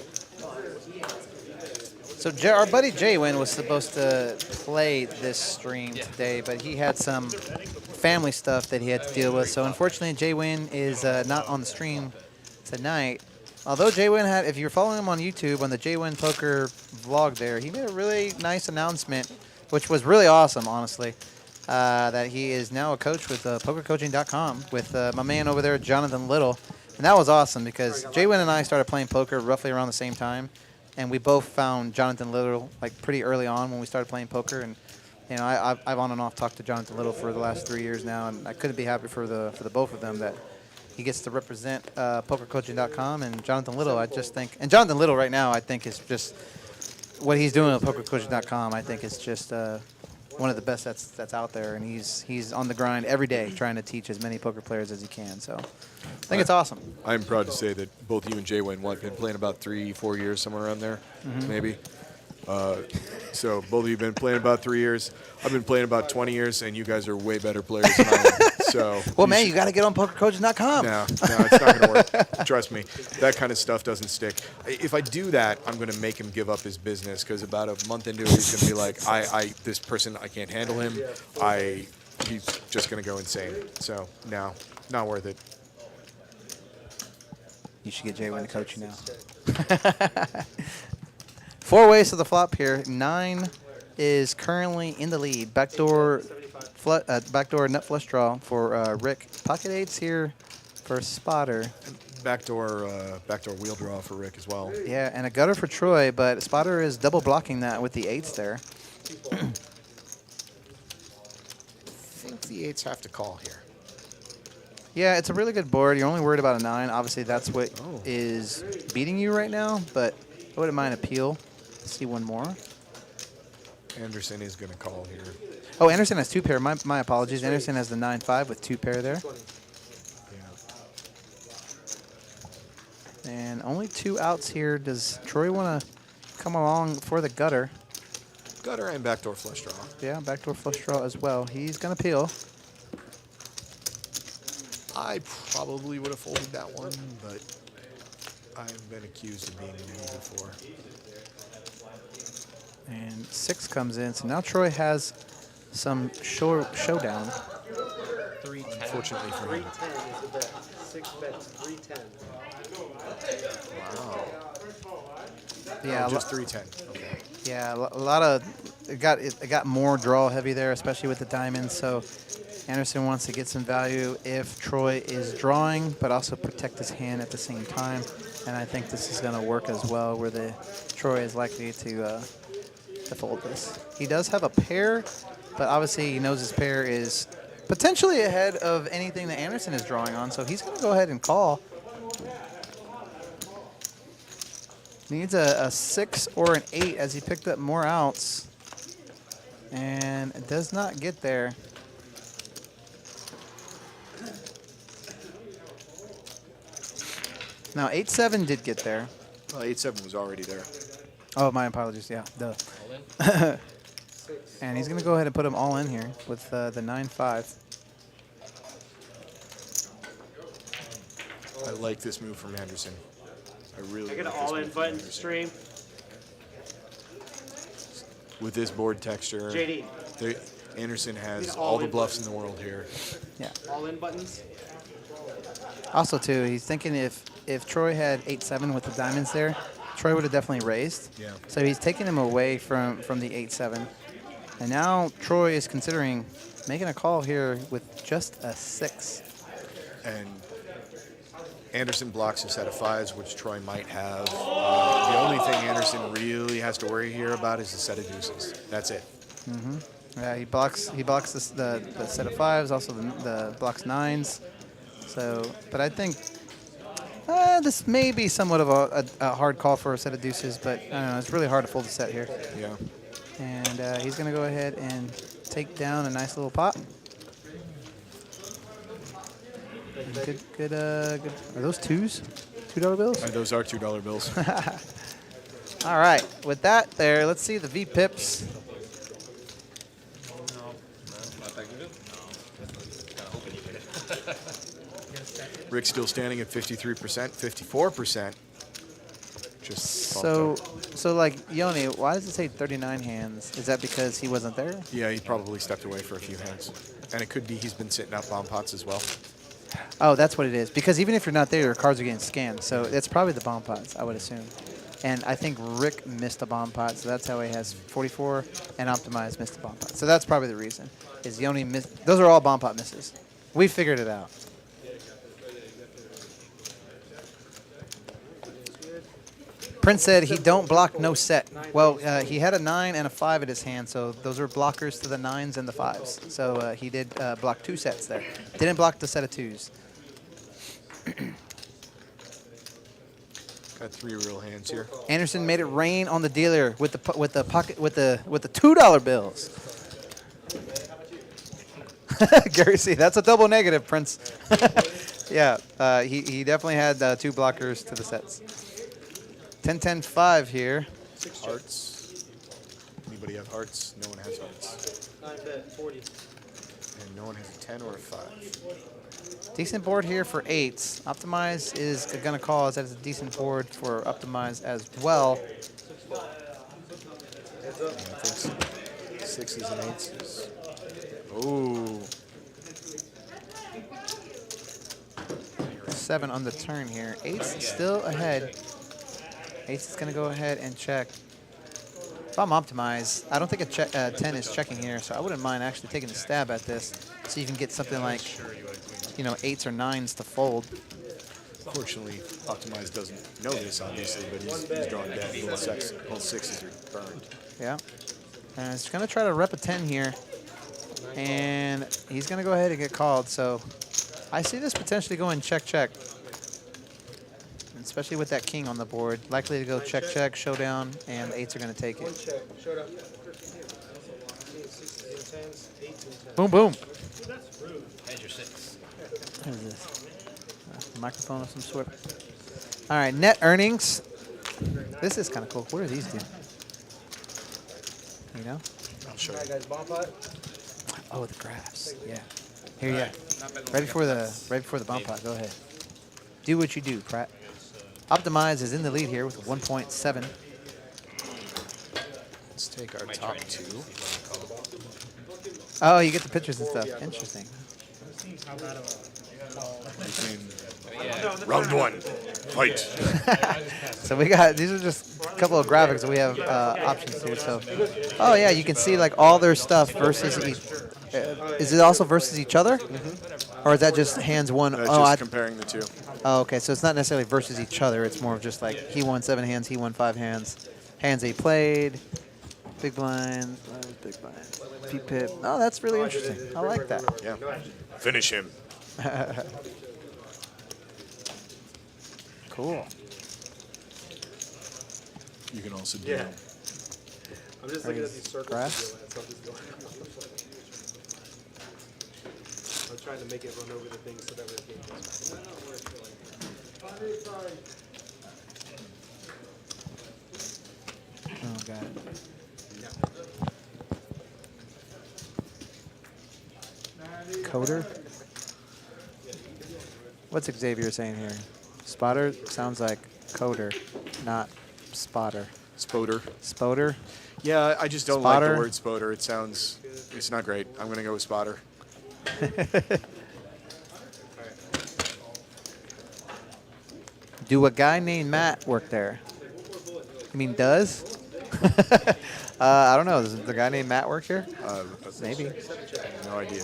So our buddy Jaywin was supposed to play this stream today, but he had some family stuff that he had to deal with. So unfortunately, Jaywin is not on the stream tonight. Although Jaywin had, if you're following him on YouTube on the Jaywin Poker vlog there, he made a really nice announcement, which was really awesome, honestly, that he is now a coach with PokerCoaching.com with my man over there, Jonathan Little. And that was awesome because Jaywin and I started playing poker roughly around the same time. And we both found Jonathan Little like pretty early on when we started playing poker. And you know, I've on and off talked to Jonathan Little for the last 3 years now, and I couldn't be happy for the both of them that he gets to represent PokerCoaching.com and Jonathan Little. I just think, and Jonathan Little right now, I think is just what he's doing with PokerCoaching.com. I think is just one of the best that's out there, and he's on the grind every day trying to teach as many poker players as he can. So I think it's awesome. I'm proud to say that both you and Jay Wayne have been playing about 3-4 years, somewhere around there, maybe. So both of you have been playing about 3 years. I've been playing about 20 years, and you guys are way better players than I am. So well, man, you got to get on PokerCoaching.com. No, it's not going to work. Trust me, that kind of stuff doesn't stick. If I do that, I'm going to make him give up his business because about a month into it, he's going to be like, this person, I can't handle him. He's just going to go insane. So no, not worth it. You should get Jay Wynn to coach you now. 4 ways to the flop here. 9 is currently in the lead. Backdoor nut flush draw for Rick. Pocket 8s here for Spotter. Backdoor wheel draw for Rick as well. Yeah, and a gutter for Troy, but Spotter is double blocking that with the 8s there. I think the 8s have to call here. Yeah, it's a really good board. You're only worried about a 9. Obviously, that's what is beating you right now, but I wouldn't mind appeal. Let's see one more. Anderson is going to call here. Oh, Anderson has 2 pair. My apologies. Anderson has the 9-5 with 2 pair there. Yeah. And only 2 outs here. Does Troy want to come along for the gutter? Gutter and backdoor flush draw. Yeah, backdoor flush draw as well. He's going to peel. I probably would have folded that one, but I've been accused of being an idiot before. And 6 comes in. So now Troy has some showdown. 310. Unfortunately for him. 310 is the bet. 6 bets, 310. Wow. Yeah, Oh, just 310. Okay. yeah, a lot of it got more draw heavy there, especially with the diamonds. So Anderson wants to get some value if Troy is drawing, but also protect his hand at the same time. And I think this is going to work as well, where the Troy is likely to fold this. He does have a pair, but obviously he knows his pair is potentially ahead of anything that Anderson is drawing on, so he's going to go ahead and call. Needs a 6 or an 8 as he picked up more outs. And it does not get there. Now, 8-7 did get there. Well, 8-7 was already there. Oh, my apologies. Yeah, duh. All in. And he's going to go ahead and put him all in here with the 9-5. I like this move from Anderson. I really I get like an this all-in move from button Anderson. stream. With this board texture, JD. Anderson has Need all the all-in bluffs in the world here. Yeah. All-in buttons. Also, too, he's thinking if Troy had 8-7 with the diamonds there, Troy would have definitely raised. Yeah. So he's taking him away from the 8-7. And now Troy is considering making a call here with just a 6. And Anderson blocks a set of 5s, which Troy might have. The only thing Anderson really has to worry here about is the set of deuces. That's it. Yeah, he blocks the set of 5s, also the blocks 9s. So, but I think this may be somewhat of a hard call for a set of deuces, but I don't know, it's really hard to fold the set here. Yeah. And he's going to go ahead and take down a nice little pot. Good. Are those twos? $2 bills? Those are $2 bills. All right. With that there, let's see the V pips. Not that good. Kinda hoping you get it. Rick's still standing at 53%, 54%. Just So like, Yoni, why does it say 39 hands? Is that because he wasn't there? yeah, he probably stepped away for a few hands. And it could be he's been sitting up bomb pots as well. Oh, that's what it is. Because even if you're not there, your cards are getting scanned. So it's probably the bomb pots, I would assume. And I think Rick missed a bomb pot, so that's how he has 44, and Optimize missed a bomb pot. So that's probably the reason. Is Yoni missed? Those are all bomb pot misses. We figured it out. Prince said he don't block no set. Well, he had a 9 and a 5 at his hand, so those are blockers to the 9s and the 5s. So he did block 2 sets there. Didn't block the set of 2s. Got 3 real hands here. Anderson made it rain on the dealer with the $2 bills. Gary C, that's a double negative, Prince. Yeah, he definitely had 2 blockers to the sets. 10-10-5 here. 6 hearts. Anybody have hearts? No one has hearts. 9-bet, 40. And no one has a 10 or a 5. Decent board here for 8s. Optimize is going to call us as a decent board for Optimize as well. Yeah, I think 6s and 8s is... Oh. 7 on the turn here. 8's still ahead. 8's is going to go ahead and check. If I'm Optimize, I don't think a 10 is checking here, so I wouldn't mind actually taking a stab at this. So you can get something like, 8s or 9s to fold. Fortunately, Optimize doesn't know this, obviously, but he's drawing dead. Both 6s are burned. Yeah. And he's going to try to rep a 10 here. And he's going to go ahead and get called. So I see this potentially going check. Especially with that king on the board. Likely to go check, showdown, and the 8s are going to take One it. check. Showdown. 6s and 10s, 8s and 10s. Boom, boom. Here's your 6. What is this? A microphone of some sort. All right, net earnings. This is kind of cool. What do these do? You know? I'll show All right, you. guys, bomb pot. Oh, the graphs. Yeah. Here, yeah. Right before the bomb pot. Go ahead. Do what you do, Pratt. Optimize is in the lead here with 1.7. Let's take our top 2. Oh, you get the pictures and stuff. Interesting. Round 1. Fight. So we got, these are just a couple of graphics that we have options here. So, oh yeah, you can see like all their stuff versus each. Is it also versus each other? Or is that just hands one? That's Oh, just comparing the 2. oh, okay. So it's not necessarily versus each other. It's more of just like he won 7 hands, he won 5 hands. Hands he played. Big blind, big blind. P-pip. Oh, that's really interesting. I like that. Yeah. Finish him. Cool. You can also do. Yeah. I'm just looking at Raise these circles. grass. So I'm just going. I'm trying to make it run over the things so that way the game goes. Oh god. Coder. What's Xavier saying here? Spotter sounds like coder, not spotter. Spoder. Spoder. Yeah, I just don't like Spotter. the word spoder. It sounds, it's not great. I'm going to go with spotter. Do a guy named Matt work there? You mean does? I don't know. Does the guy named Matt work here? Maybe. No idea.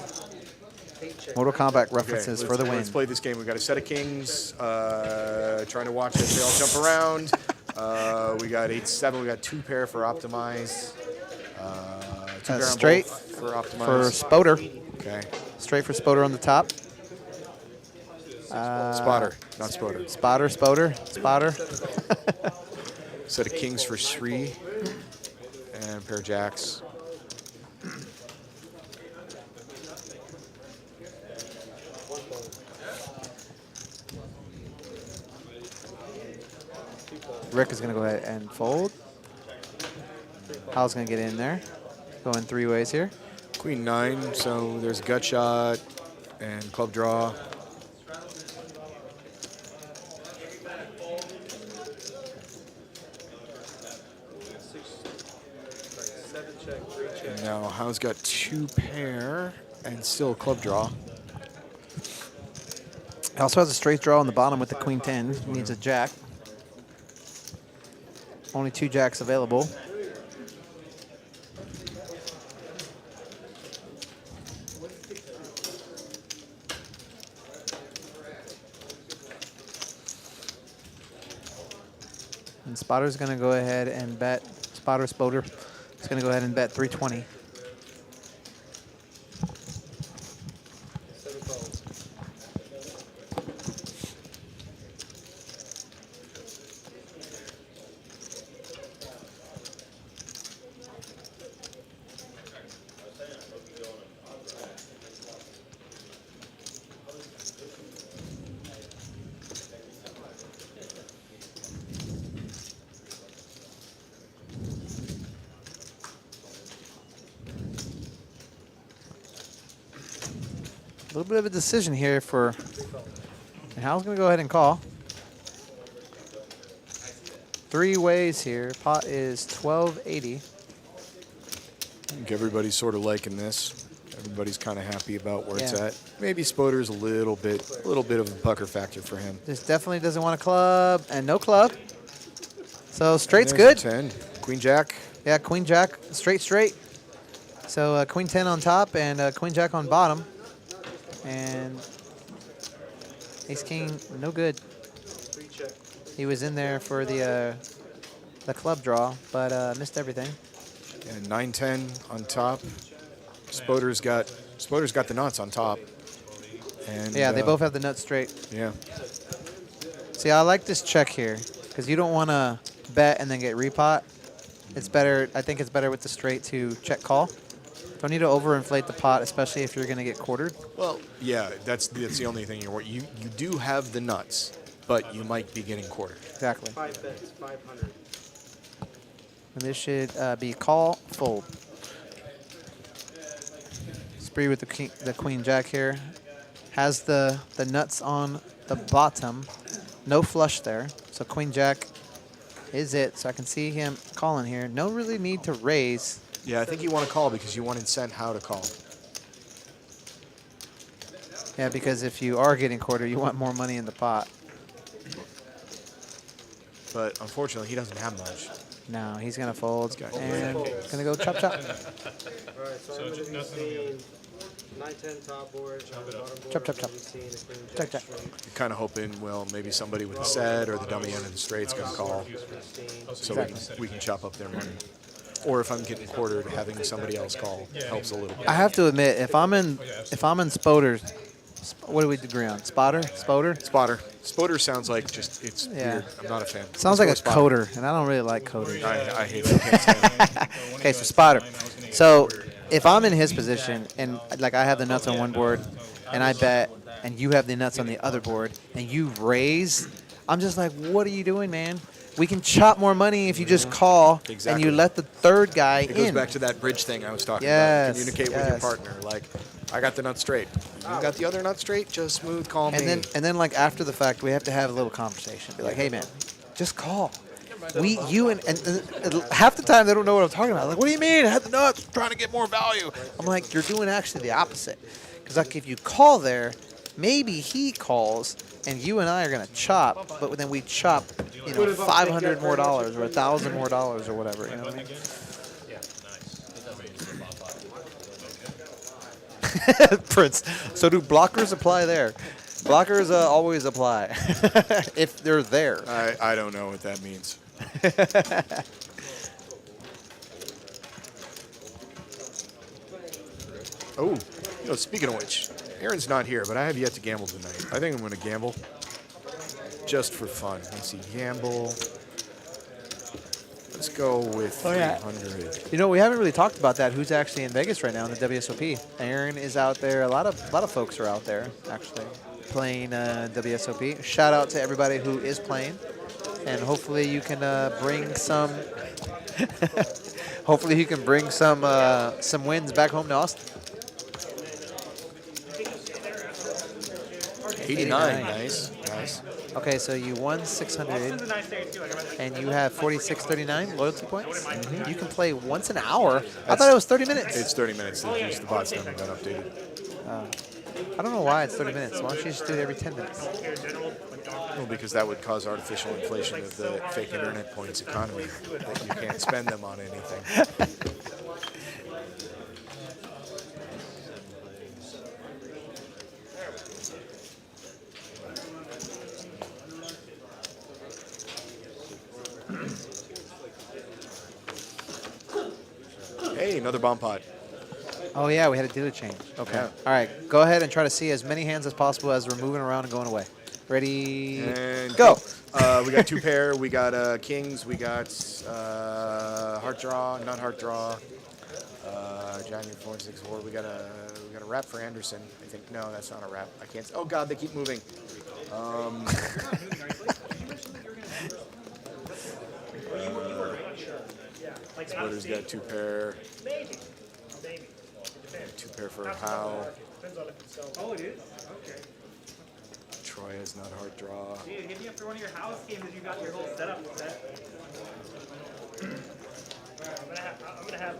Mortal Kombat Okay, references for the win. let's play this game. We've got a set of kings. Trying to watch as they all jump around. We got 8-7. We got 2 pair for optimize. 2 pair on Straight both for optimize. for Spoder. Okay. Straight for Spoder on the top. Spotter, not spotter. Spotter, Spoder, Spotter. Set of kings for Sri. And a pair of jacks. Rick is going to go ahead and fold. Hal's going to get in there. Going 3 ways here. Queen 9, so there's gut shot and club draw. And now Hal's got 2 pair and still a club draw. He also has a straight draw on the bottom with the Queen 10. He needs a jack. Only 2 jacks available. And Spotter's going to go ahead and bet. Spotter, Spoder is going to go ahead and bet 320. A little bit of a decision here for Hal's going to go ahead and call. 3 ways here. Pot is 1280. I think everybody's sort of liking this. Everybody's kind of happy about where it's Yeah. at. Maybe Spoder's a little bit of a pucker factor for him. This definitely doesn't want a club and no club. So straight's And there's good. a 10. Queen Jack. Yeah, Queen Jack, straight. So Queen 10 on top and Queen Jack on bottom. And Ace King, no good. He was in there for the club draw, but missed everything. And 9-10 on top. Spoder's got the nuts on top. And Yeah, they both have the nuts straight. Yeah. See, I like this check here because you don't want to bet and then get repot. It's better. I think it's better with the straight to check call. Don't need to overinflate the pot, especially if you're going to get quartered. Well, yeah, that's the only thing you do have the nuts, but you might be getting quartered. Exactly. 5 bets, 500. And this should be call, fold. Spree with the Queen Jack here. Has the nuts on the bottom. No flush there. So Queen Jack is it. So I can see him calling here. No really need to raise. Yeah, I think you want to call because you want to incent how to call. Yeah, because if you are getting quartered, you want more money in the pot. But unfortunately, he doesn't have much. No, he's going to fold. Okay. And going to go chop chop. All right, so I'm going to be seeing 9-10 top board, bottom board. Chop, chop, chop. I'm gonna be seeing a Queen Check, Jack check. straight. Kind of hoping, well, maybe somebody with the set or the dummy end of the straight's going to call, 16. so we can chop up their money. Or if I'm getting quartered, having somebody else call helps a little bit. I have to admit, if I'm in Spoder's What do we agree on? Spotter? Spoder? Spotter. Spotter sounds like just, it's Yeah. weird. I'm not a fan. Sounds Let's like a go spotter. coder, and I don't really like coders. I hate it. I can't stand it. Okay, so spotter. So if I'm in his position and like I have the nuts on one board and I bet and you have the nuts on the other board and you raise, I'm just like, what are you doing, man? We can chop more money if you just call and Exactly. you let the third guy It in. goes back to that bridge thing I was talking Yes, about. Communicate with your yes. partner. Like, I got the nut straight. You got the other nut straight? Just smooth, call me. And then like after the fact, we have to have a little conversation. Be like, hey man, just call. You and half the time they don't know what I'm talking about. Like, what do you mean? I had the nuts, trying to get more value. I'm like, you're doing actually the opposite. Because like if you call there, maybe he calls and you and I are gonna chop, but then we chop, you know, $500 more or $1,000 more or whatever. You know what I mean? Prince. So do blockers apply there? Blockers always apply if they're there. I don't know what that means. Oh, you know, speaking of which, Aaron's not here, but I have yet to gamble tonight. I think I'm going to gamble just for fun. Let's see, gamble. Let's go with 300. You know, we haven't really talked about that. Who's actually in Vegas right now in the WSOP? Aaron is out there. A lot of folks are out there actually playing WSOP. Shout out to everybody who is playing, and hopefully you can bring some. Hopefully you can bring some wins back home to Austin. 89, nice, nice. Okay, so you won 600, and you have 46.39 loyalty points. You can play once an hour. I thought it was 30 minutes. It's 30 minutes. Just the bots haven't been updated. I don't know why it's 30 minutes. Why don't you just do it every 10 minutes? Well, because that would cause artificial inflation of the fake internet points economy. That you can't spend them on anything. Hey, another bomb pot. Oh, yeah, we had a dealer change. Okay. Yeah. All right, go ahead and try to see as many hands as possible as we're moving around and going away. Ready, And go. We got two pair. We got kings. We got heart draw, not heart draw. Giant 464. We got a wrap for Anderson. I think no, that's not a wrap. I can't. Oh God, they keep moving. Splitter's got two pair. Two pair for Howe. Oh, it is? Okay. Troy has not hard draw. Dude, hit me up for one of your house games if you got your whole setup set. I'm gonna have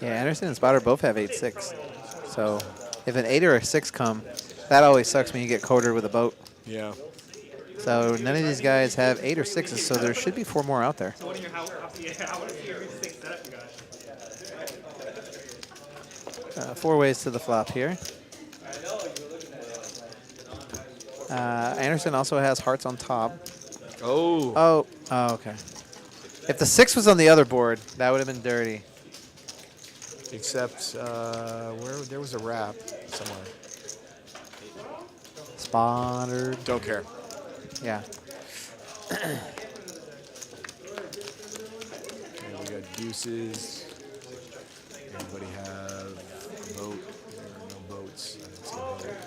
Yeah, Anderson and Spotter both have 8-6. So if an 8 or a 6 come, that always sucks when you get quartered with a boat. Yeah. So none of these guys have 8 or 6s, so there should be 4 more out there. so one of your house. Yeah, I want to see every six setup you got. 4 ways to the flop here. Anderson also has hearts on top. Oh. Oh, okay. If the 6 was on the other board, that would have been dirty. Except where there was a wrap somewhere. Spotter. Don't care. Yeah. Okay, we got deuces. Anybody have a boat? There are no boats. I don't see a boat.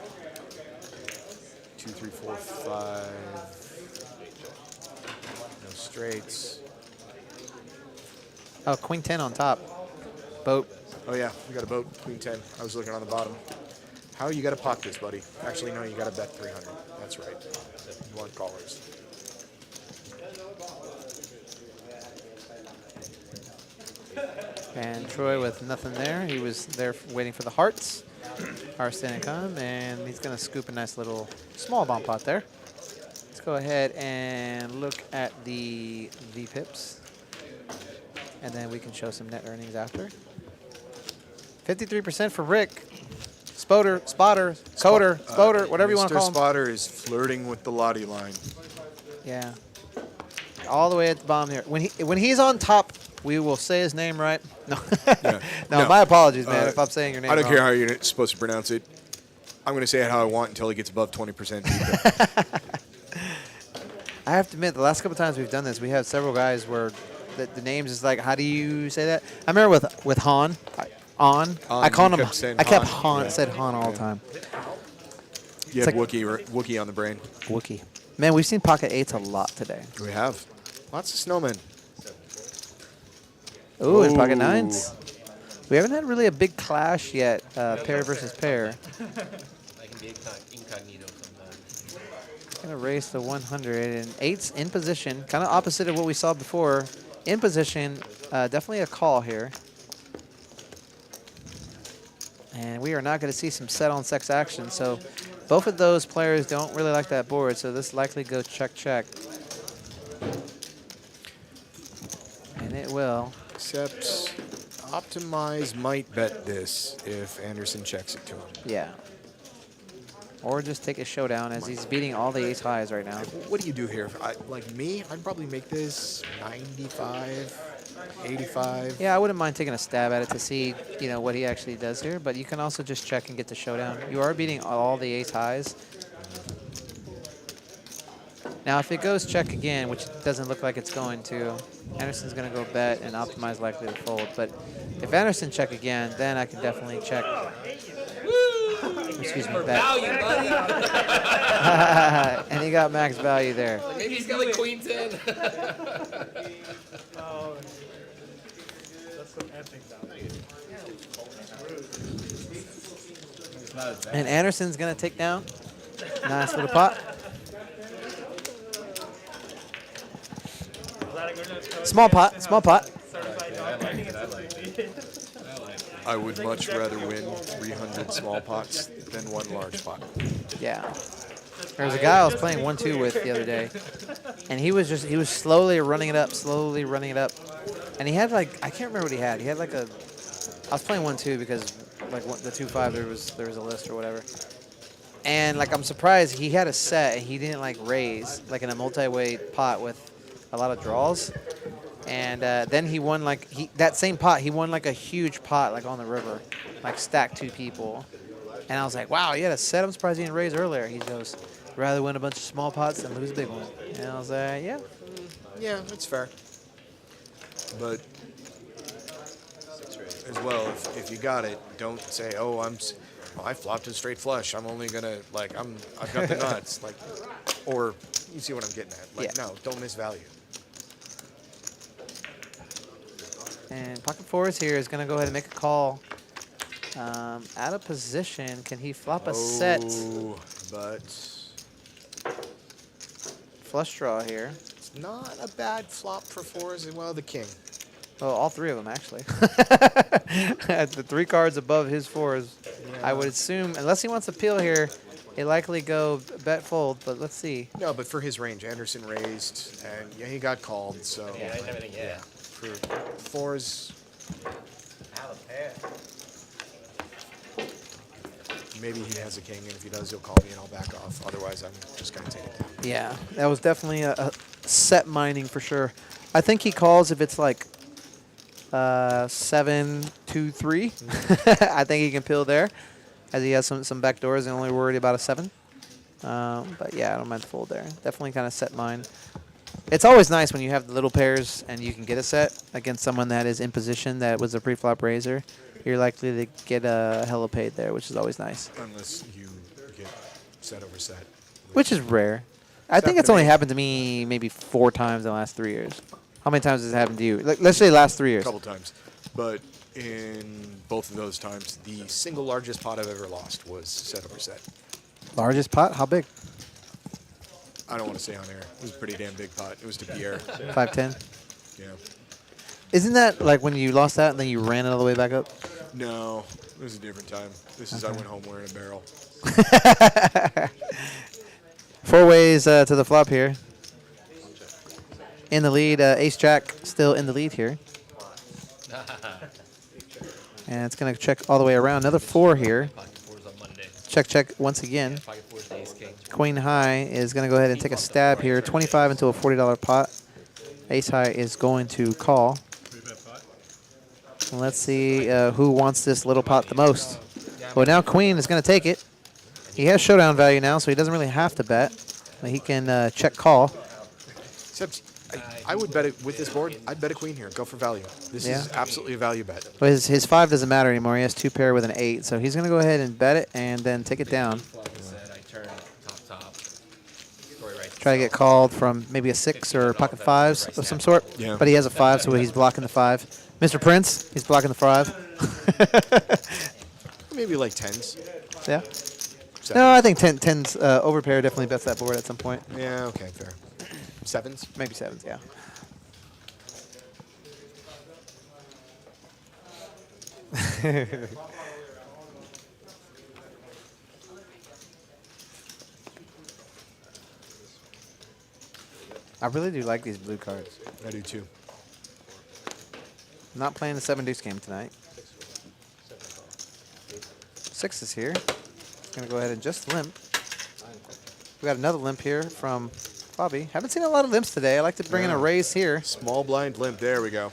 2, 3, 4, 5. No straights. Oh, queen 10 on top. Boat. Oh yeah, we got a boat. Queen 10. I was looking on the bottom. How you got to pot this, buddy? Actually, no, you got to bet 300. That's right. You want callers. And Troy with nothing there. He was there waiting for the hearts. Hearts didn't come, and he's going to scoop a nice little small bomb pot there. Let's go ahead and look at the VPIPs. And then we can show some net earnings after. 53% for Rick. Spotter, coder, spotter, whatever you want to Mr. call him. Spotter is flirting with the Lottie line. Yeah. All the way at the bottom here. When he's on top, we will say his name right. No. Yeah. No, No. my apologies, man, if I'm saying your name I don't wrong. care how you're supposed to pronounce it. I'm going to say it how I want until he gets above 20% VPIP. I have to admit, the last couple times we've done this, we have several guys where the names is like, how do you say that? I remember with Han, I called him. I kept Han. Yeah. Said Han all the time. You have Wookiee on the brain. Wookiee. Man, we've seen pocket eights a lot today. We have. Lots of snowmen. Ooh, and pocket nines. We haven't had really a big clash yet, pair versus pair. I can be incognito sometimes. Gonna race to 100, and eights in position, kind of opposite of what we saw before. In position, definitely a call here. And we are not going to see some set on sex action, so both of those players don't really like that board, so this likely goes check, check. And it will. Except Optimize might bet this if Anderson checks it to him. Yeah. Or just take a showdown as he's beating all the ace highs right now. What do you do here? Like me, I'd probably make this 95, 85. Yeah, I wouldn't mind taking a stab at it to see, you know, what he actually does here, but you can also just check and get the showdown. You are beating all the ace highs. Now, if it goes check again, which doesn't look like it's going to, Anderson's going to go bet and Optimize likely to fold. But if Anderson check again, then I can definitely check. Excuse me, bet. Value, buddy. And he got max value there. Maybe he's got like queen 10. Oh, that's some epic value. And Anderson's going to take down. Nice little pot. Small pot, small pot. I would much rather win 300 small pots than one large pot. Yeah. There was a guy I was playing 1-2 with the other day, and he was slowly running it up, and he had like, I can't remember what he had. He had like a, I was playing 1-2 because like the 2-5 there was a list or whatever, and like I'm surprised he had a set and he didn't like raise like in a multi-way pot with a lot of draws. And then he won like that same pot. He won like a huge pot like on the river, like stacked 2 people. And I was like, wow, you had a set. I'm surprised he didn't raise earlier. He goes, rather win a bunch of small pots than lose a big one. And I was like, yeah. Yeah, that's fair. But as well, if you got it, don't say, oh, I flopped a straight flush. I'm only gonna I've got the nuts. Like, or you see what I'm getting at. Like, Yeah. no, don't miss value. And pocket fours here is going to go ahead and make a call. Out of position, can he flop a set? But Flush draw here. it's not a bad flop for fours. Well, the king. Oh, all 3 of them actually. The 3 cards above his fours. Yeah. I would assume, unless he wants to peel here, he likely go bet fold. But let's see. No, but for his range, Anderson raised, and yeah, he got called. So Yeah, and everything, yeah. for fours, maybe he has a king, and if he does, he'll call me and I'll back off. Otherwise, I'm just going to take it down. Yeah, that was definitely a set mining for sure. I think he calls if it's like 7-2-3. I think he can peel there, as he has some back doors and only worried about a 7. But yeah, I don't mind the fold there. Definitely kind of set mine. It's always nice when you have the little pairs and you can get a set against someone that is in position that was a pre-flop raiser. You're likely to get a hella paid there, which is always nice. Unless you get set over set. Which is rare. I think it's only happened to me maybe 4 times in the last 3 years. How many times has it happened to you? Like, let's say last 3 years. A couple times. But in both of those times, the single largest pot I've ever lost was set over set. Largest pot? How big? I don't want to say on air. It was a pretty damn big pot. It was to Pierre. 5-10? Yeah. Isn't that like when you lost that and then you ran it all the way back up? No, it was a different time. This is I went home wearing a barrel. 4 ways to the flop here. In the lead, Ace-Jack still in the lead here. And it's going to check all the way around. Another 4 here. Pocket 4s on Monday. Check, check once again. Pocket 4s to ace king. Queen high is going to go ahead and take a stab here. 25 into a $40 pot. Ace high is going to call. And let's see who wants this little pot the most. Well, now queen is going to take it. He has showdown value now, so he doesn't really have to bet. But he can check call. Except, I would bet it with this board. I'd bet a queen here. Go for value. This is absolutely a value bet. But his 5 doesn't matter anymore. He has 2 pair with an 8, so he's going to go ahead and bet it and then take it down. Try to get called from maybe a 6 or pocket 5s of some sort. Yeah. But he has a 5, so he's blocking the 5. Mr. Prince, he's blocking the 5. Maybe like 10s. Yeah. 7s. No, I think 10's overpair definitely bets that board at some point. Yeah, okay, fair. 7s? Maybe 7s, yeah. I really do like these blue cards. I do too. I'm not playing the 7 deuce game tonight. 6 is here. Gonna go ahead and just limp. We got another limp here from Bobby. Haven't seen a lot of limps today. I like to bring in a raise here. Small blind limp. There we go.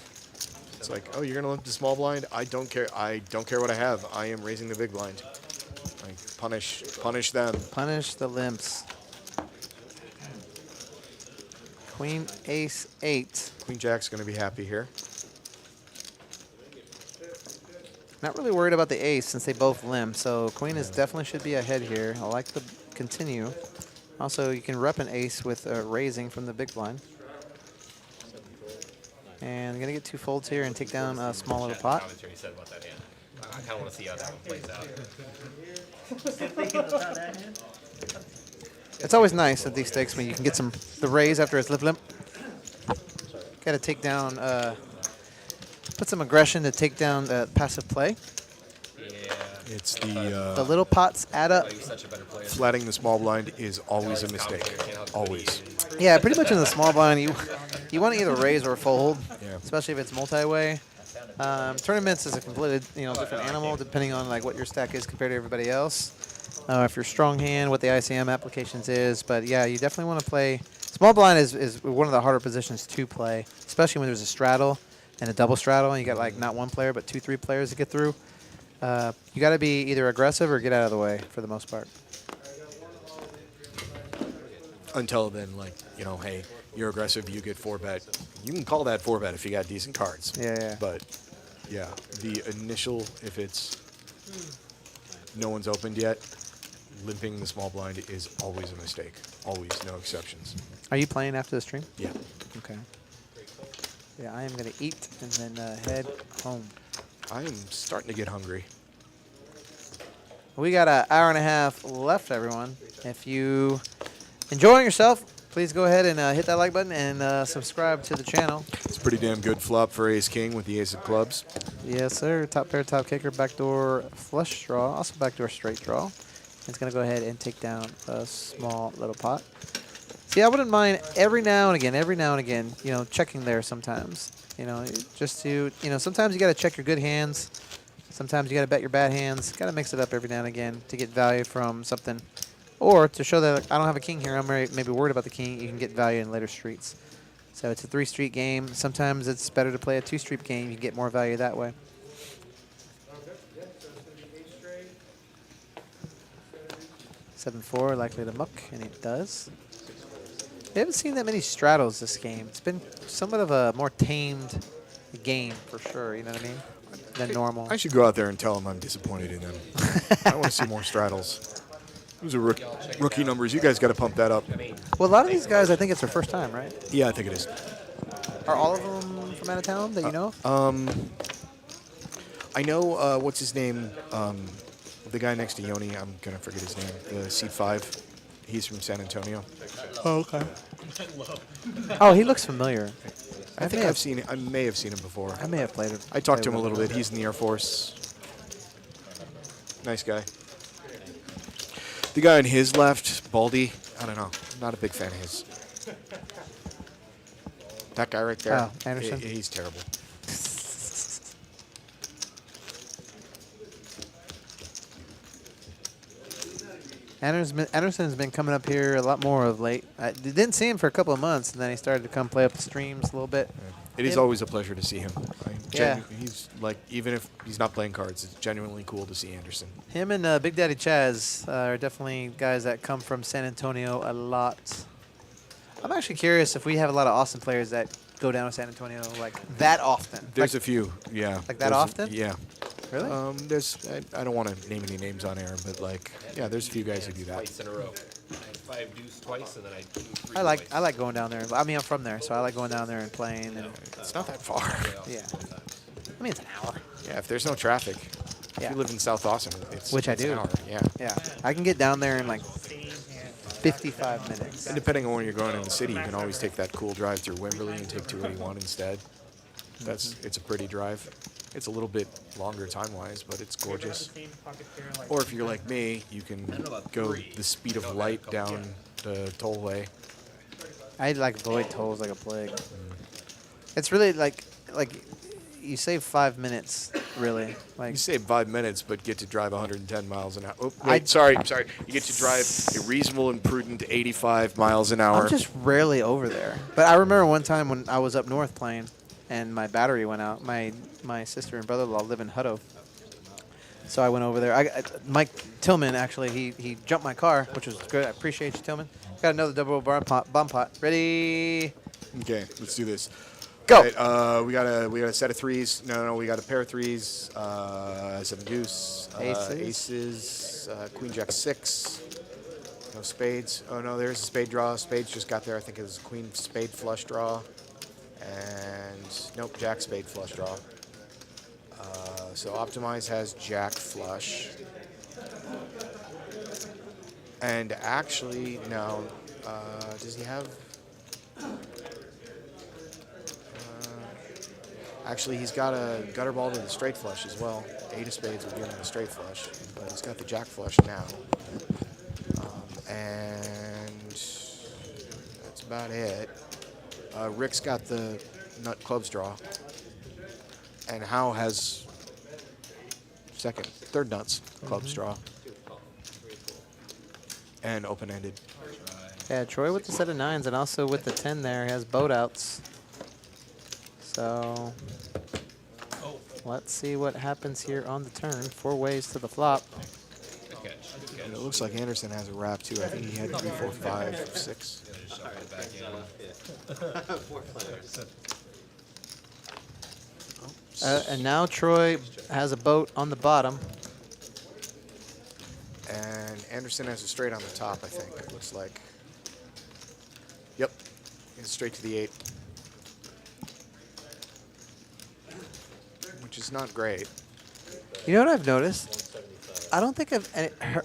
It's like, oh, you're gonna limp the small blind? I don't care. I don't care what I have. I am raising the big blind. Like, punish them. Punish the limps. Queen, ace, 8. Queen jack's gonna be happy here. Not really worried about the ace since they both limp, so queen is definitely should be ahead here. I like the continue. Also, you can rep an ace with raising from the big blind. And I'm going to get 2 folds here and take down a small little pot. Commentary said about that hand. I kind of want to see how that one plays out. Thinking about that hand. It's always nice at these stakes when you can get the raise after it's limp. Got to take down, put some aggression to take down passive play. Yeah. It's The little pots add up. You're such a better player. flatting the small blind is always a mistake. Always. Yeah, pretty much in the small blind, you want to either raise or fold, Yeah. especially if it's multi-way. Tournaments is a completely different animal depending on like what your stack is compared to everybody else. If you're strong hand, what the ICM applications is, but yeah, you definitely want to play. Small blind is one of the harder positions to play, especially when there's a straddle and a double straddle, and you got like not 1 player but 2, 3 players to get through. You got to be either aggressive or get out of the way for the most part. Until then, like, hey, you're aggressive, you get 4-bet. You can call that 4-bet if you got decent cards. Yeah. But, yeah, the initial, if it's no one's opened yet, limping the small blind is always a mistake. Always, no exceptions. Are you playing after the stream? Yeah. Okay. Yeah, I am going to eat and then head home. I am starting to get hungry. We got an hour and a half left, everyone. If you enjoying yourself, please go ahead and hit that like button and subscribe to the channel. It's a pretty damn good flop for ace king with the ace of clubs. Yes, sir. Top pair, top kicker, backdoor flush draw, also backdoor straight draw. It's going to go ahead and take down a small little pot. See, I wouldn't mind every now and again, checking there sometimes. Just to, sometimes you got to check your good hands. Sometimes you got to bet your bad hands. Got to mix it up every now and again to get value from something. Or to show that I don't have a king here, I'm maybe worried about the king, you can get value in later streets. So it's a 3-street game. Sometimes it's better to play a 2-street game. You get more value that way. Seven four, likely to muck, and it does. We haven't seen that many straddles this game. It's been somewhat of a more tamed game for sure, you know what I mean, than normal. I should go out there and tell them I'm disappointed in them. I want to see more straddles. Those are rookie numbers. You guys got to pump that up. Well, a lot of these guys, I think it's their first time, right? Yeah, I think it is. Are all of them from out of town that you know? I know, what's his name? The guy next to Yoni, I'm going to forget his name. The seat 5. He's from San Antonio. Oh, okay. Oh, he looks familiar. I think I've seen him. I may have seen him before. I may have played him. I talked to him a little bit. He's in the Air Force. Nice guy. The guy on his left, Baldy, I don't know. Not a big fan of his. That guy right there. Oh, Anderson? He's terrible. Anderson's been coming up here a lot more of late. I didn't see him for a couple of months, and then he started to come play up the streams a little bit. It is always a pleasure to see him. Yeah. He's like, even if he's not playing cards, it's genuinely cool to see Anderson. Him and Big Daddy Chaz are definitely guys that come from San Antonio a lot. I'm actually curious if we have a lot of Austin players that go down to San Antonio like that often. There's like, a few, yeah. Like that There's often? Yeah. Really? There's, I don't want to name any names on air, but like, yeah, there's a few guys who do that. Twice in a row. I had 5 deuce twice, and then I 2-3 I like going down there. I mean, I'm from there, so I like going down there and playing. And It's not that far. yeah. I mean, it's an hour. Yeah, if there's no traffic. If Yeah. you live in South Austin, it's Which I it's an do. hour, yeah. Yeah. I can get down there in like 55 minutes. And depending on where you're going in the city, you can always take that cool drive through Wimberley and take 281 instead. It's a pretty drive. It's a little bit longer time-wise, but it's gorgeous. Or if you're like me, you can go the speed of light down the tollway. I like avoid tolls like a plague. It's really like you save 5 minutes, really. Like You save 5 minutes, but get to drive 110 miles an hour. Oh, I- wait, sorry. You get to drive a reasonable and prudent 85 miles an hour. I'm just rarely over there. But I remember one time when I was up north playing, and my battery went out. My sister and brother-in-law live in Hutto, so I went over there. Mike Tillman actually he jumped my car, which was good. I appreciate you, Tillman. Got another double bomb pot. Ready? Okay, let's do this. Go. All right, we got a set of threes. No, we got a pair of threes. 7 deuce. Aces. Queen Jack 6. No spades. Oh no, there's a spade draw. Spades just got there. I think it was Queen Spade flush draw. And nope, Jack Spade flush draw. So Optimize has Jack flush. And actually, no. Does he have? Actually, he's got a gutter ball to the straight flush as well. 8 of spades would give him the straight flush, but he's got the Jack flush now. And that's about it. Rick's got the nut clubs draw. And Howe has third nuts clubs draw. And open-ended. Yeah, Troy with the set of 9s and also with the 10 there has boat outs. So let's see what happens here on the turn. 4 ways to the flop. Good catch. And it looks like Anderson has a wrap too. I think he had 3, 4, 5, 6. And now Troy has a boat on the bottom. And Anderson has a straight on the top, I think, it looks like. Yep. And straight to the 8. Which is not great. You know what I've noticed? I don't think I've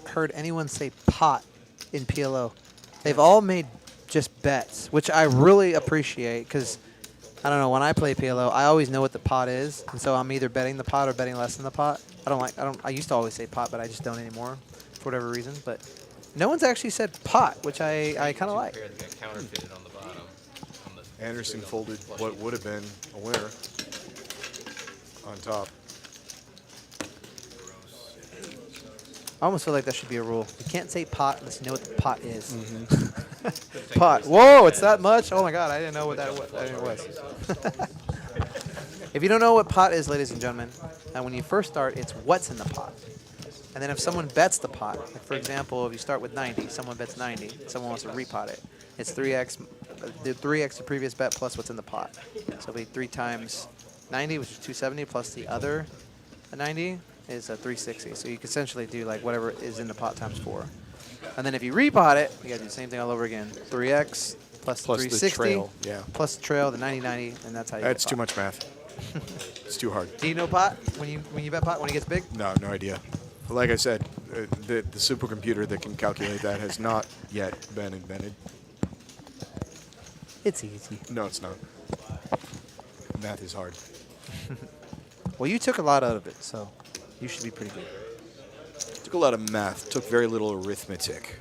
heard anyone say pot in PLO. They've all made just bets, which I really appreciate because, I don't know, when I play PLO, I always know what the pot is, and so I'm either betting the pot or betting less than the pot. I used to always say pot, but I just don't anymore for whatever reason. But no one's actually said pot, which I kind of like. Pair that got counterfeited on the bottom. On the Anderson folded what would have been a winner on top. I almost feel like that should be a rule. You can't say pot unless you know what the pot is. Pot. Whoa, it's that much? Oh my God, I didn't know what that was. If you don't know what pot is, ladies and gentlemen, and when you first start, it's what's in the pot. And then if someone bets the pot, like for example, if you start with 90, someone bets 90, someone wants to repot it. It's 3x the previous bet plus what's in the pot. So it'll be 3 times 90, which is 270, plus the other 90 is a 360. So you can essentially do like whatever is in the pot times 4. And then if you repot it, you gotta do the same thing all over again. 3x plus 360 the trail, yeah. plus the trail, the 90-90, and that's how you That's get too pot. much math. It's too hard. Do you know pot when you bet pot when it gets big? No idea. Like I said, the supercomputer that can calculate that has not yet been invented. It's easy. No, it's not. Math is hard. Well, you took a lot out of it, so you should be pretty good. Took a lot of math. Took very little arithmetic.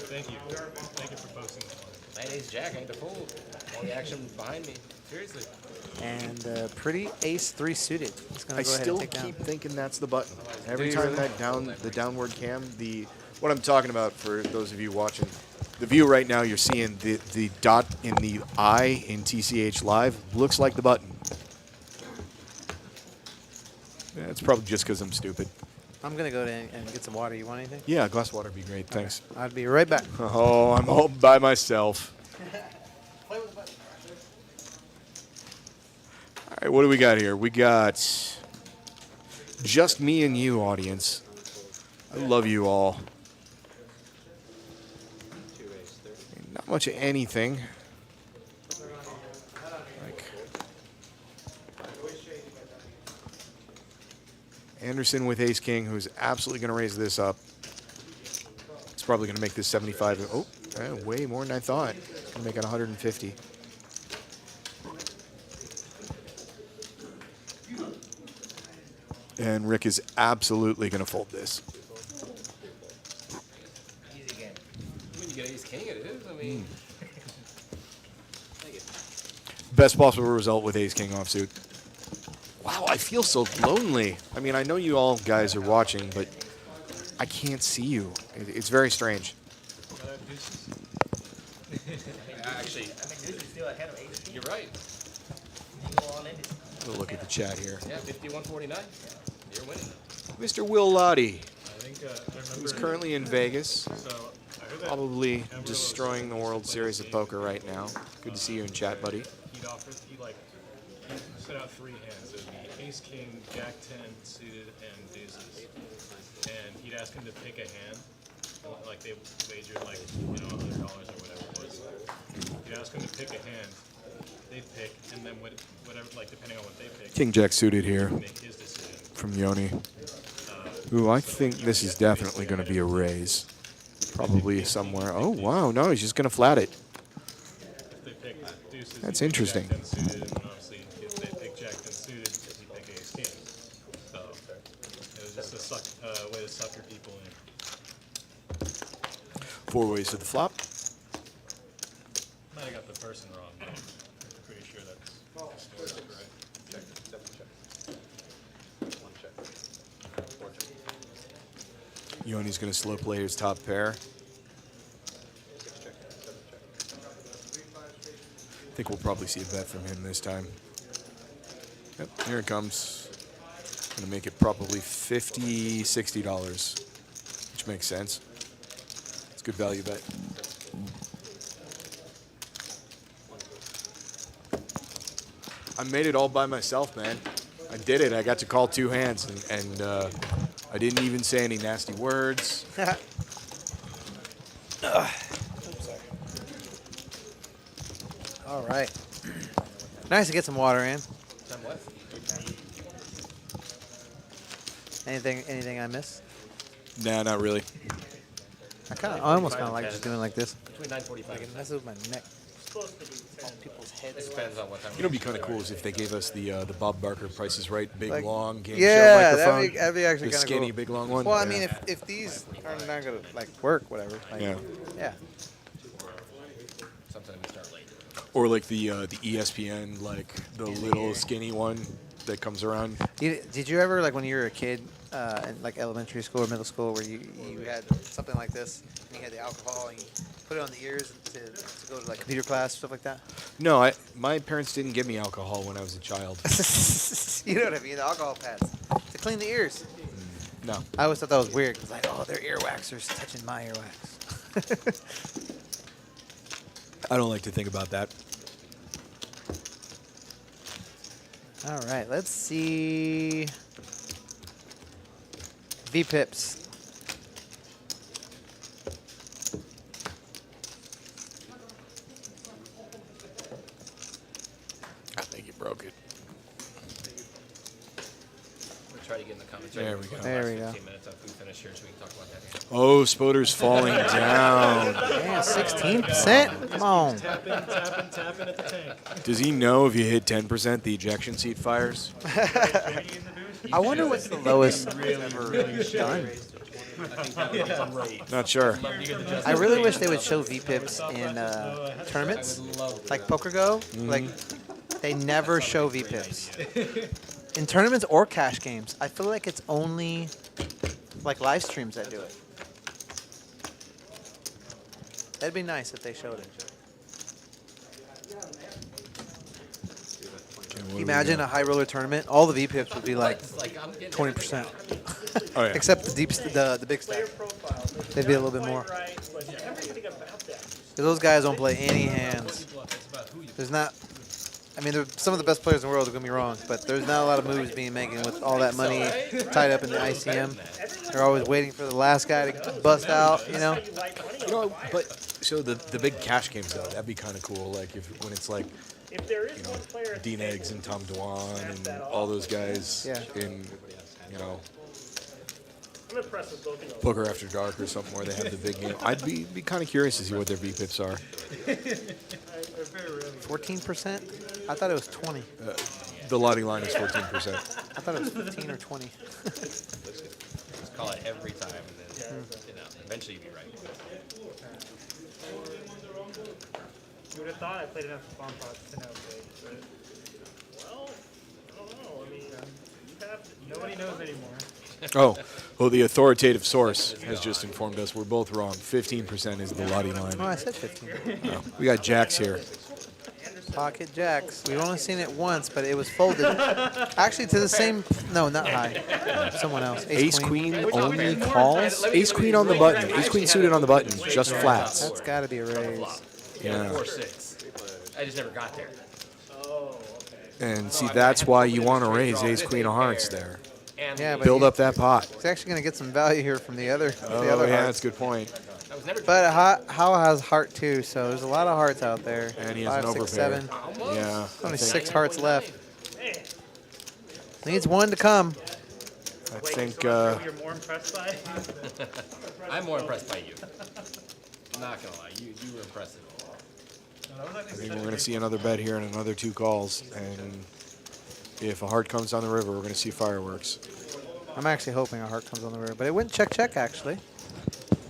Thank you. Thank you for posting this one. 9 ace jack ain't the fold. All the action behind me. Seriously. And pretty ace-3 suited. He's gonna I go ahead still and take keep down. thinking that's the button. Every you time really? the downward cam, what I'm talking about for those of you watching, the view right now, you're seeing the dot in the eye in TCH Live looks like the button. Yeah, it's probably just because I'm stupid. I'm gonna go and get some water. You want anything? Yeah, a glass of water would be great. Thanks. I'll be right back. Oh, I'm all by myself. All right, what do we got here? We got just me and you, audience. I love you all. Not much of anything. Like Anderson with ace king, who's absolutely going to raise this up. It's probably going to make this 75. Oh, way more than I thought. It's going to make it 150. And Rick is absolutely going to fold this. Easy game. When you get ace king, it is. I mean, Best possible result with ace king offsuit. Wow, I feel so lonely. I mean, I know you all guys are watching, but I can't see you. It's very strange. actually, I think this is still ahead of ace king. you're right. You go all in. We'll look at the chat here. Yeah, 51-49. You're winning. Mr. Will Lottie, I think I remember. who's currently in Vegas, So I heard that probably destroying the World Series of Poker right now. Good to see you in chat, buddy. he'd set out 3 hands. It would be ace, king, jack 10 suited, and deuces. And he'd ask him to pick a hand. Like they wagered like, $100 or whatever it was. He'd ask him to pick a hand. They'd pick, and then whatever, like depending on what they pick, King Jack suited here he'd make his decision. from Yoni. Ooh, I think this is definitely going to be a raise. Probably somewhere. Oh, wow. No, he's just going to flat it. If they pick deuces, That's he'd pick interesting. Jack 10 suited, and obviously if they pick jack 10 suited, he'd pick ace king. So it was just a way to sucker people in. 4 ways to the flop. Might have got the person wrong, but I'm pretty sure that's historically right. Yoni's going to slow play his top pair. I think we'll probably see a bet from him this time. Yep, here it comes. Going to make it probably $50, $60, which makes sense. It's a good value bet. I made it all by myself, man. I did it. I got to call 2 hands, and I didn't even say any nasty words. All right. Nice to get some water in. Time left. Anything I missed? Nah, not really. I almost kind of like just doing like this. Between 9:45 and Messes with my neck. Supposed to be 10. People's It heads. depends on what time. You know, it'd be kind of cool is if they gave us the Bob Barker Price is Right big Like- long game Yeah, show that'd microphone. be actually The kind of skinny cool. big long one. Well, I Yeah. mean, if these are not gonna like work, whatever. Like, Yeah. Yeah. Sometimes we start late. Or like the ESPN, like the little skinny one that comes around. Did you ever like when you were a kid, in like elementary school or middle school, where you had something like this and you had the alcohol and you put it on the ears to go to like computer class, stuff like that? No, my parents didn't give me alcohol when I was a child. You know what I mean? The alcohol pads to clean the ears. No. I always thought that was weird. 'Cause like, oh, their earwaxers touching my earwax. I don't like to think about that. All right, let's see. V-pips. I think you broke it. We'll try to get in the comments. There we go. There we go. 15 minutes after we finish here, so we can talk about that game. Oh, Spoder's falling down. Yeah, 16%. Come on. Tap in at the tank. Does he know if you hit 10%, the ejection seat fires? I wonder what's the lowest ever done. Not sure. I really wish they would show V-pips in tournaments, like PokerGo. Like, They never show VPips. In tournaments or cash games, I feel like it's only like live streams that do it. That'd be nice if they showed it. Imagine a high roller tournament. All the VPips would be like 20%. Oh yeah. Except the the big Player stack. profile. They'd be a little bit more. Right, but everything about that. 'Cause those guys don't play any hands. There's not. I mean, some of the best players in the world, don't get me wrong, but there's not a lot of moves being made with all that money tied up in the ICM. They're always waiting for the last guy to bust out, you know? You know, but so the big cash games though, that'd be kind of cool. Like when it's like If there is one player at the Dean table, Eggs and Tom Dwan and all those guys Yeah. in, you know, I'm impressed with both of those. Poker After Dark or something where they have the big game. I'd be kind of curious to see what their VPips are. 14%? I thought it was 20. The lottie line is 14%. I thought it was 15 or 20. Just call it every time, and then eventually you'd be right. You would have thought I played enough bomb pots to know, but well, I don't know. I mean, nobody knows anymore. Oh, well, the authoritative source has just informed us we're both wrong. 15% is the lottie Oh, line. I said 15. No, we got jacks here. Pocket jacks. We've only seen it once, but it was folded. Actually, to the same. No, not high. Someone else. Ace Queen only calls. Ace Queen on the button. Ace Queen suited on the button. Just flats. That's got to be a raise. Yeah. 4-6. I just never got there. And see, that's why you want to raise Ace Queen of Hearts there. And Yeah, but Build up that pot. He's actually going to get some value here from the other. Oh, the other yeah, hearts. that's a good point. I was never. But How has heart too, so there's a lot of hearts out there. And he has 5, an 6, overpair. 7. Yeah. Only I think- 6 hearts left. Needs one to come. I Wait, think. so you're more impressed by? I'm more impressed by you. I'm not gonna lie, you were impressive. I think we're going to see another bet here and another 2 calls. And if a heart comes on the river, we're going to see fireworks. I'm actually hoping a heart comes on the river, but it went check actually.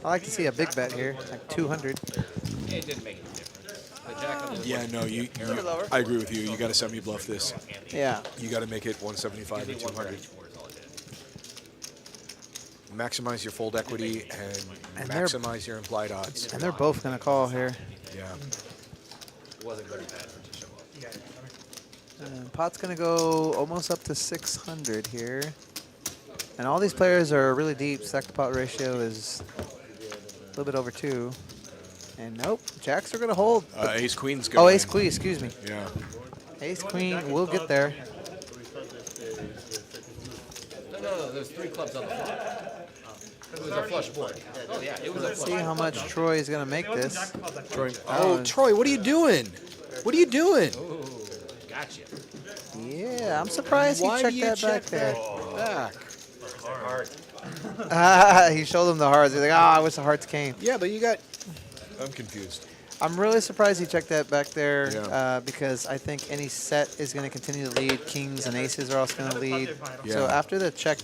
I like to see a big bet here, like 200. It didn't make any difference. The jack of the Yeah, no, I agree with you. You got to semi-bluff this. Yeah. You got to make it 175 or 200. Maximize your fold equity and And they're- maximize your implied odds. And they're both going to call here. Yeah. It wasn't very bad for it to show up. And pot's going to go almost up to 600 here. And all these players are really deep. Stack to pot ratio is a little bit over 2. And nope, jacks are going to hold. Ace Queen's going. Oh, ace queen, excuse me. Yeah. Ace queen will get there. No, there's 3 clubs on the flop. It was a flush board. Oh yeah, it was a Let's flush. see how much Troy is going to make this. Troy. Oh, Troy, what are you doing? What are you doing? Ooh, gotcha. Yeah, I'm surprised he Why checked do you that check back there. Back. Hard. He showed them the hearts. He's like, I wish the hearts came. Yeah, but you got. I'm confused. I'm really surprised he checked that back there Yeah. because I think any set is going to continue to lead. Kings and aces are also going to lead. So Yeah. after the check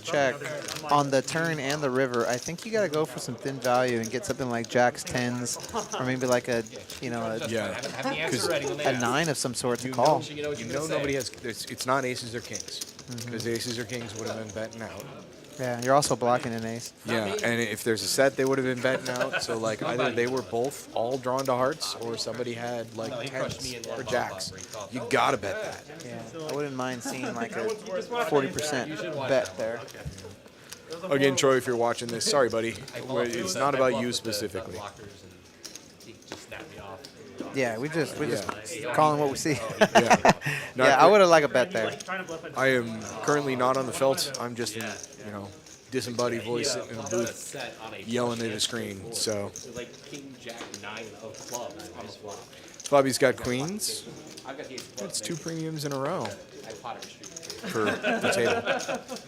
on the turn and the river, I think you got to go for some thin value and get something like jacks, 10s, or maybe like a, you know, Yeah. Have the answer ready when they a ask. 9 of some sort to call. You know what You you're know gonna say. nobody has. It's not aces or kings. Because aces or kings would have been betting out. Yeah, you're also blocking an ace. Yeah, and if there's a set, they would have been betting out. So like either they were both all drawn to hearts, or somebody had like he crushed me tens in or one jacks. flop where he called. You gotta bet that. Yeah, I wouldn't mind seeing like a 40% bet there. Again, Troy, if you're watching this, sorry, buddy. I bluffed It's with not the- I about bluffed you with the specifically. blockers and he just snapped me off. Yeah, we're just calling what we see. Yeah. Not Yeah, I good. would have liked a bet there. Trying to bluff it. I am currently not on the felt. I'm just, disembodied voice sitting in the booth Set on a yelling at a screen. So like king jack 9 of clubs on the flop. Bobby's got queens. I've got the ace of That's clubs. 2 premiums in a row I pot a street. for the table.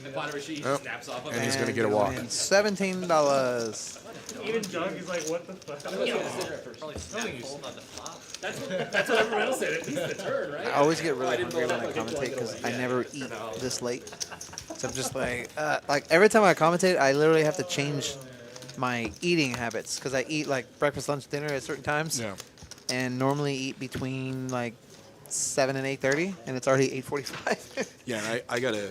The bottom sheet Oh, snaps off of and he's it. gonna get a walk. And $17. Even Doug is like, what the fuck? Probably snaps on the flop. That's what everyone else said. At least the turn, right? I always get really hungry when I commentate because I never eat this late. So I'm just like every time I commentate, I literally have to change my eating habits because I eat like breakfast, lunch, dinner at certain times, Yeah. and normally eat between like 7 and 8:30, and it's already 8:45. Yeah, and I gotta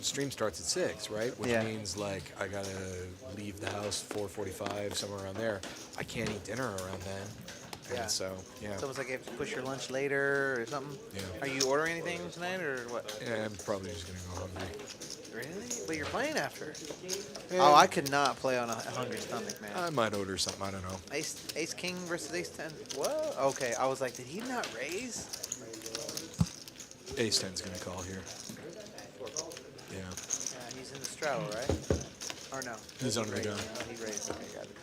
stream starts at 6, right? Which Yeah. means like I gotta leave the house 4:45, somewhere around there. I can't eat dinner around then. And Yeah. so yeah. It's almost like you have to push your lunch later or something. Yeah. Are you ordering anything tonight or what? Yeah, I'm probably just gonna go hungry. Really? But you're playing after. Oh, I could not play on a hungry stomach, man. I might order something. I don't know. Ace King versus Ace 10. What? Okay, I was like, did he not raise? Ace 10's gonna call here. Yeah. Yeah, he's in the straddle, right? Or no? He's under the raised. gun. Oh, he raised. Okay, got it.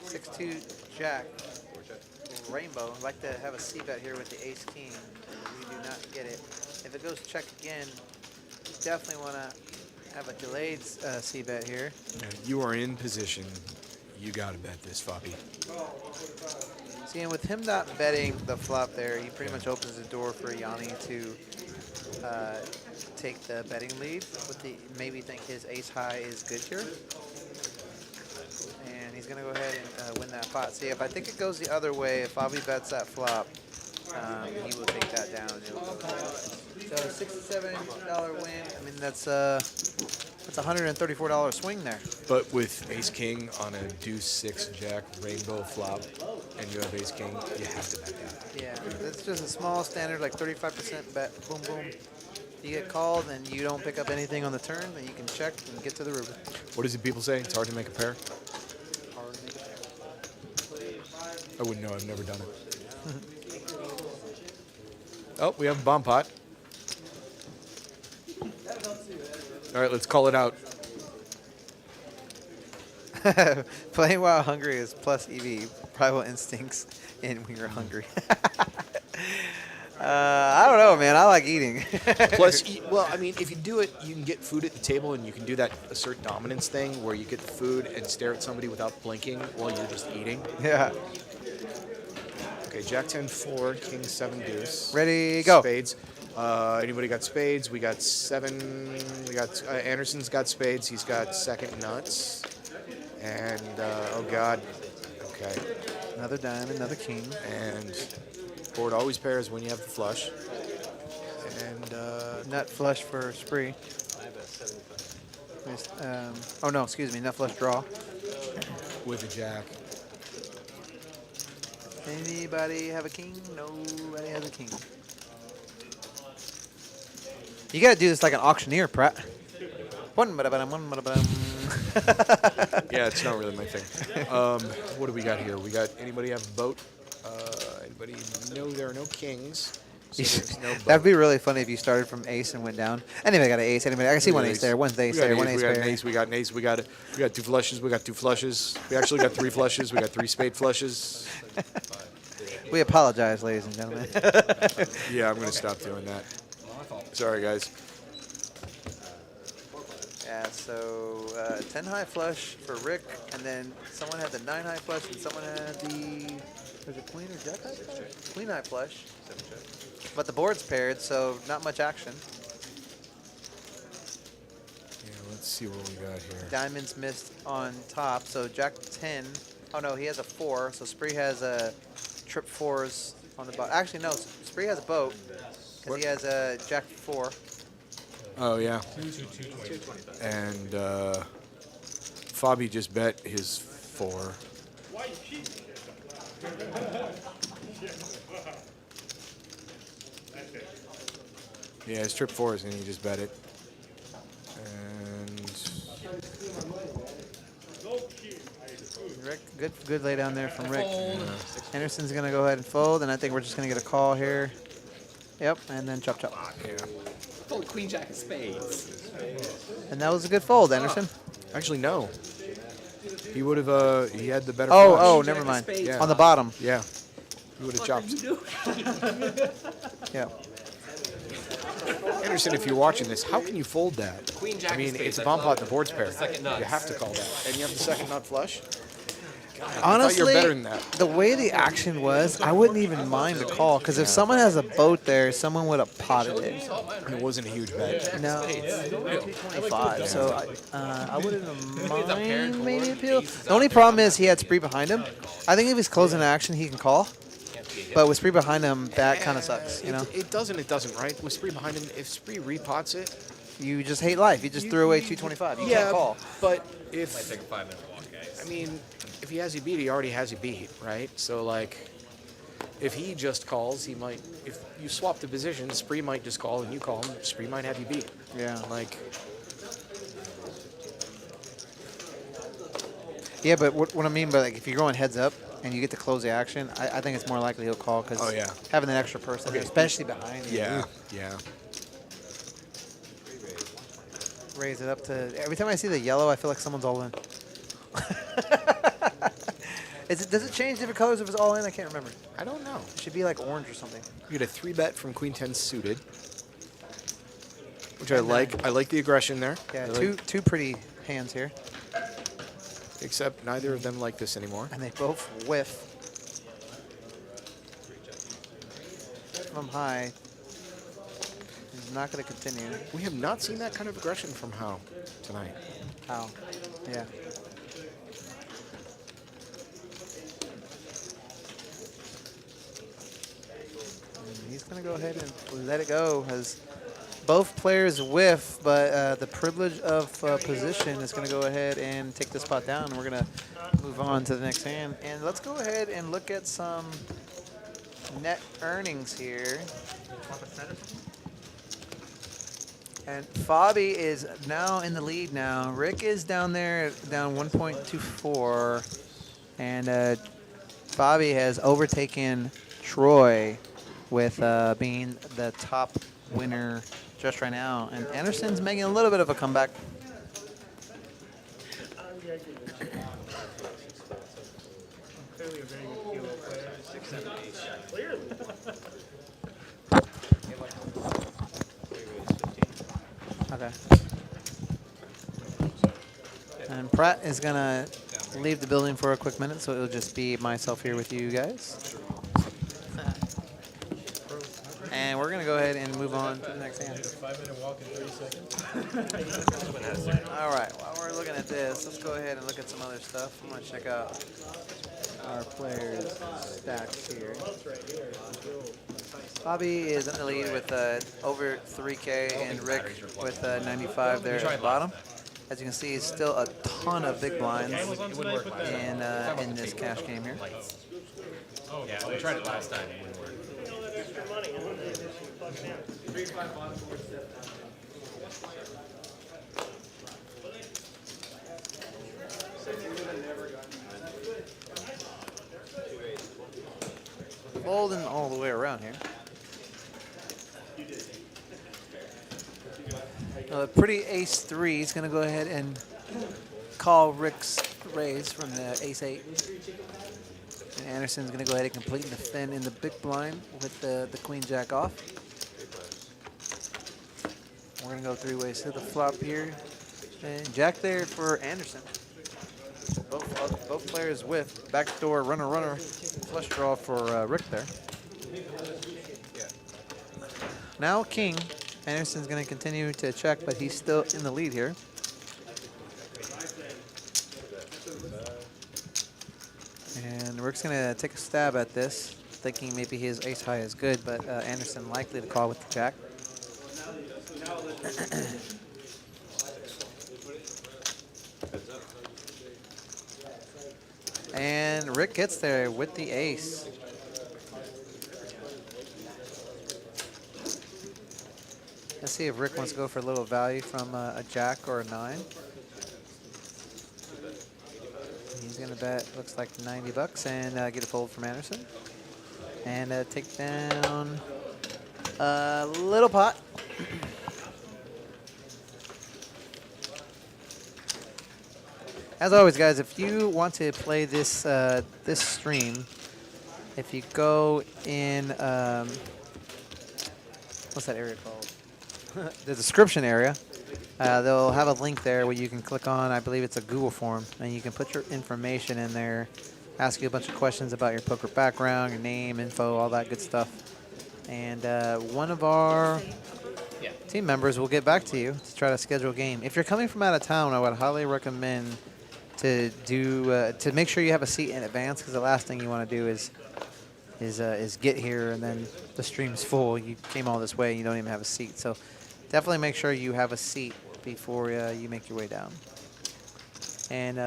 6-2 Jack. Rainbow. I'd like to have a C-bet here with the Ace King. We do not get it. If it goes check again, definitely want to have a delayed C-bet here. Yeah, you are in position. You gotta bet this, Foppy. See, and with him not betting the flop there, he pretty much opens the door for Yanni to take the betting lead. With the maybe think his ace high is good here. And he's going to go ahead and win that pot. See, if I think it goes the other way, if Bobby bets that flop, he will take that down. So $67 win. I mean, that's a $134 swing there. But with Ace King on a Deuce 6 Jack Rainbow flop, and you have Ace King, you have to bet that. Yeah, it's just a small standard, like 35% bet. Boom, boom. You get called and you don't pick up anything on the turn, then you can check and get to the river. What is it people say? It's hard to make a pair? Hard to make a pair. I wouldn't know. I've never done it. Oh, we have a bomb pot. All right, let's call it out. Playing while hungry is plus EV, primal instincts, and when you're hungry. I don't know, man. I like eating. Plus, well, I mean, if you do it, you can get food at the table, and you can do that assert dominance thing where you get the food and stare at somebody without blinking while you're just eating. Yeah. Okay, Jack 10 4, King 7 Deuce. Ready, go. Spades. Anybody got spades? We got 7. We got Anderson's got spades. He's got second nuts. And oh god. Okay. Another dime, another king. And board always pairs when you have the flush. And Nut flush for spree. Oh no, excuse me, nut flush draw. with a jack. Anybody have a king? Nobody has a king. You gotta do this like an auctioneer, Pratt. One ba-da-ba-dum, one ba-da-ba-dum. Yeah, it's not really my thing. What do we got here? We got anybody have a boat? Anybody? No, there are no kings. So there's no boat. That'd be really funny if you started from ace and went down. Anybody got an ace? Anybody? I can see one ace there. One's ace there. One ace We got there. an ace. We got an ace. We got two flushes. We got two flushes. We actually got 3 flushes. We got 3 spade flushes. We apologize, ladies and gentlemen. Yeah, I'm gonna stop doing that. Sorry, guys. Yeah, so 10 high flush for Rick, and then someone had the 9 high flush, and someone had the, was it queen or jack high flush? Queen high flush. But the board's paired, so not much action. Yeah, let's see what we got here. Diamonds missed on top, so jack 10. Oh no, he has a 4, so Spree has a trip 4s on the boat. Actually, no, Spree has a boat, because he has a jack 4. Oh yeah. And Fabi just bet his 4. Yeah, his trip 4s, and he just bet it. And Rick, good lay down there from Rick. Fold. Anderson's gonna go ahead and fold, and I think we're just gonna get a call here. Yep, and then chop chop. yeah. Fold queen jack of spades. And that was a good fold, Anderson. Actually, no. He would have. He had the better. Oh, flush. oh, Jack never of mind. spades. Yeah. On the bottom. Yeah. He would have chopped. Yeah. Anderson, if you're watching this, how can you fold that? Queen jack I mean, of spades. it's a bomb pot and the board's pair. Second nuts. You have to call that. And you have the second nut flush. I Honestly, thought you were better than that. the way the action was, I wouldn't even mind the call because if someone has a boat there, someone would have potted it. It wasn't a huge bet. No, it's only 225, so I wouldn't mind maybe appeal. The only problem is he had spree behind him. I think if he's closing action, he can call. But with spree behind him, that kind of sucks, you know? It doesn't, right? With Spree behind him, if Spree repots it, You just hate life. You just threw away 225. You can't call. But Might if, take a 5-minute walk, guys. I mean, if he has you beat, he already has you beat, right? So, like, if he just calls, he might, if you swap the position, Spree might just call and you call him, Spree might have you beat. Yeah. Like, Yeah, but what I mean by, like, if you're going heads up and you get to close the action, I think it's more likely he'll call because Oh, yeah. having that extra person there, especially behind you. yeah. Raise it up to... Every time I see the yellow, I feel like someone's all in. Does it change different colors if it's all in? I can't remember. I don't know. It should be like orange or something. You get a 3-bet from Queen 10 suited, which I like. I like the aggression there. Yeah, I like- two pretty hands here. Except neither of them like this anymore. And they both whiff. From high. He's not going to continue. We have not seen that kind of aggression from Howe tonight. Ow. Yeah. And he's going to go ahead and let it go as both players whiff, but the privilege of position is going to go ahead and take the spot down. We're going to move on to the next hand. And let's go ahead and look at some net earnings here. And Fabi is now in the lead now. Rick is down there, down 1.24. And Fabi has overtaken Troy with being the top winner just right now. And Anderson's making a little bit of a comeback. Clearly a very good kilo player. 6, 7, 8. Clearly. Okay. And Pratt is going to leave the building for a quick minute, so it'll just be myself here with you guys. And we're going to go ahead and move on to the next hand. 5-minute walk in 30 seconds. All right, while we're looking at this, let's go ahead and look at some other stuff. I'm going to check out our players' stacks here. Bobby is in the lead with over 3K, and Rick with 95 there at the bottom. As you can see, still a ton of big blinds in this cash game here. Yeah, we tried it last time. It wouldn't work. Folding all the way around here. Pretty ace-3 is going to go ahead and call Rick's raise from the ace-8. And Anderson's going to go ahead and complete the thin in the big blind with the queen-jack off. We're going to go 3 ways to the flop here. And jack there for Anderson. Both players with backdoor runner, flush draw for Rick there. Now king. Anderson's going to continue to check, but he's still in the lead here. And Rick's going to take a stab at this, thinking maybe his ace high is good, but Anderson likely to call with the jack. And Rick gets there with the ace. Let's see if Rick wants to go for a little value from a jack or a 9. He's going to bet, looks like 90 bucks, and get a fold from Anderson. And take down a little pot. As always, guys, if you want to play this this stream, if you go in, what's that area called? The description area, They'll have a link there where you can click on. I believe it's a Google form, and you can put your information in there, ask you a bunch of questions about your poker background, your name, info, all that good stuff. And one of our team members will get back to you to try to schedule a game. If you're coming from out of town, I would highly recommend to do to make sure you have a seat in advance, because the last thing you want to do is get here and then the stream's full. You came all this way and you don't even have a seat. So definitely make sure you have a seat before you make your way down. And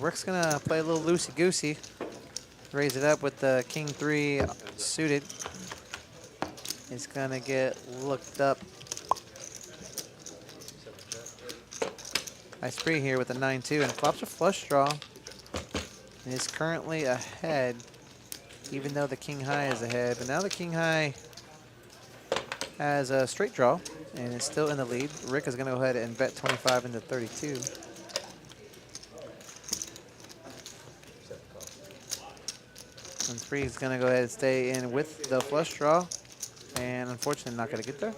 Rick's going to play a little loosey-goosey. Raise it up with the King 3 suited. It's going to get looked up. I spree here with a 9-2 and flops a flush draw. And is currently ahead, even though the King High is ahead. But now the King High has a straight draw and is still in the lead. Rick is going to go ahead and bet 25 into 32. And 3 is going to go ahead and stay in with the flush draw. And unfortunately not going to get there.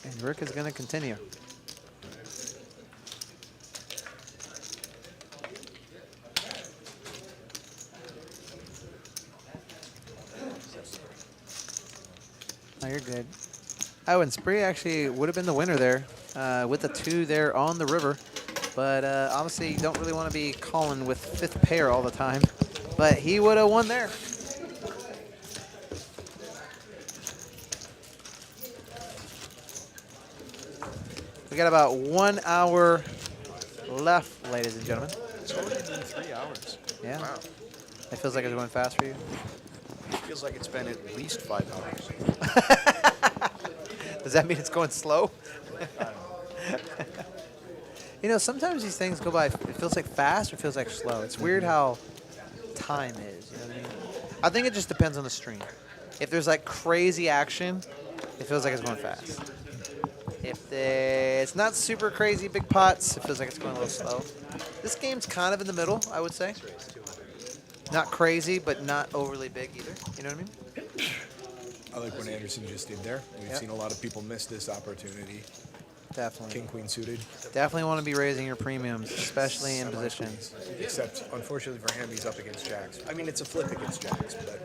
And Rick is going to continue. Oh, you're good. Oh, and Spree actually would have been the winner there with the 2 there on the river. But obviously you don't really want to be calling with 5th pair all the time. But he would have won there. We got about 1 hour left, ladies and gentlemen. It's already been 3 hours. Yeah. Wow. It feels like it's going fast for you. It feels like it's been at least 5 hours. Does that mean it's going slow? You know, sometimes these things go by, it feels like fast or feels like slow. It's weird how time is, you know what I mean? I think it just depends on the stream. If there's like crazy action, it feels like it's going fast. If it's not super crazy big pots, it feels like it's going a little slow. This game's kind of in the middle, I would say. Not crazy, but not overly big either. You know what I mean? I like what Anderson just did there. We've seen a lot of people miss this opportunity. Definitely. King, queen suited. Definitely want to be raising your premiums, especially in position. Except, unfortunately for him, he's up against jacks. I mean, it's a flip against jacks, but...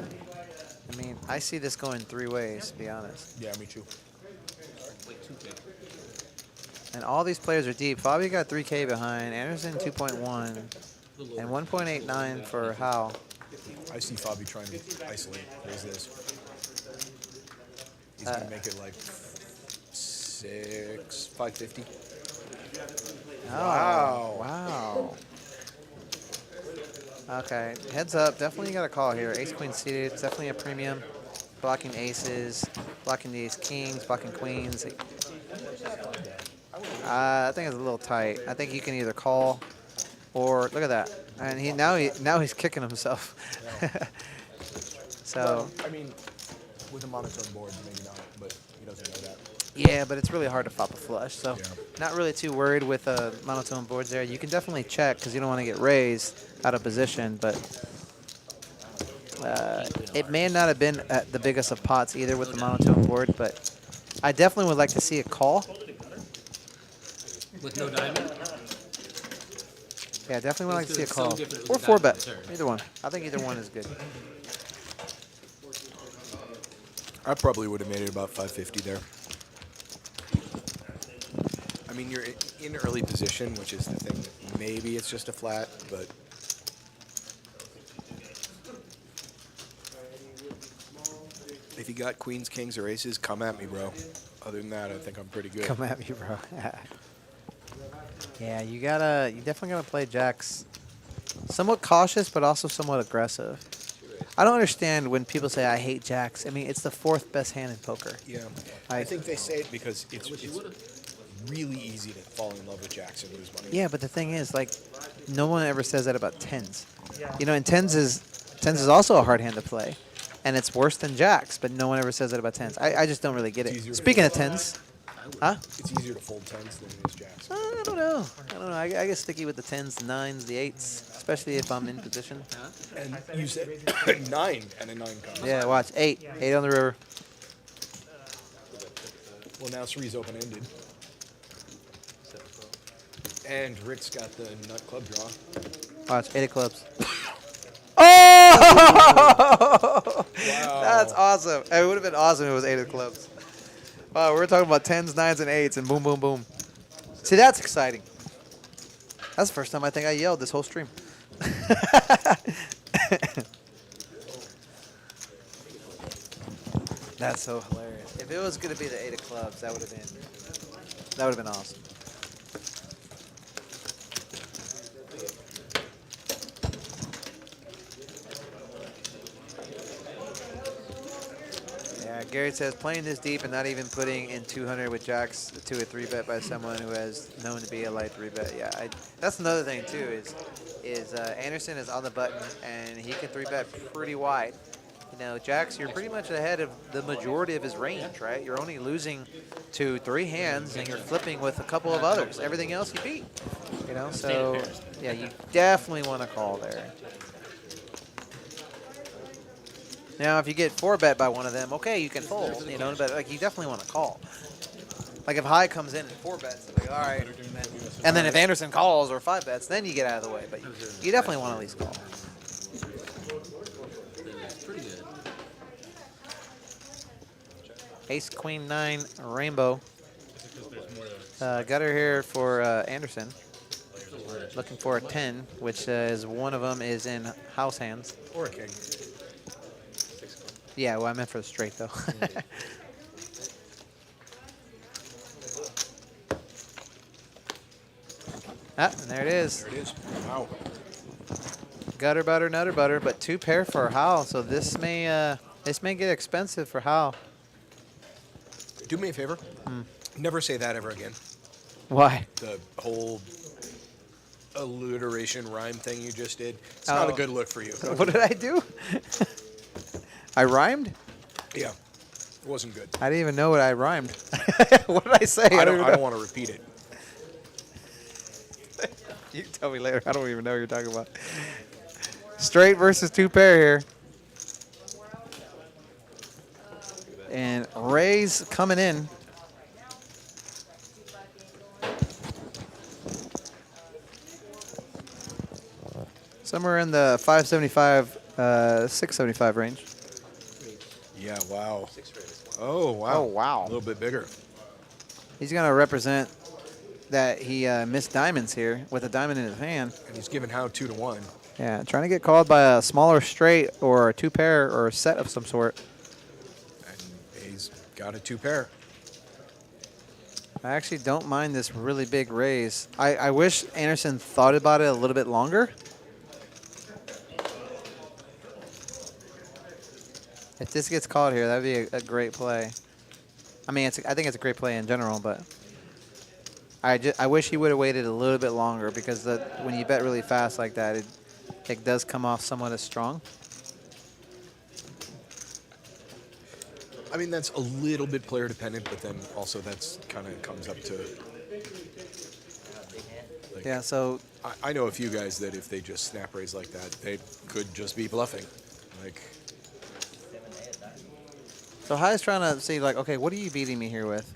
I mean, I see this going 3 ways, to be honest. Yeah, me too. And all these players are deep. Fabio got 3K behind, Anderson 2.1, and 1.89 for Hal. I see Fabi trying to isolate. There's this. He's going to make it like 550. Oh, Wow. wow. Okay, heads up. Definitely got a call here. Ace queen seated. It's definitely a premium. Blocking aces, blocking the ace kings, blocking queens. I think it's a little tight. I think you can either call or look at that. And now he's kicking himself. So I mean, with a monotone board, maybe not, but he doesn't know that. yeah, but it's really hard to flop a flush. So Yeah. not really too worried with monotone boards there. You can definitely check because you don't want to get raised out of position, but it may not have been at the biggest of pots either with the monotone board, but I definitely would like to see a call. With no diamond? Yeah, definitely would like to see a It's so call. different Or with 4 diamond bet. return. Either one. I think either one is good. I probably would have made it about 550 there. I mean, you're in early position, which is the thing. Maybe it's just a flat, but... If you got queens, kings, or aces, come at me, bro. Other than that, I think I'm pretty good. Come at me, bro. Yeah, you definitely gotta play jacks somewhat cautious, but also somewhat aggressive. I don't understand when people say I hate jacks. I mean, it's the 4th best hand in poker. Yeah, I think they say it because it's really easy to fall in love with jacks and lose money. Yeah, but the thing is, like, no one ever says that about 10s. Yeah. You know, and 10s is also a hard hand to play, and it's worse than jacks. But no one ever says that about 10s. I just don't really get It's easier it. to Speaking of 10s, Huh? It's easier to fold tens than it is jacks. I don't know. I get sticky with the 10s, the 9s, the 8s, especially if I'm in position. And you said 9 and a 9 card. Yeah, watch. 8. 8 on the river. Well, now 3's open-ended. And Rick's got the nut club draw. Watch. 8 of clubs. Oh! Wow. That's awesome. It would have been awesome if it was 8 of clubs. Wow, we're talking about 10s, 9s, and 8s, and boom, boom, boom. See, that's exciting. That's the first time I think I yelled this whole stream. That's so hilarious. If it was going to be the 8 of clubs, that would have been awesome. Yeah, Gary says playing this deep and not even putting in 200 with jacks to a 3-bet by someone who has known to be a light 3-bet. Yeah, that's another thing too. Is Anderson is on the button and he can 3-bet pretty wide. You know, jacks, you're pretty much ahead of the majority of his range, right? You're only losing to 3 hands and you're flipping with a couple of others. Everything else you beat. You know, so yeah, you definitely want to call there. Now, if you get 4-bet by one of them, okay, you can fold, you know, but like you definitely want to call. Like if high comes in and 4-bets, like all right, and then if Anderson calls or 5-bets, then you get out of the way. But you definitely want to at least call. Pretty good. Ace, Queen, 9, Rainbow. Gutter here for Anderson. Looking for a 10, which is one of them is in house hands. Or a king. Yeah, well, I meant for the straight, though. And there it is. There it is. Wow. Gutter butter, nutter butter, but 2 pair for Hal. So this may get expensive for Hal. Do me a favor. Never say that ever again. Why? The whole alliteration rhyme thing you just did. It's not a good look for you. What did I do? I rhymed? Yeah. It wasn't good. I didn't even know what I rhymed. What did I say? I even don't know. want to repeat it. You tell me later. I don't even know what you're talking about. Straight versus 2 pair here. And Ray's coming in. Somewhere in the 575, 675 range. Yeah, wow. Oh, wow. Oh, wow. A little bit bigger. He's going to represent that he missed diamonds here with a diamond in his hand. And he's given Howe 2 to 1. Yeah, trying to get called by a smaller straight or a 2 pair or a set of some sort. And he's got a 2 pair. I actually don't mind this really big raise. I wish Anderson thought about it a little bit longer. If this gets called here, that would be a great play. I mean, I think it's a great play in general, but I wish he would have waited a little bit longer because when you bet really fast like that, it does come off somewhat as strong. I mean, that's a little bit player dependent, but then also that's kind of comes up to. Like, Yeah, so I know a few guys that if they just snap raise like that, they could just be bluffing. Like, So High's trying to see, like, okay, what are you beating me here with?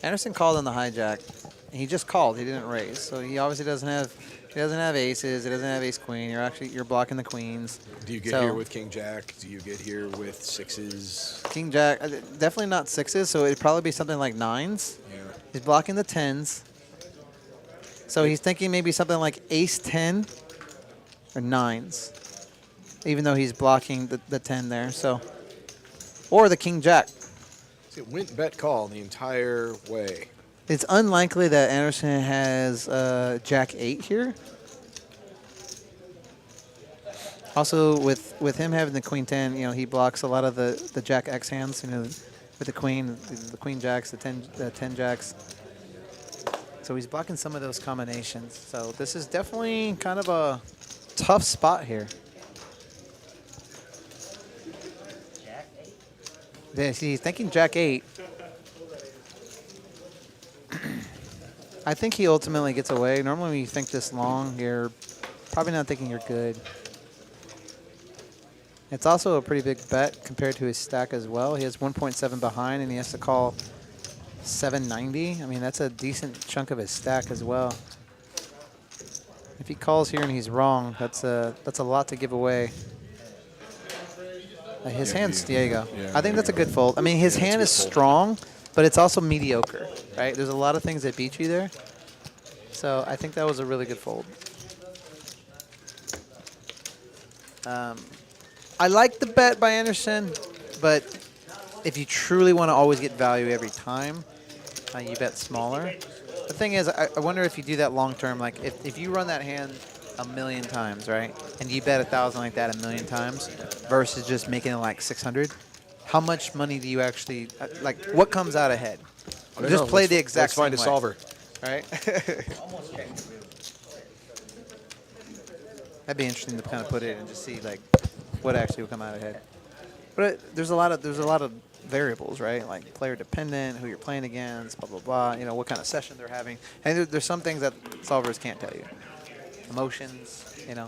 Anderson called on the hijack. He just called. He didn't raise. So he obviously doesn't have. He doesn't have aces. He doesn't have ace queen. You're blocking the queens. do you get So- here with king jack? Do you get here with 6s? King jack. Definitely not 6s. So it'd probably be something like 9s. Yeah. He's blocking the 10s. So he's thinking maybe something like ace 10 or 9s, even though he's blocking the 10 there. So, or the king jack. See, it went bet call the entire way. It's unlikely that Anderson has jack 8 here. Also, with him having the queen 10, you know, he blocks a lot of the jack X hands. You know, with the queen jacks, the 10 jacks. So he's blocking some of those combinations. So this is definitely kind of a tough spot here. Yeah, see, he's thinking jack 8. I think he ultimately gets away. Normally when you think this long, you're probably not thinking you're good. It's also a pretty big bet compared to his stack as well. He has 1.7 behind, and he has to call 790. I mean, that's a decent chunk of his stack as well. If he calls here and he's wrong, that's a lot to give away. His hand's Diego. Yeah, I think that's a good fold. I mean, his hand is strong, but it's also mediocre, right? There's a lot of things that beat you there. So I think that was a really good fold. I like the bet by Anderson, but if you truly want to always get value every time, you bet smaller. The thing is, I wonder if you do that long term. Like if you run that hand a million times, right, and you bet 1,000 like that a million times versus just making it like 600, how much money do you actually like? What comes out ahead? Just play the exact same way. Let's find a solver. Right? That'd be interesting to kind of put it and just see like what actually will come out ahead. But there's a lot of variables, right? Like player dependent, who you're playing against, blah blah blah. You know what kind of session they're having, and there's some things that solvers can't tell you. Emotions, you know.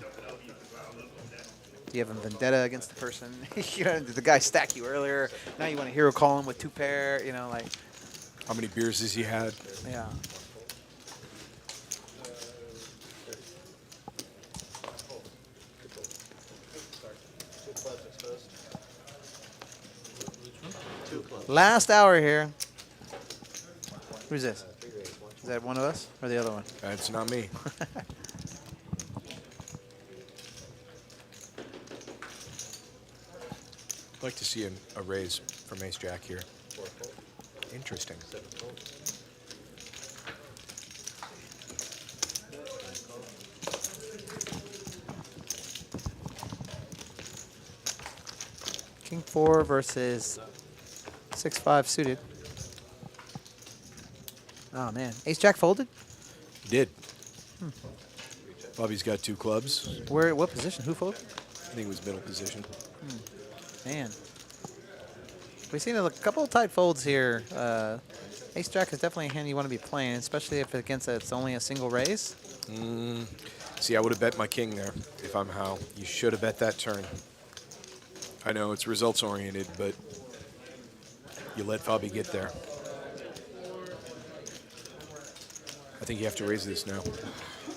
Do you have a vendetta against the person? You know, did the guy stack you earlier? Now you want to hero call him with 2 pair. You know, like. How many beers has he had? Yeah. Last hour here. Who's this? Is that one of us or the other one? It's not me. I'd like to see a raise from Ace Jack here. Interesting. King 4 versus 6-5 suited. Oh man, Ace Jack folded. He did. Bobby's got 2 clubs. Where? What position? Who folded? I think it was middle position. Man, we've seen a couple of tight folds here. Ace Jack is definitely a hand you want to be playing, especially if it's only a single raise. See, I would have bet my king there if I'm Hal. You should have bet that turn. I know it's results oriented, but you let Bobby get there. I think you have to raise this now.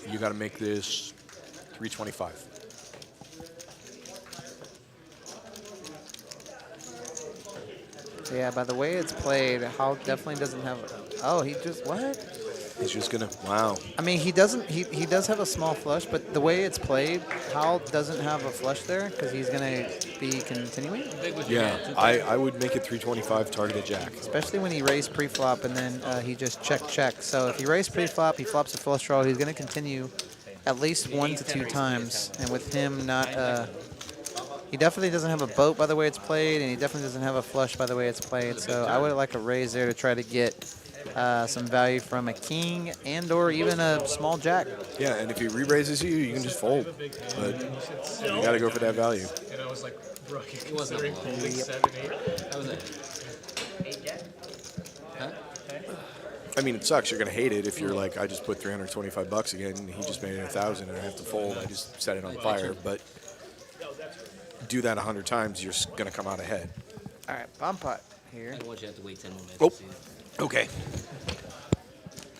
You got to make this 325. Yeah, by the way it's played, Hal definitely doesn't have. Oh, he just what? He's just gonna. Wow. I mean, he doesn't. He does have a small flush, but the way it's played, Hal doesn't have a flush there because he's gonna be continuing. Yeah, I would make it 325 targeted jack. Especially when he raised pre-flop and then he just check. So if he raised pre-flop, he flops a flush draw. He's gonna continue at least 1 to 2 times, and with him not. He definitely doesn't have a boat by the way it's played, and he definitely doesn't have a flush by the way it's played. So I would like a raise there to try to get some value from a king and or even a small jack. Yeah, and if he re-raises you, you can just fold. But you got to go for that value. And I was like, bro, you It wasn't considering a folding blow. 7, 8? That was it. Huh? I mean, it sucks. You're going to hate it if you're like, I just put 325 bucks again, and he just made it 1,000, and I have to fold. I just set it on fire. But do that 100 times, you're going to come out ahead. All right, bomb pot here. I want you to have to wait 10 more minutes. Oh. to see it. Okay.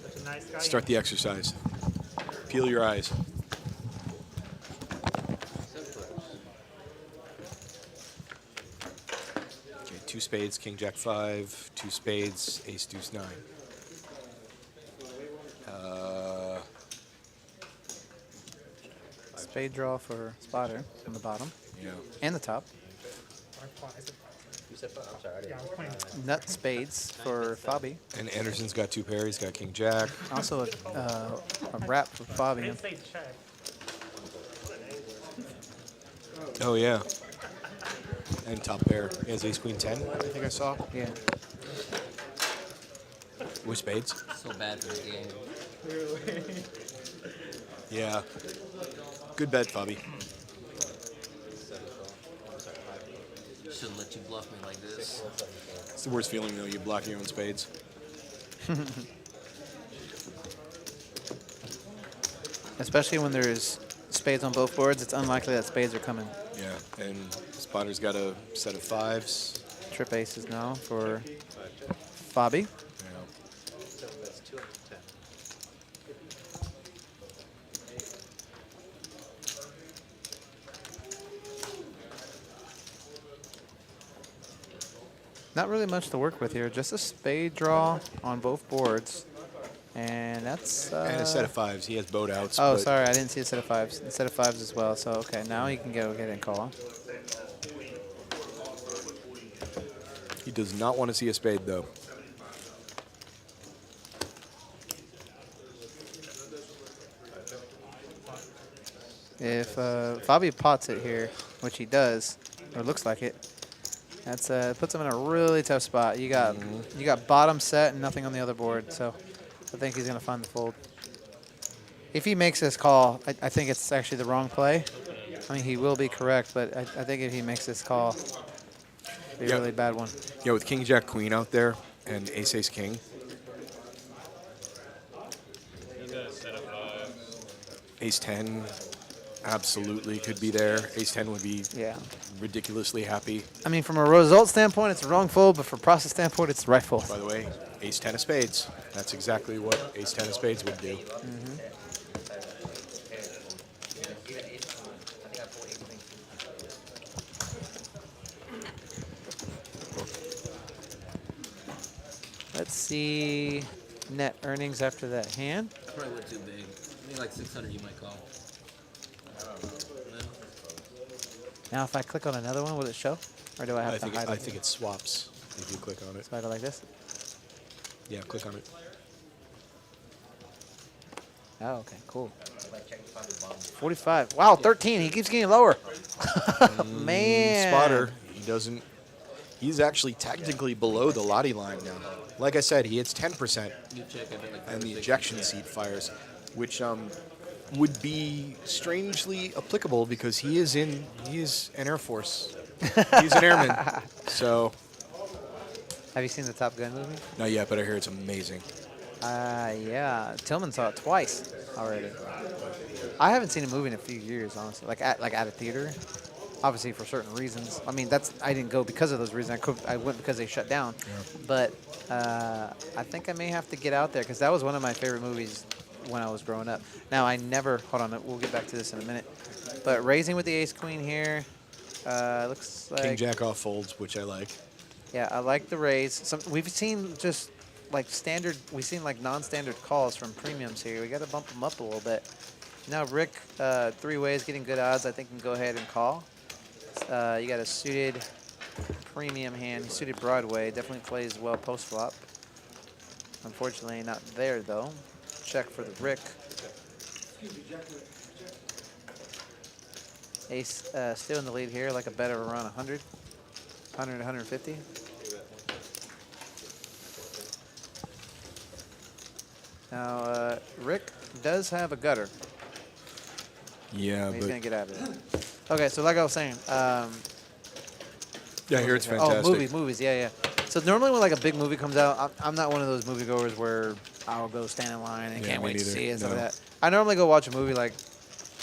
That's a nice guy. Start the exercise. Peel your eyes. Okay, 2 spades, king, jack, 5, 2 spades, ace, deuce, 9. Spade draw for spotter on the bottom Yeah. and the top. You said, I'm sorry, I Yeah, I didn't. was playing. Nut spades for Fabi. And Anderson's got 2 pairs. He's got king, jack. Also a wrap for I Fabi. didn't say check. Oh, yeah. And top pair. He has ace, queen, 10, I think I saw. Yeah. With spades. So bad for the game. Yeah. Good bet, Bobby. Shouldn't let you bluff me like this. It's the worst feeling, though. You block your own spades. Especially when there's spades on both boards, it's unlikely that spades are coming. Yeah, and spotter's got a set of 5s. Trip aces now for Fabi. Yeah. So that's 210. Not really much to work with here. Just a spade draw on both boards. And that's... And a set of 5s. He has boat outs. oh, but sorry. I didn't see a set of 5s. A set of 5s as well. So, okay. Now you can go ahead and call. He does not want to see a spade, though. If Fabi pots it here, which he does, or looks like it, that's puts him in a really tough spot. You got bottom set and nothing on the other board, so I think he's gonna find the fold. If he makes this call, I think it's actually the wrong play. I mean, he will be correct, but I think if he makes this call, it'll be a really bad one. Yeah, with King Jack Queen out there and Ace Ace King. He's got a set of 5s. Ace 10 absolutely could be there. Ace 10 would be Yeah. ridiculously happy. I mean, from a result standpoint, it's the wrong fold, but from a process standpoint, it's the right fold. By the way, Ace 10 of spades. That's exactly what Ace 10 of spades would do. Let's see net earnings after that hand. Probably went too big. Maybe like 600 you might call. Now, if I click on another one, will it show? Or do I have to hide I it? think it swaps if you click on it. So I go like this? Yeah, click on it. Oh, okay, cool. 45. Wow, 13. He keeps getting lower. Man. Spotter, he doesn't. He's actually technically below the Lottie line now. Like I said, he hits 10%, You check, I bet like 5 and or the 6 ejection yeah. seat fires, which would be strangely applicable because he is an Air Force. He's an airman. So, Have you seen the Top Gun movie? not yet, but I hear it's amazing. Yeah. Tillman saw it twice already. I haven't seen a movie in a few years, honestly. Like at a theater. Obviously for certain reasons. I mean, I didn't go because of those reasons. I went because they shut down. Yeah. But I think I may have to get out there because that was one of my favorite movies when I was growing up. Now I never. Hold on, we'll get back to this in a minute. But raising with the ace queen here. Looks like King Jack off folds, which I like. Yeah, I like the raise. We've seen just like standard. We've seen like non-standard calls from premiums here. We got to bump them up a little bit. Now Rick, 3 ways, getting good odds. I think can go ahead and call. You got a suited premium hand, suited Broadway. Definitely plays well post flop. Unfortunately, not there though. Check for the Rick. Ace still in the lead here, like a bet of around 100, 100, 150. Now, Rick does have a gutter. Yeah, He's but going to get out of it. Okay, so like I was saying. yeah, here it's fantastic. Oh, movies, yeah. So normally when like a big movie comes out, I'm not one of those moviegoers where I'll go stand in line and Yeah, can't me wait to neither. see it and stuff No. like that. I normally go watch a movie like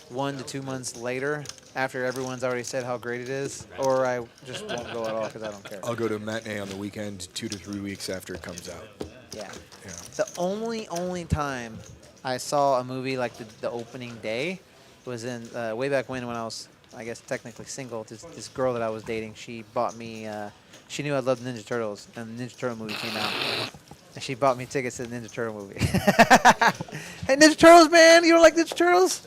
1 to 2 months later after everyone's already said how great it is, or I just won't go at all because I don't care. I'll go to a matinee on the weekend 2 to 3 weeks after it comes out. Yeah. Yeah. The only time I saw a movie like the opening day was in way back when I was, I guess, technically single. This girl that I was dating, she bought me, she knew I loved Ninja Turtles, and the Ninja Turtle movie came out. And she bought me tickets to the Ninja Turtle movie. Hey, Ninja Turtles, man! You don't like Ninja Turtles?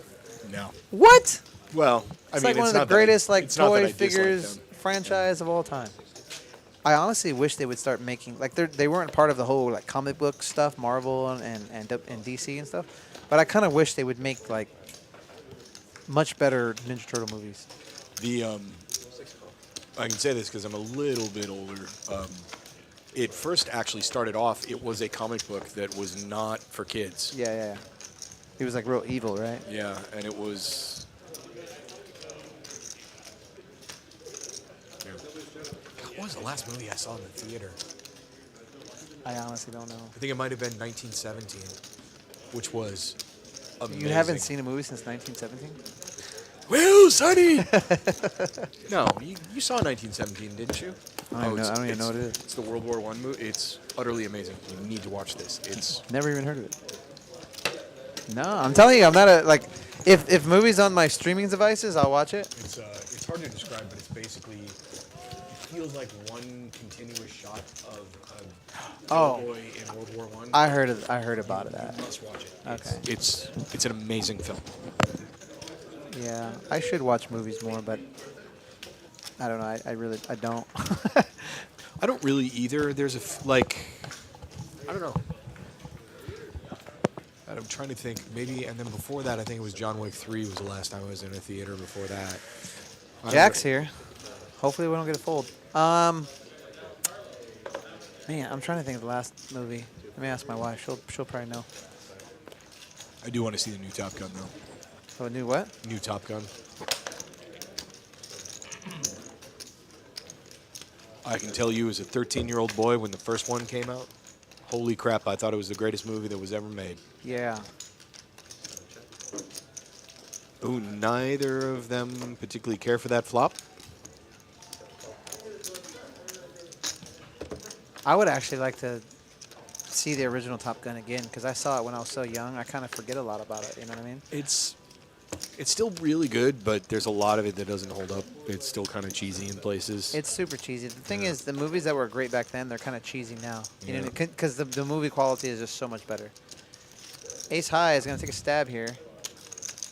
No. What? Well, I It's mean, like one it's of the not that I- greatest like it's not that toy I dislike figures them. franchise of all time. I honestly wish they would start making like they weren't part of the whole like comic book stuff, Marvel and DC and stuff. But I kind of wish they would make like much better Ninja Turtle movies. The I can say this because I'm a little bit older. It first actually started off. It was a comic book that was not for kids. Yeah. He was like real evil, right? Yeah, and it was. Yeah. What was the last movie I saw in the theater? I honestly don't know. I think it might have been 1917, which was amazing. You haven't seen a movie since 1917? Well, Sonny! No, you saw 1917, didn't you? I don't even know what it is. It's the World War I movie. It's utterly amazing. You need to watch this. It's Never even heard of it. No, I'm telling you, I'm not a like. If movies on my streaming devices, I'll watch it. it's hard to describe, but it's basically it feels like one continuous shot of a boy in World War I. I heard about that. You must watch it. Okay. It's an amazing film. Yeah, I should watch movies more, but I don't know. I don't. I don't really either. There's I don't know. I'm trying to think. Maybe, and then before that, I think it was John Wick 3 was the last time I was in a theater before that. Jack's here. Hopefully we don't get a fold. Man, I'm trying to think of the last movie. Let me ask my wife. She'll probably know. I do want to see the new Top Gun, though. Oh, new what? New Top Gun. I can tell you as a 13-year-old boy when the first one came out, holy crap, I thought it was the greatest movie that was ever made. Yeah. Ooh, neither of them particularly care for that flop. I would actually like to see the original Top Gun again because I saw it when I was so young. I kind of forget a lot about it. You know what I mean? It's still really good, but there's a lot of it that doesn't hold up. It's still kind of cheesy in places. It's super cheesy. The thing is, the movies that were great back then, they're kind of cheesy now. You know, Yeah. because the movie quality is just so much better. Ace High is going to take a stab here.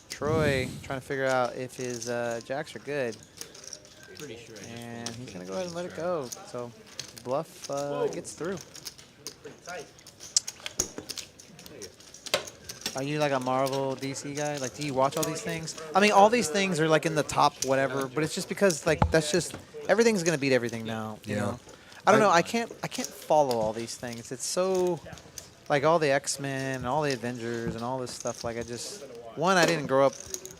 Troy trying to figure out if his jacks are good. Pretty sure. And he's going to go ahead and let it go. So bluff gets through. Pretty tight. Are you like a Marvel DC guy? Like, do you watch all these things? I mean, all these things are like in the top whatever, but it's just because like that's just everything's gonna beat everything now. You Yeah. know, I don't know. I can't follow all these things. It's so like all the X-Men and all the Avengers and all this stuff. Like I didn't grow up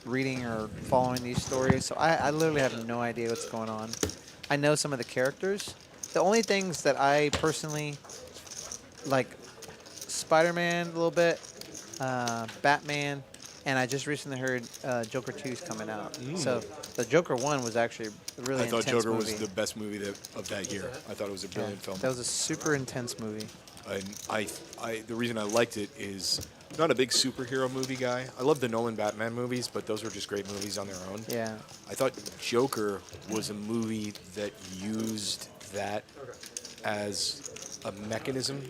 reading or following these stories, so I literally have no idea what's going on. I know some of the characters. The only things that I personally like, Spider-Man a little bit. Batman, and I just recently heard Joker 2 is coming out. So the Joker 1 was actually a really I thought intense Joker movie. was the best movie of that year. I thought it was a brilliant film. That was a super intense movie. And the reason I liked it is I'm not a big superhero movie guy. I love the Nolan Batman movies, but those were just great movies on their own. Yeah. I thought Joker was a movie that used that as a mechanism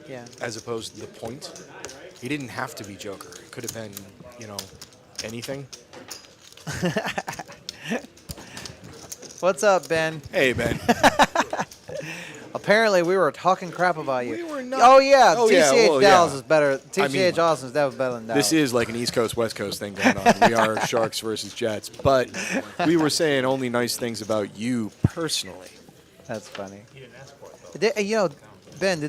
Yeah. as opposed to the point. He didn't have to be Joker. It could have been, anything. What's up, Ben? Hey, Ben. Apparently, we were talking crap about you. We were not. Oh yeah, Oh, yeah, TCH well, Dallas yeah. is better. I mean, TCH Austin is definitely better than Dallas. This is like an East Coast, West Coast thing going on. We are Sharks versus Jets. But we were saying only nice things about you personally. That's funny. You didn't ask for it, though. Ben,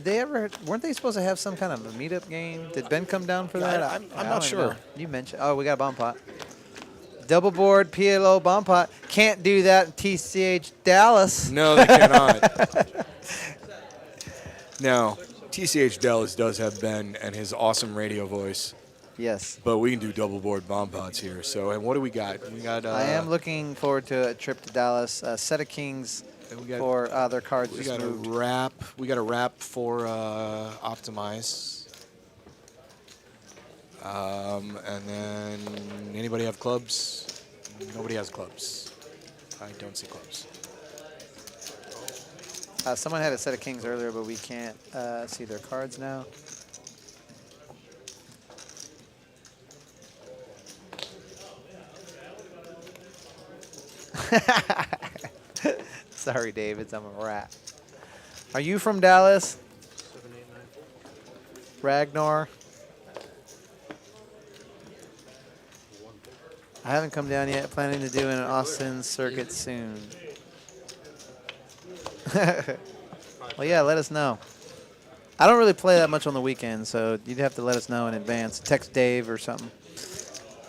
weren't they supposed to have some kind of a meetup game? Did Ben come down for that? I'm I not don't sure. know. You mentioned, we got a bomb pot. Double board, PLO, bomb pot. Can't do that in TCH Dallas. No, they cannot. Now, TCH Dallas does have Ben and his awesome radio voice, Yes. but we can do double board bomb pots here. So, and what do we got? We got. I am looking forward to a trip to Dallas. Set of kings for their cards We just got moved. a wrap. We got a wrap for optimize. And then anybody have clubs? Nobody has clubs. I don't see clubs. Someone had a set of kings earlier, but we can't see their cards now. Sorry, David, I'm a rat. Are you from Dallas? 7, 8, 9. Ragnar? I haven't come down yet. Planning to do an Austin circuit soon. Well, yeah, let us know. I don't really play that much on the weekend, so you'd have to let us know in advance. Text Dave or something.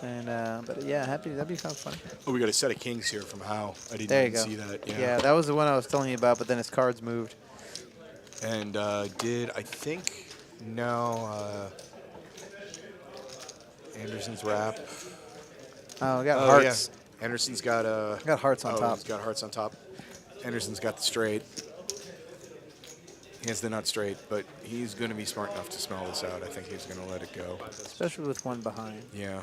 And but yeah, that'd be kind of fun. Oh, we got a set of kings here from Howe. I didn't There you even go. see that. Yeah, that was the one I was telling you about, but then his cards moved. And I think no. Anderson's wrap. Oh, we got Oh, hearts. yeah. Anderson's got Got hearts on top. He's got hearts on top. Anderson's got the straight. He has the nut straight, but he's going to be smart enough to smell this out. I think he's going to let it go. Especially with one behind. Yeah.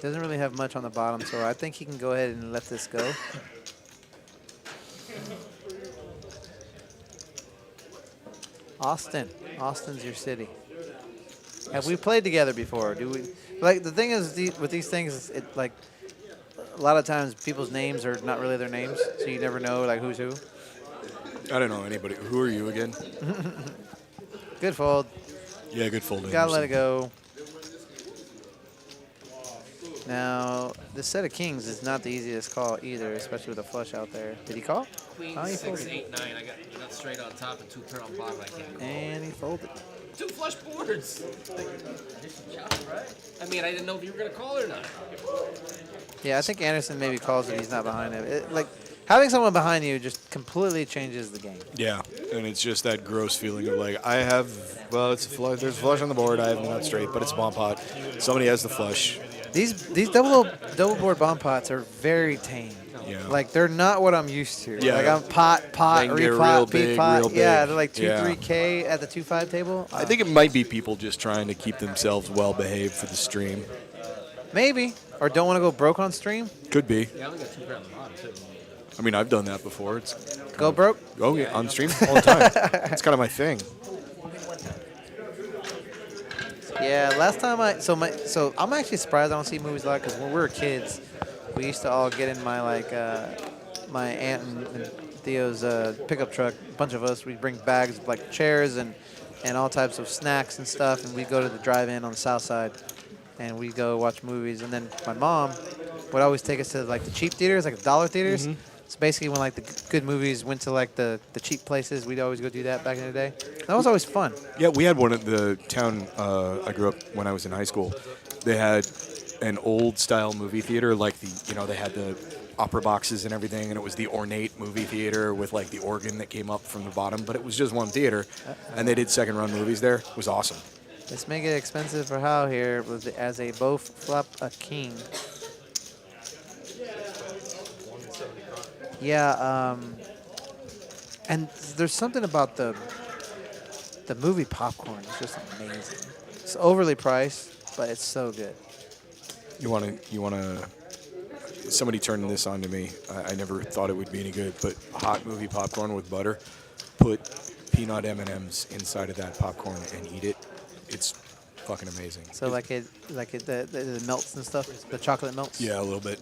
Doesn't really have much on the bottom, so I think he can go ahead and let this go. Austin. Austin's your city. Have we played together before? Do we? Like, the thing is, with these things, it like a lot of times people's names are not really their names, so you never know like who's who. I don't know anybody. Who are you again? Good fold. Yeah, good fold. Gotta let it Anderson. go. Now, this set of kings is not the easiest call either, especially with a flush out there. Did he call? Queen, Oh, he 6, folded. 8, 9. I got straight on top and 2 pair on bottom. I can't call. And he folded. 2 flush boards. I mean, I didn't know if you were gonna call or not. Yeah, I think Anderson maybe calls if he's not behind him. Like, having someone behind you just completely changes the game. Yeah, and it's just that gross feeling of like, I have, well, it's a flush. There's a flush on the board. I have the nut straight, but it's a bomb pot. Somebody has the flush. These double board bomb pots are very tame. Yeah. Like, they're not what I'm used to. Yeah. Like, I'm pot, They can get real repot, big, B-pot. real Yeah, big. they're like 2, Yeah. 3K at the 2-5 table. I think it might be people just trying to keep themselves well behaved for the stream. Maybe. Or don't want to go broke on stream. Could be. Yeah, I only got 2 pair on the bottom too. I mean, I've done that before. It's Go broke. oh yeah, on stream all the time. It's kind of my thing. Yeah, last time so I'm actually surprised I don't see movies a lot because when we were kids, we used to all get in my my aunt and Theo's pickup truck. A bunch of us, we'd bring bags of like chairs and all types of snacks and stuff, and we'd go to the drive-in on the south side, and we'd go watch movies. And then my mom would always take us to like the cheap theaters, like the dollar theaters. So basically, when like the good movies went to like the cheap places, we'd always go do that back in the day. That was always fun. Yeah, we had one at the town I grew up when I was in high school. They had an old style movie theater, like they had the opera boxes and everything, and it was the ornate movie theater with like the organ that came up from the bottom, but it was just one theater, and they did second run movies there. It was awesome. Let's make it expensive for Hal here as a both flop a king. Yeah, and there's something about the movie popcorn. It's just amazing. It's overly priced, but it's so good. You wanna. Somebody turned this on to me. I never thought it would be any good, but hot movie popcorn with butter. Put peanut M&Ms inside of that popcorn and eat it. It's fucking amazing. So the melts and stuff, the chocolate melts. Yeah, a little bit.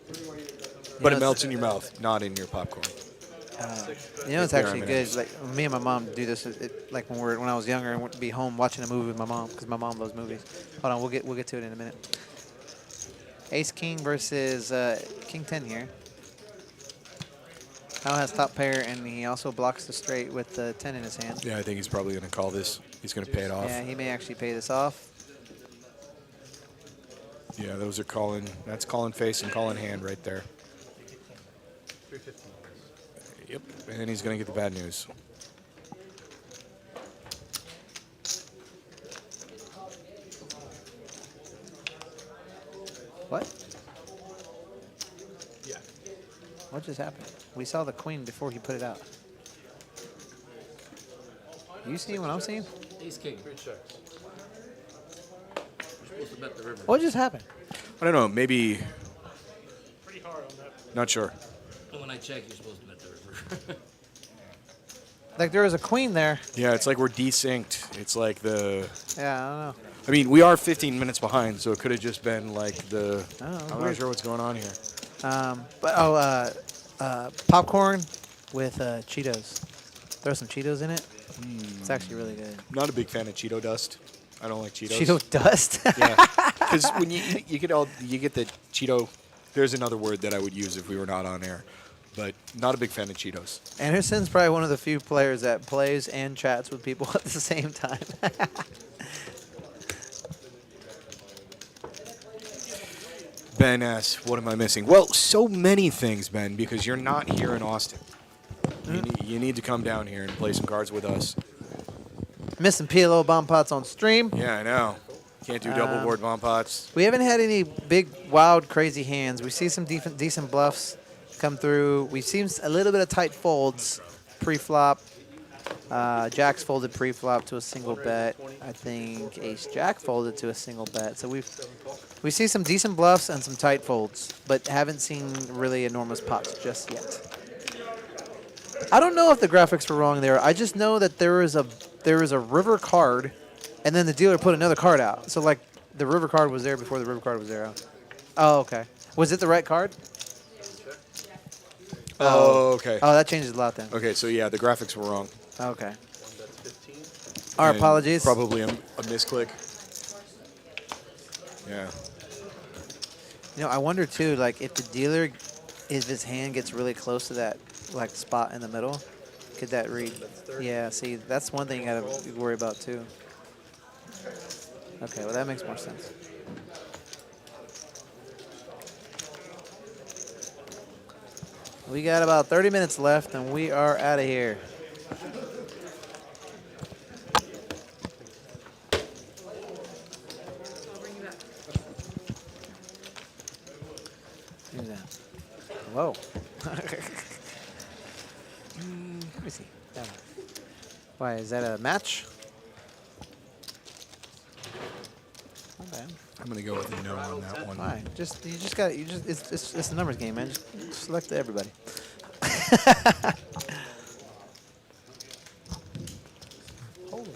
You But know, it melts in your mouth, not in your popcorn. It's They're actually good. M&Ms. Like me and my mom do this. Like when I was younger and would be home watching a movie with my mom because my mom loves movies. Hold on, we'll get to it in a minute. Ace King versus King 10 here. Hal has top pair and he also blocks the straight with the 10 in his hand. Yeah, I think he's probably going to call this. He's going to pay it off. Yeah, he may actually pay this off. Yeah, those are calling. That's calling face and calling hand right there. 315. Yep, and then he's going to get the bad news. What? Yeah. What just happened? We saw the queen before he put it out. You see what I'm seeing? Ace king. Three checks. You're supposed to bet the river. What just happened? I don't know, maybe, Pretty hard on that. not sure. When I check, you're supposed to bet the river. Like there was a queen there. Yeah, it's like we're desynced. It's like the, Yeah, I don't know. I mean, we are 15 minutes behind, so it could have just been like the, Oh, I'm not weird. sure what's going on here. Popcorn with Cheetos. Throw some Cheetos in it. It's actually really good. Not a big fan of Cheeto dust. I don't like Cheetos. Cheeto dust. Yeah, because when you get the Cheeto. There's another word that I would use if we were not on air, but not a big fan of Cheetos. Anderson's probably one of the few players that plays and chats with people at the same time. Ben asks, what am I missing? Well, so many things, Ben, because you're not here in Austin. You need to come down here and play some cards with us. Missing PLO bomb pots on stream. Yeah, I know. Can't do double board bomb pots. We haven't had any big, wild, crazy hands. We see some decent bluffs come through. We've seen a little bit of tight folds pre-flop. Jack's folded pre-flop to a single bet. I think Ace Jack folded to a single bet. So we see some decent bluffs and some tight folds, but haven't seen really enormous pots just yet. I don't know if the graphics were wrong there. I just know that there is a river card, and then the dealer put another card out. So like the river card was there before the river card was there. Oh, okay. Was it the right card? Oh, okay. Oh, that changes a lot then. Okay, so yeah, the graphics were wrong. Okay. Our And apologies. Probably a misclick. Yeah. You know, I wonder too, like if the dealer, if his hand gets really close to that like spot in the middle, could that read? Yeah, see, that's one thing you gotta worry about too. Okay, well that makes more sense. We got about 30 minutes left and we are out of here. Who's that? Whoa. Let me see. That one. Why, is that a match? Not bad. I'm gonna go with a no on that one. Fine. It's a numbers game, man. Just select everybody. Holy.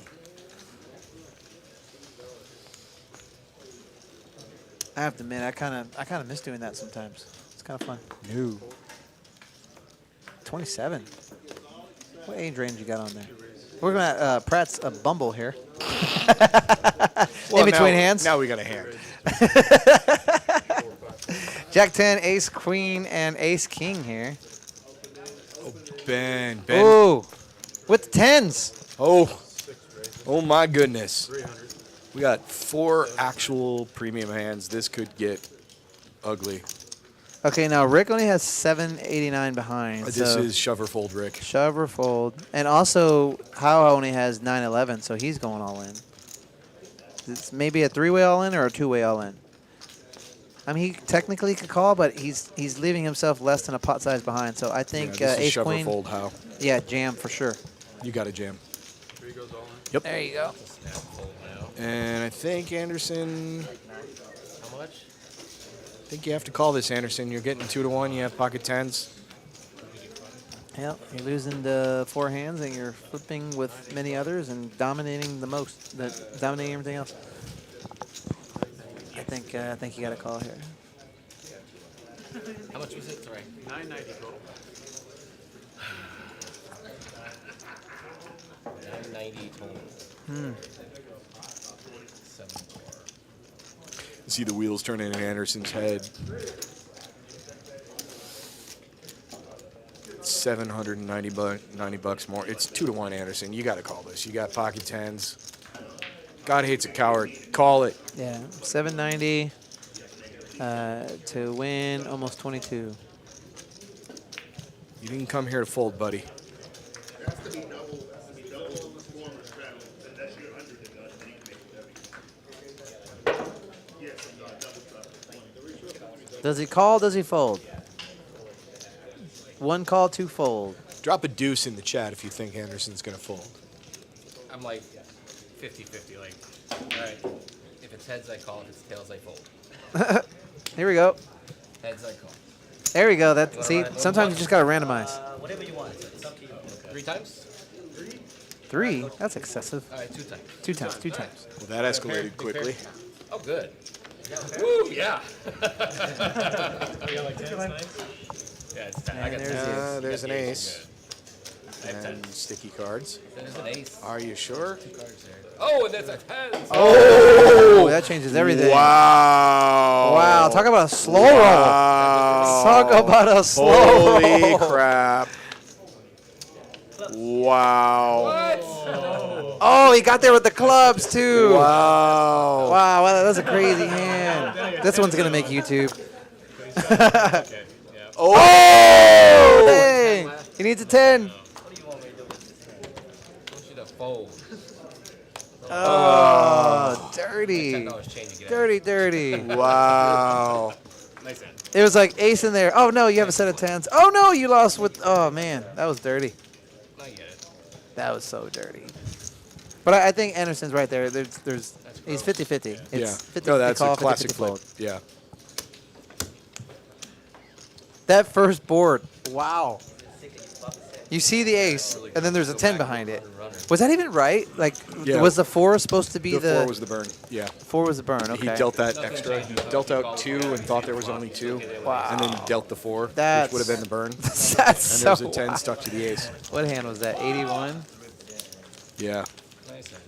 I have to admit, I kind of miss doing that sometimes. It's kind of fun. No. 27. What age range you got on there? We're going to Pratt's a bumble here. Well, in between now, hands. Now we got a hand. Jack 10, Ace Queen, and Ace King here. Ben. Ooh, with the tens. Oh my goodness. We got 4 actual premium hands. This could get ugly. Okay, now Rick only has 789 behind. This so is shove or fold, Rick. shove or fold, and also How only has 911, so he's going all in. It's maybe a 3-way all in or a 2-way all in. I mean, he technically could call, but he's leaving himself less than a pot size behind. So I think Yeah, this is Ace shove Queen. or fold. How? Yeah, jam for sure. You got a jam. 3 goes all in. Yep. There you go. And I think Anderson. How much? I think you have to call this, Anderson. You're getting 2 to 1. You have pocket tens. Yep, you're losing the 4 hands, and you're flipping with many others and dominating the most, dominating everything else. I think you got a call here. How much was it? Sorry. 990 total. 990 total. 7. You see the wheels turning in Anderson's head. 790 bucks more. It's 2 to 1, Anderson. You got to call this. You got pocket tens. God hates a coward. Call it. Yeah, 790 to win almost 22. You didn't come here to fold, buddy. Does he call? Does he fold? 1 call, 2 fold. Drop a deuce in the chat if you think Anderson's going to fold. I'm like 50-50. Like, all right, if it's heads, I call. If it's tails, I fold. Here we go. Heads, I call. There we go. You wanna See, run it? sometimes you just got to randomize. Whatever you want. It's up to you. 3 times? 3? That's excessive. All right, 2 times. 2 times. 2 times. Well, that escalated quickly. Oh, good. Woo, yeah. You got like 10 tonight? Yeah, it's 10. I And got there's 10. the There's an Yeah, ace. I have 10. And sticky cards. There's an ace. Are you sure? 2 cards there. Oh, and there's a 10. Oh, that changes everything. Wow. Wow, talk about a slow roll. Wow. Talk about a slow Holy roll. crap. Wow. What? Oh, he got there with the clubs, too. Wow. Wow, that was a crazy hand. This one's going to make YouTube. Okay, yeah. Oh! Dang. He needs a 10. I want you to fold. Oh, dirty. $10 change to get Dirty, dirty. Wow. Nice hand. It was like ace in there. Oh, no, you have a set of tens. Oh, no, you lost with, oh, man, that was dirty. I get it. That was so dirty. But I think Anderson's right there. He's 50-50. It's Yeah. 50 No, that's call, a classic 50-50 flip. fold. Yeah. That first board, wow. You see the ace, and then there's a 10 behind it. Was that even right? Like, Yeah. was the 4 supposed to be The the... 4 was the burn. Yeah. 4 was the burn, okay. He dealt that extra. He dealt out 2 and thought there was only 2. Wow. And then he dealt the 4, That's- which would have been the burn. That's And so there was a 10 wild. stuck to the ace. What hand was that, 81? Yeah. Nice hand.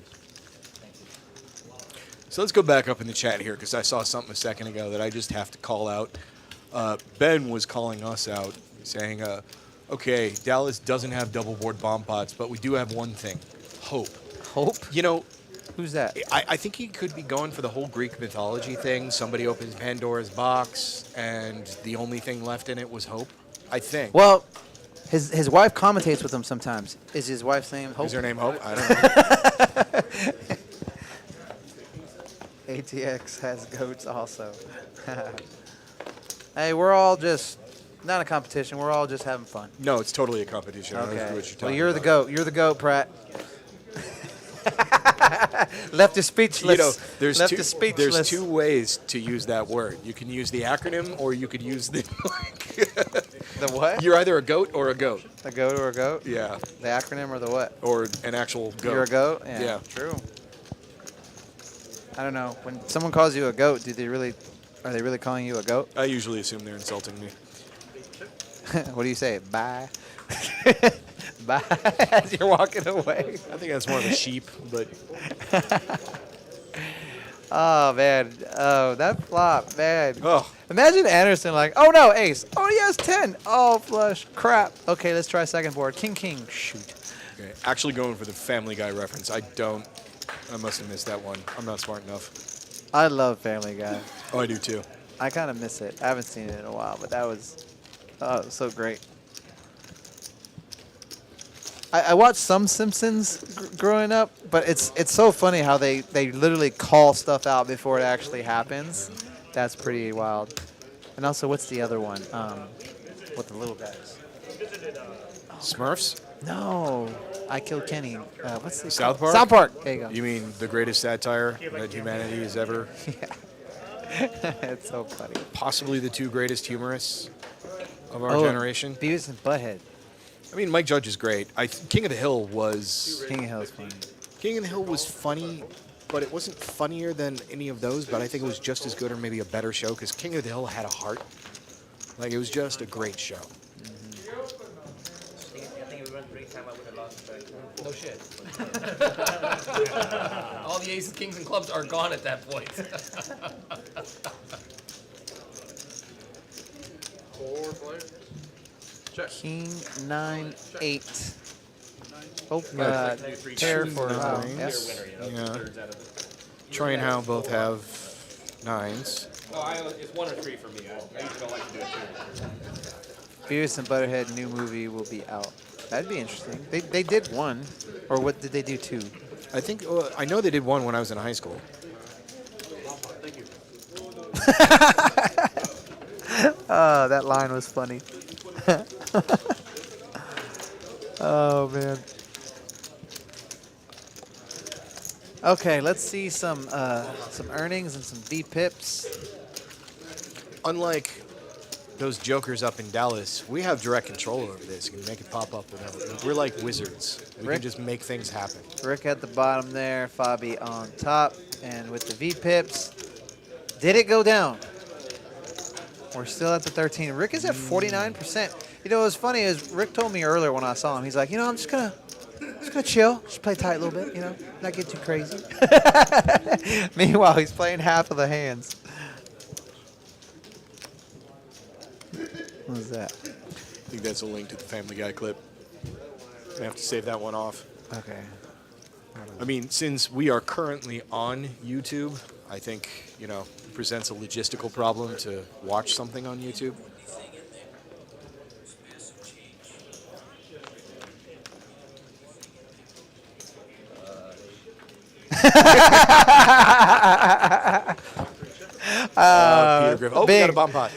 So let's go back up in the chat here because I saw something a second ago that I just have to call out. Ben was calling us out, saying, okay, Dallas doesn't have double board bomb pots, but we do have one thing, hope. Hope? You know, Who's that? I think he could be going for the whole Greek mythology thing. Somebody opens Pandora's box, and the only thing left in it was hope. I think. Well, his wife commentates with him sometimes. Is his wife's name Hope? Is her name Hope? I don't know. ATX has goats also. Hey, we're all just not a competition. We're all just having fun. No, it's totally a competition. I don't know Okay. what you're Well, talking you're the about. goat. You're the goat, Pratt. Left you speechless. You know, there's Left two, you speechless. there's 2 ways to use that word. You can use the acronym, or you could use the. The what? You're either a goat or a goat. A goat or a goat? Yeah. The acronym or the what? Or an actual goat. You're a goat? Yeah. True. I don't know. When someone calls you a goat, are they really calling you a goat? I usually assume they're insulting me. What do you say? Bye. Bye as you're walking away. I think that's more of a sheep, but Oh, man. Oh, that flop, man. oh, Imagine Anderson like, oh, no, ace. Oh, he has 10. Oh, flush. Crap. Okay, let's try second board. King, king. Shoot. okay. Actually going for the Family Guy reference. I must have missed that one. I'm not smart enough. I love Family Guy. Oh, I do too. I kind of miss it. I haven't seen it in a while, but that was, oh, it was so great. I watched some Simpsons growing up, but it's so funny how they literally call stuff out before it actually happens. That's pretty wild. And also, what's the other one? With the little guys. Smurfs? No, I Killed Kenny. What's the South Park? South Park. There you go. You mean the greatest satire that humanity has ever? It's so funny. Possibly the 2 greatest humorists of our generation. Beavis and Butthead. I mean, Mike Judge is great. King of the Hill was King of Hill's funny. King of the Hill was funny, but it wasn't funnier than any of those. But I think it was just as good, or maybe a better show, because King of the Hill had a heart. Like, it was just a great show. I think we run 3 time up with a lost track. No shit. All the aces, kings, and clubs are gone at that point. 4 players. Check. King 9 8. Oh, Three pair check. for Nine. yes. Yeah. Troy and Howe both have 9s. Oh, it's 1 or 3 for me. I usually don't like to do it too. Beavis and Butthead new movie will be out. That'd be interesting. They did 1, or what did they do 2? I think I know they did 1 when I was in high school. Oh, that line was funny. Oh man. Okay, let's see some earnings and some VPIPs. Unlike those jokers up in Dallas, we have direct control over this. We can make it pop up whenever. We're like wizards. We Rick? can just make things happen. Rick at the bottom there, Fabi on top, and with the VPIPs, did it go down? We're still at the 13. Rick is at 49%. You know what's funny is Rick told me earlier when I saw him, he's like, I'm just gonna chill, just play tight a little bit, not get too crazy. Meanwhile, he's playing half of the hands. What was that? I think that's a link to the Family Guy clip. I have to save that one off. Okay. I mean, since we are currently on YouTube, I think, it presents a logistical problem to watch something on YouTube. Peter Griffin. Oh, we got big. a bomb pot.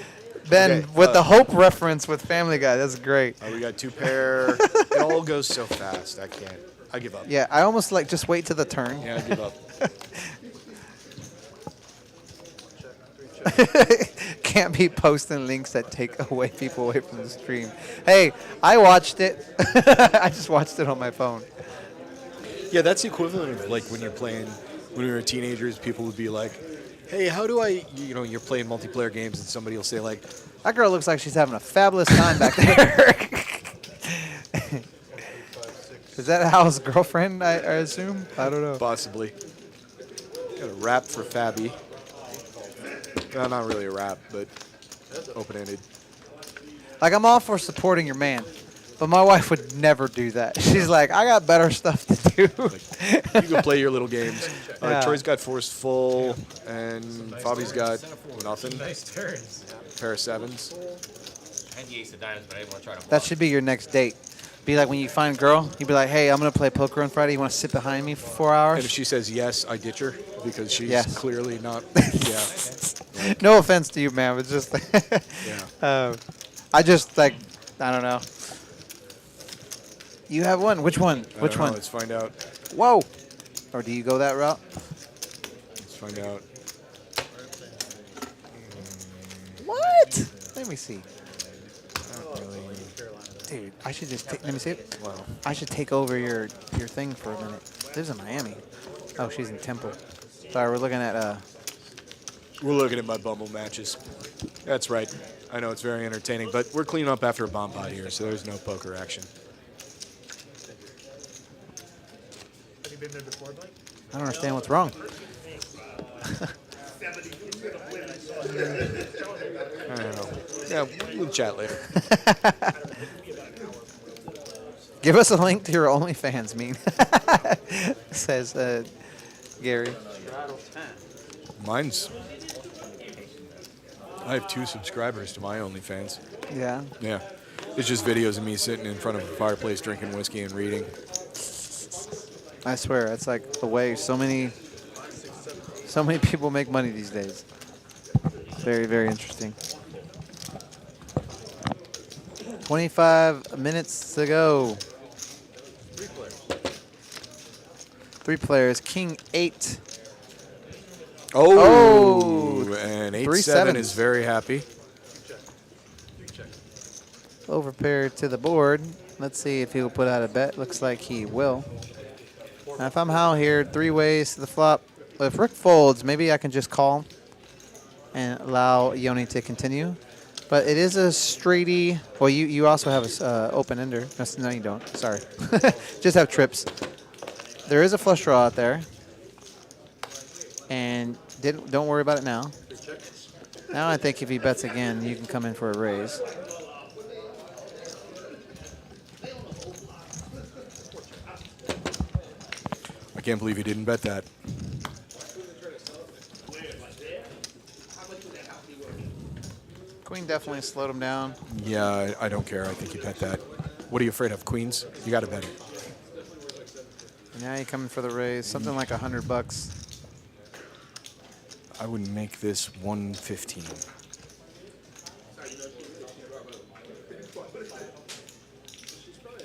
Ben, Okay, with the Hope reference with Family Guy, that's great. We got 2 pair. It all goes so fast. I can't. I give up. Yeah, I almost like just wait to the turn. Yeah, I give up. Can't be posting links that take people away from the stream. Hey, I watched it. I just watched it on my phone. Yeah, that's the equivalent of like when you're playing, when we were teenagers, people would be like, hey, how do I, you're playing multiplayer games and somebody will say like, That girl looks like she's having a fabulous time back there. Is that Hal's girlfriend, I assume? I don't know. possibly. Got a rap for Fabi. No, not really a rap, but open-ended. Like, I'm all for supporting your man, but my wife would never do that. She's like, I got better stuff to do. You can play your little games. Yeah. Troy's got forced full, and Fabi's got nothing. Nice turns. Pair of 7s. I had the ace of diamonds, but I didn't want to try to That bluff. should be your next date. Be like when you find a girl, you'd be like, hey, I'm going to play poker on Friday. You want to sit behind me for 4 And hours? if she says yes, I ditch her because she's Yes. clearly not. Yeah. No offense to you, ma'am. It's just, Yeah. I just, like, I don't know. You have one. Which one? I Which don't know, one? Let's find out. Whoa. Or do you go that route? Let's find out. What? Let me see. Dude, I should just take, let me see it. Wow. I should take over your thing for a minute. Lives in Miami. Oh, she's in Temple. Sorry, we're looking at We're looking at my Bumble matches. That's right. I know it's very entertaining, but we're cleaning up after a bomb pot here, so there's no poker action. Have you been there before, Blake? I don't understand what's wrong. I don't know. Yeah, we'll chat later. Give us a link to your OnlyFans, mean. Says Gary. Mine's. I have 2 subscribers to my OnlyFans. Yeah. Yeah. It's just videos of me sitting in front of a fireplace drinking whiskey and reading. I swear, it's like the way so many people make money these days. Very, very interesting. 25 minutes to go. 3 players. King 8. Oh, and 3 8-7 sevens. is very happy. Overpaired to the board. Let's see if he'll put out a bet. Looks like he will. Now, if I'm Hal here, 3 ways to the flop. If Rick folds, maybe I can just call and allow Yoni to continue. But it is a straighty. Well, you also have a open ender. No, you don't. Sorry. Just have trips. There is a flush draw out there. And don't worry about it now. Now I think if he bets again, you can come in for a raise. I can't believe he didn't bet that. Queen definitely slowed him down. Yeah, I don't care. I think you bet that. What are you afraid of, queens? You got to bet it. Now you're coming for the raise. Something like $100. I would make this 115.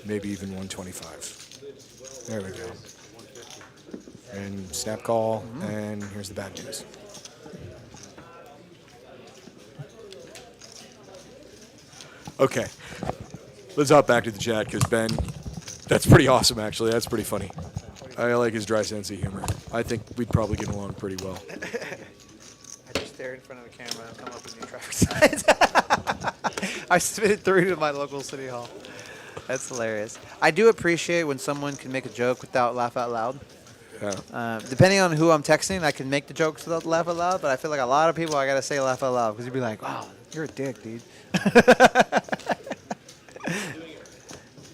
Maybe even 125. There we go. And snap call, and here's the bad news. Okay, let's hop back to the chat because Ben, that's pretty awesome actually. That's pretty funny. I like his dry sense of humor. I think we'd probably get along pretty well. I just stare in front of the camera and come up with new traffic signs. I spit it through to my local city hall. That's hilarious. I do appreciate when someone can make a joke without laugh out loud. Yeah. Depending on who I'm texting, I can make the jokes without laugh out loud, but I feel like a lot of people I gotta say laugh out loud because you'd be like, wow, you're a dick, dude.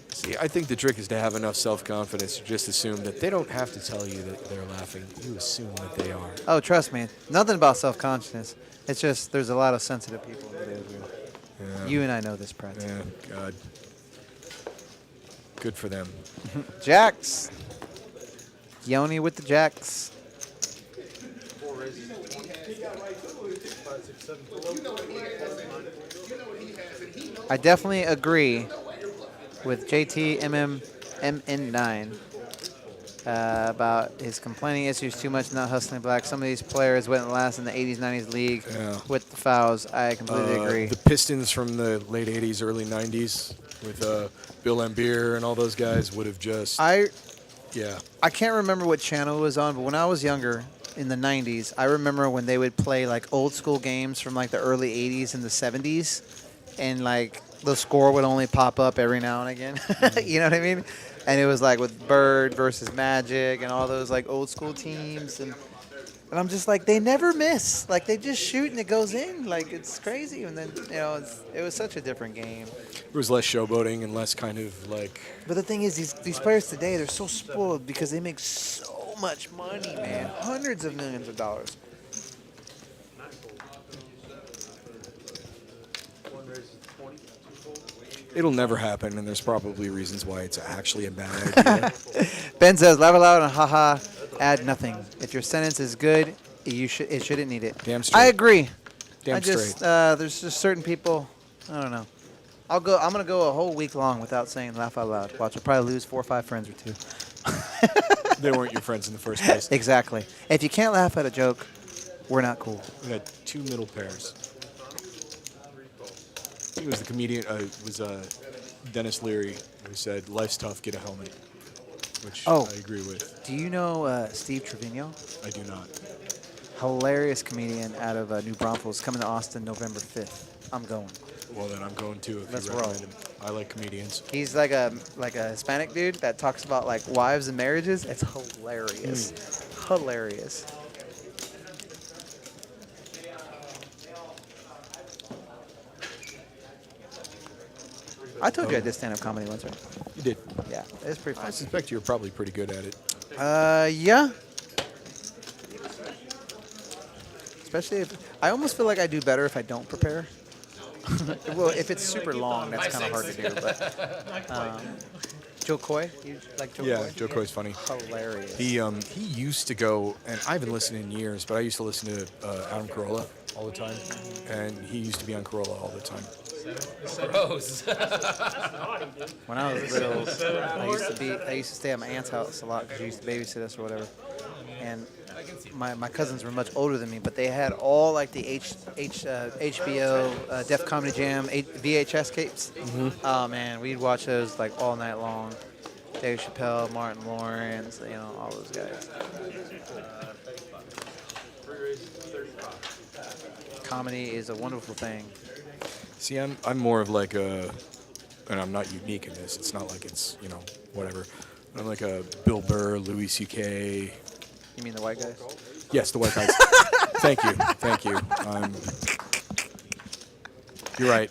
See, I think the trick is to have enough self-confidence to just assume that they don't have to tell you that they're laughing. You assume that they are. Oh, trust me, nothing about self-consciousness. It's just there's a lot of sensitive people in today's world. Yeah. You and I know this, Pratt. Yeah, God. Good for them. Jacks. Yoni with the jacks. I definitely agree with JT MN9 about his complaining issues too much, not hustling black. Some of these players went last in the 80s, 90s league with the fouls. I completely agree. The Pistons from the late 80s, early 90s with Bill Laimbeer and all those guys would have just... I Yeah. I can't remember what channel it was on, but when I was younger in the 90s, I remember when they would play like old school games from like the early 80s and the 70s, and like the score would only pop up every now and again. You know what I mean? And it was like with Bird versus Magic and all those like old school teams, and I'm just like, they never miss. Like they just shoot and it goes in. Like it's crazy. And then it was such a different game. There was less showboating and less kind of like... But the thing is, these players today, they're so spoiled because they make so much money, man. Hundreds of millions of dollars. It'll never happen, and there's probably reasons why it's actually a bad idea. Ben says, laugh aloud and haha, add nothing. If your sentence is good, it shouldn't need it. Damn straight. I agree. Damn straight. There's just certain people, I don't know. I'm gonna go a whole week long without saying laugh out loud. Watch, I'll probably lose 4 or 5 friends or 2. They weren't your friends in the first place. Exactly. If you can't laugh at a joke, we're not cool. We had 2 middle pairs. I think it was the comedian, Dennis Leary, who said, "Life's tough, get a helmet," which I agree with. Do you know Steve Trevino? I do not. Hilarious comedian out of New Braunfels, coming to Austin November 5th. I'm going. Well, then I'm going too. If Let's you recommend him. I like comedians. He's like a Hispanic dude that talks about like wives and marriages. It's hilarious. Hilarious. I told you I did stand-up comedy once, right? You did. Yeah, it's pretty I fun. suspect you're probably pretty good at it. Yeah. Especially if I almost feel like I do better if I don't prepare. Well, if it's super long, that's kind of hard to do. But Joe Coy, you like Joe Coy? Yeah, Joe Coy's funny. Hilarious. He used to go, and I haven't listened in years, but I used to listen to Adam Carolla all the time, and he used to be on Carolla all the time. Gross. When I was little, I used to stay at my aunt's house a lot because she used to babysit us or whatever. And my cousins were much older than me, but they had all like the HBO, Def Comedy Jam, VHS tapes. Oh man, we'd watch those like all night long. Dave Chappelle, Martin Lawrence, all those guys. Comedy is a wonderful thing. See, I'm more of like a, and I'm not unique in this. It's not like it's whatever. I'm like a Bill Burr, Louis C.K. You mean the white guys? Yes, the white guys. Thank you. You're right.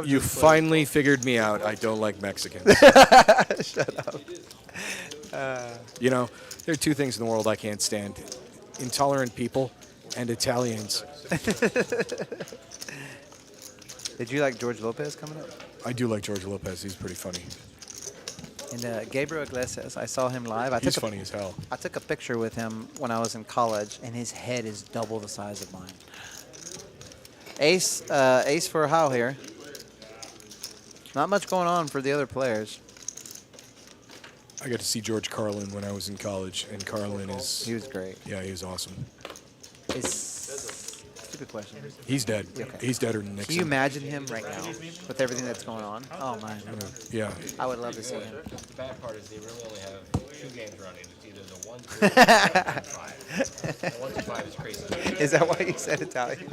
You finally figured me out. I don't like Mexicans. Shut up. There are 2 things in the world I can't stand: intolerant people and Italians. Did you like George Lopez coming up? I do like George Lopez. He's pretty funny. And Gabriel Iglesias, I saw him live. He's funny as hell. I took a picture with him when I was in college, and his head is double the size of mine. Ace for Howe here. Not much going on for the other players. I got to see George Carlin when I was in college, and Carlin He was great. Yeah, he was awesome. Stupid question. He's dead. Okay. He's deader than Nixon. Can you imagine him right now with everything that's going on? Oh, man. Yeah. I would love to see him. The bad part is they really only have 2 games running. It's either the 1, 2, or the 5. The 1 to 5 is crazy. Is that why you said Italian?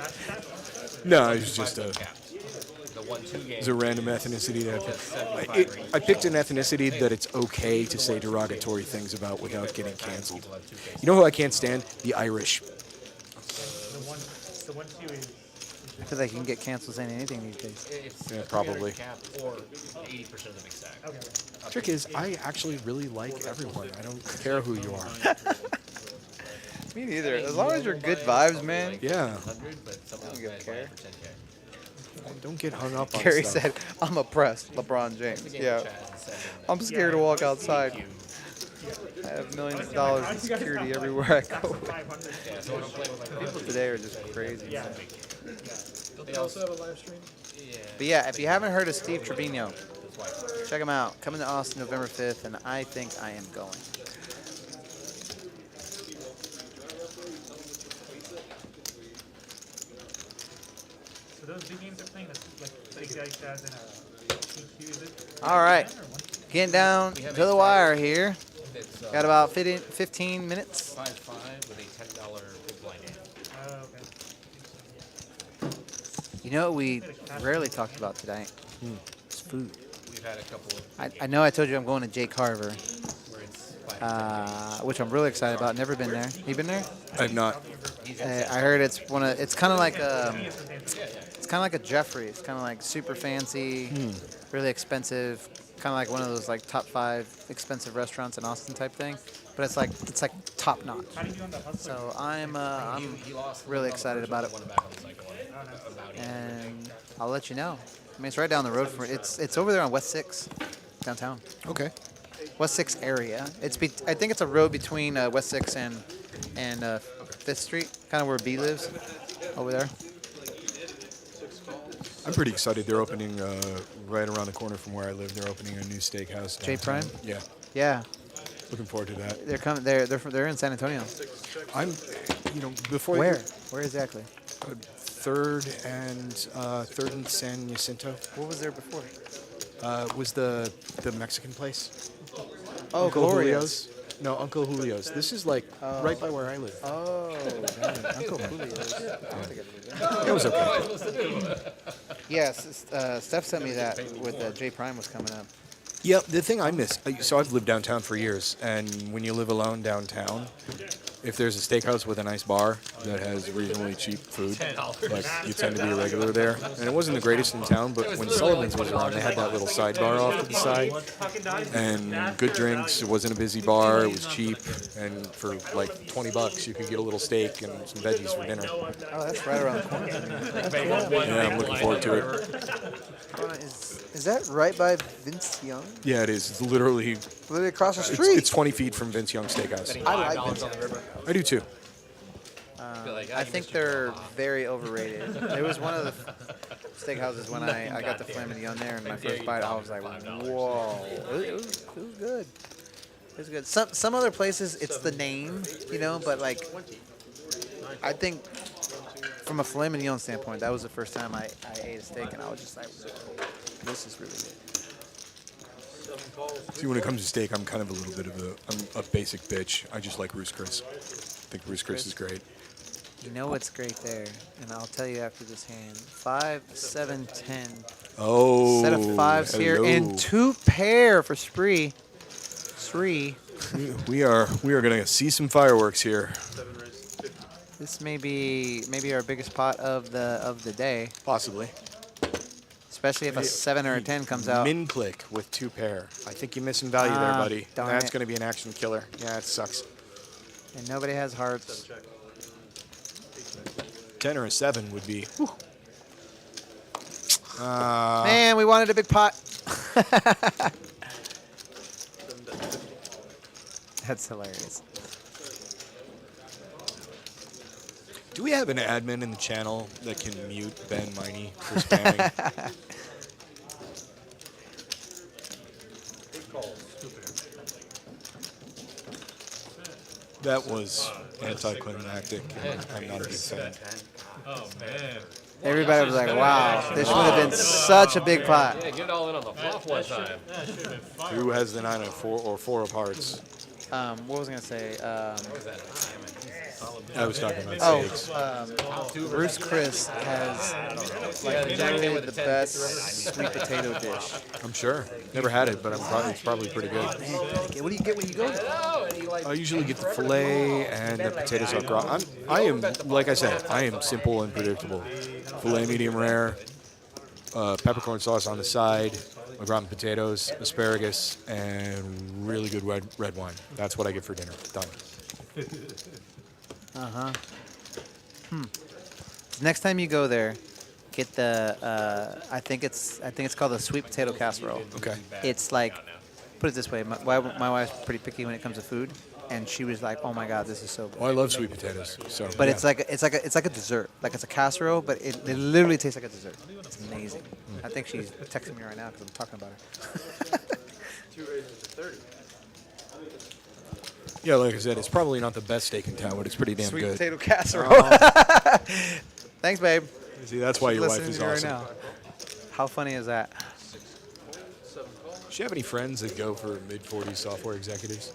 No, it was just The 1-2 game. It's a random ethnicity that I picked an ethnicity that it's okay to say derogatory things about without getting canceled. You know who I can't stand? The Irish. The 1-2 is. I feel like you can get canceled saying anything these days. It's Yeah, a probably. 300 cap or 80% of the big stack. Okay. Trick is, I actually really like everyone. I don't care who you are. Me neither. As long as you're good vibes, man. Yeah. 100, but some of those guys buy it for 10K. Don't get hung up on Gary stuff. said, I'm oppressed, LeBron James. Yeah. I'm scared to walk outside. I have millions of dollars in security everywhere I go. 500. Yeah, so when I'm playing with my People colleagues, today are just crazy. Yeah. Don't they also have a live stream? yeah, But yeah, if you haven't heard of Steve Trevino, that's why. check him out. Coming to Austin November 5th, and I think I am going. So those big games are playing like big dice as in a PQ, is it? All right, 10 or 1? getting down We have to a the wire here. It's Got about 15 minutes. 5-5 with a $10 big blind hand. Oh, okay. You know what we rarely talked about tonight? It's food. We've had a couple of I know I told you I'm going to Jake Carver, where it's 5 which I'm really excited about. Never been there. You been there? I've not. I heard it's one of. It's kind of like it's kind of like a Jeffrey. It's kind of like super fancy, really expensive. Kind of like one of those like top 5 expensive restaurants in Austin type thing. But it's like top notch. How do you do on the hustler? So I'm He lost really excited about it. Won back on the second one. About and I'll let you know. I mean, it's right down the road from it's over there on West 6, downtown. Okay. West 6 area. I think it's a road between West 6 and 5th Street, kind of where B lives, over there. I'm pretty excited. They're opening right around the corner from where I live. They're opening a new steakhouse. J downtown. Prime? Yeah. Yeah, Looking forward to that. they're coming. They're in San Antonio. I'm, before Where? Where exactly? Third and San Jacinto What was there before? was the Mexican place. Oh, Uncle Gloria's. Julio's. No, Uncle Julio's. This is like right by where I live. Oh, dang. Uncle Julio's. I don't think I've been there. It was okay. Yes, Steph sent me that with J Prime was coming up. Yeah, the thing I miss, so I've lived downtown for years, and when you live alone downtown, if there's a steakhouse with a nice bar that has reasonably cheap food, like you tend to be a regular there. And it wasn't the greatest in town, but when Sullivan's was around, they had that little sidebar off to the side, and good drinks. It wasn't a busy bar. It was cheap, and for like $20, you could get a little steak and some veggies for dinner. Oh, that's right around the corner. Yeah, I'm looking forward to it. Is that right by Vince Young? Yeah, it is. It's literally Literally across the street. it's 20 feet from Vince Young Steakhouse. I like Vince. I do too. I think they're very overrated. It was one of the steakhouses when I got the filet mignon there, and my first bite, I was like, whoa. It was good. It was good. Some other places, it's the name, but like, I think from a filet mignon standpoint, that was the first time I ate a steak, and I was just like, whoa, this is really good. See, when it comes to steak, I'm kind of a little bit of a basic bitch. I just like Roost Chris. I think Roost Chris is great. You know what's great there, and I'll tell you after this hand. 5, 7, 10. Oh, Set of fives here, hello. and 2 pair for Spree. 3. We are gonna see some fireworks here. This may be our biggest pot of the day, Possibly. especially if a 7 or a 10 comes out. Min click with 2 pair. I think you're missing value there, Ah, buddy. darn That's it. gonna be an action killer. Yeah, it sucks. And nobody has hearts. 10 or a 7 would be. Man, we wanted a big pot. That's hilarious. Do we have an admin in the channel that can mute Ben Miney for spamming? That was anticlimactic. And I'm not a big fan. Oh man. Everybody was like, wow, this would have been such a big pot. Yeah, get it all in on the flop one time. That should have been fire. Who has the 9 of 4 or 4 of hearts? What was I going to say? I was talking about steaks. Bruce Chris has like literally the best sweet potato dish. I'm sure. Never had it, but it's probably pretty good. What do you get when you go there? I usually get the filet and the potatoes au gratin. I am, like I said, I am simple and predictable. Filet medium rare, peppercorn sauce on the side, au gratin potatoes, asparagus, and really good red wine. That's what I get for dinner. Done. Next time you go there, get the I think it's called the sweet potato casserole. Okay. It's like put it this way: my wife's pretty picky when it comes to food, and she was like, "Oh my God, this is so good." Oh, I love sweet potatoes. So, But yeah. it's like a dessert. Like it's a casserole, but it literally tastes like a dessert. It's amazing. I think she's texting me right now because I'm talking about her. 2 raises to 30. Yeah, like I said, it's probably not the best steak in town, but it's pretty damn Sweet good. potato casserole. Thanks, babe. See, that's why She's your wife listening is to me awesome. right now. How funny is that? 7 call. Do you have any friends that go for mid-40s software executives?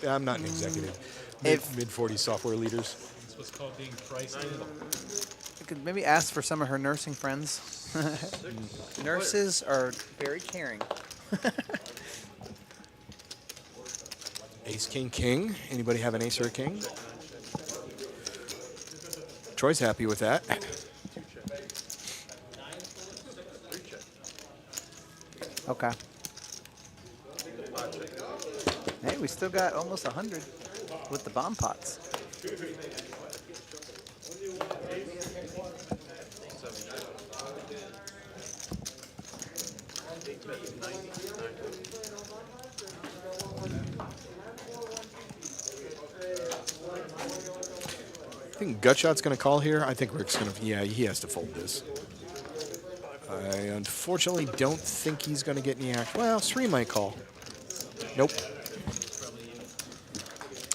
Yeah, I'm not an executive. If- Mid-40s software leaders. It's what's called being priced in. I could maybe ask for some of her nursing friends. Nurses are very caring. Ace, king, king. Anybody have an ace or a king? Troy's happy with that. Okay. Hey, we still got almost 100 with the bomb pots. I think Gutshot's going to call here. I think Rick's going to, yeah, he has to fold this. I unfortunately don't think he's going to get any action. Well, Sri might call. Nope.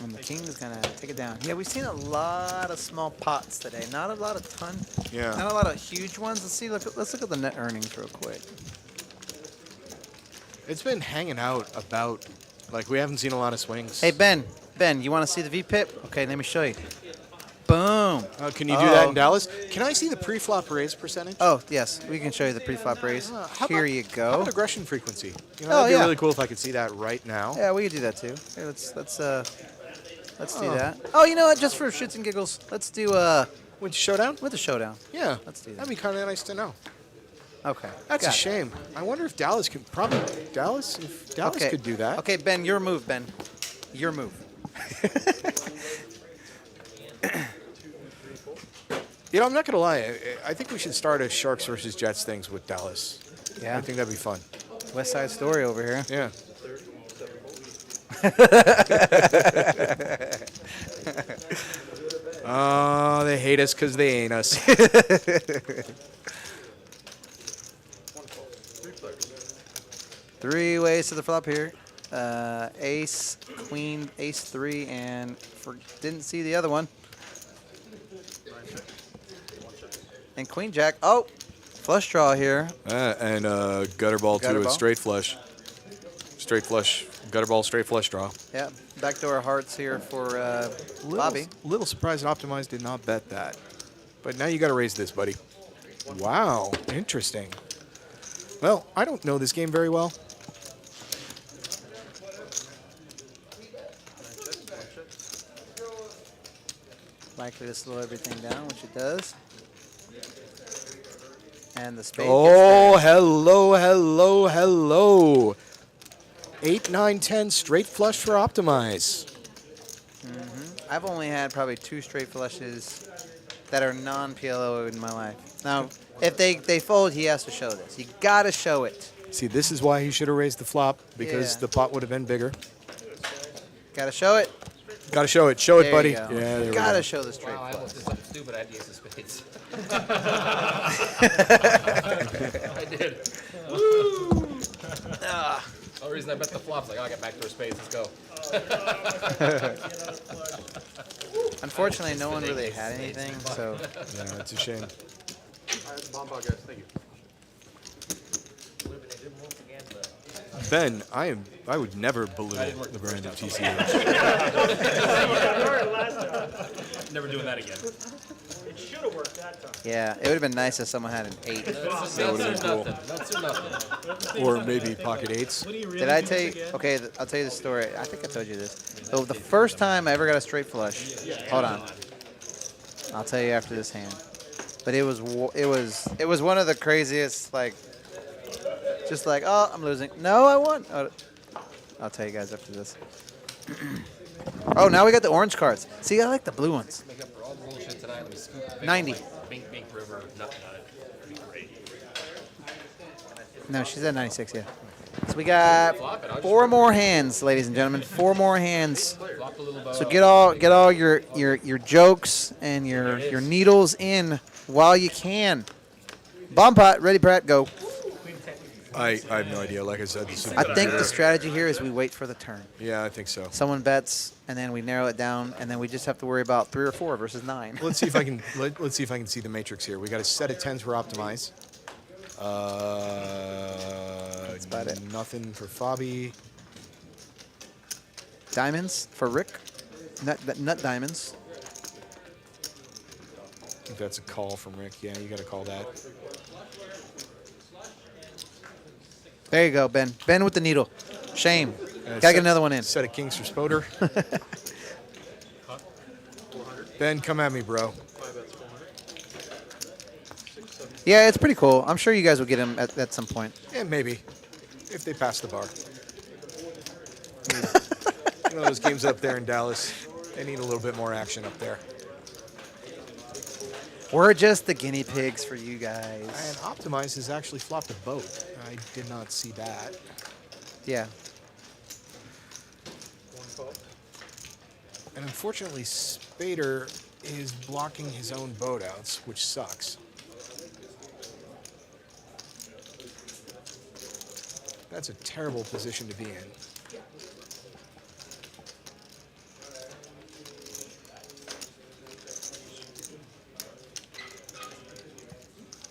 And the king is gonna take it down. Yeah, we've seen a lot of small pots today. Not a lot of ton. Yeah. Not a lot of huge ones. Let's see. Let's look at the net earnings real quick. It's been hanging out about, like, we haven't seen a lot of swings. Hey Ben, you want to see the VPIP? Okay, let me show you. Boom. Can you do that in Dallas? Can I see the pre-flop raise percentage? Oh yes, we can show you the pre-flop raise. Here you How go. about aggression frequency? You know, Oh, that'd be yeah. really cool if I could see that right now. Yeah, we could do that too. Here, let's do that. Oh, you know what? Just for shits and giggles, let's do With showdown? with the showdown. Yeah. Let's do that. That'd be kind of nice to know. Okay. That's got a it. shame. I wonder if Dallas could probably if Dallas Okay. could do that. Okay, Ben, your move, Ben. Your move. You know, I'm not gonna lie. I think we should start a Sharks versus Jets things with Dallas. Yeah. I think that'd be fun. West Side Story over here. Yeah. Oh, they hate us because they ain't us. Three ways to the flop here. Ace, queen, ace three, and didn't see the other one. And queen jack. Oh, flush draw here. And gutter ball Gutter to ball. a straight flush. Straight flush. Gutter ball, straight flush draw. Yeah, backdoor hearts here for Bobby. Little surprised Optimize did not bet that. But now you got to raise this, buddy. Wow, interesting. Well, I don't know this game very well. Likely to slow everything down, which it does. And the spade. Oh, gets there. hello, hello, hello. 8, 9, 10, straight flush for Optimize. I've only had probably 2 straight flushes that are non-PLO in my life. Now, if they fold, he has to show this. You gotta show it. See, this is why he should have raised the flop, because Yeah. the pot would have been bigger. Gotta show it. Got to show it. Show it, There buddy. you go. Yeah, there we Gotta go. show the straight Wow, I flush. almost did something stupid. I had the ace of spades. I did. Woo! The only reason I bet the flops, like, oh, I got backdoor spades. Let's go. Unfortunately, no one really had anything, so Yeah, it's a shame. All right, bomb ball, guys. Thank you. Ben, I would never belittle the brand of TCH. Never doing that again. It should have worked that time. yeah, it would have been nice if someone had an 8. That's would've been cool. That's nothing. Or maybe pocket eights. What do you really Did I do tell you? again? Okay, I'll tell you the story. I think I told you this. So the first time I ever got a straight flush. Hold on. I'll tell you after this hand. But it was one of the craziest, like, just like, oh, I'm losing. No, I won. Oh, I'll tell you guys after this. Oh, now we got the orange cards. See, I like the blue ones. Make up for all the bullshit tonight. Let me scoop. 90. Bink, bink, river, nothing on it. No, she's at 96, yeah. It's We got Flop it. I'll just 4 more hands, ladies and gentlemen. 4 more hands. flop the little bow. So get all your jokes and your needles in while you can. Bomb pot, ready, Brad, go. I have no idea. Like I said, this I think the strategy here is we wait for the turn. Yeah, I think so. Someone bets, and then we narrow it down, and then we just have to worry about 3 or 4 versus 9. Let's see if I can. Let's see if I can see the matrix here. We got a set of 10s for optimize. That's about it. Nothing for Fabi. Diamonds for Rick. Nut diamonds. I think that's a call from Rick. Yeah, you got to call that. There you go, Ben. Ben with the needle. Shame. Gotta get another one in. Set of kings for Spoder. Ben, come at me, bro. Yeah, it's pretty cool. I'm sure you guys will get him at some point. Yeah, maybe. If they pass the bar. You know those games up there in Dallas, they need a little bit more action up there. We're just the guinea pigs for you guys. And Optimize has actually flopped a boat. I did not see that. Yeah. And unfortunately, Spader is blocking his own boat outs, which sucks. That's a terrible position to be in.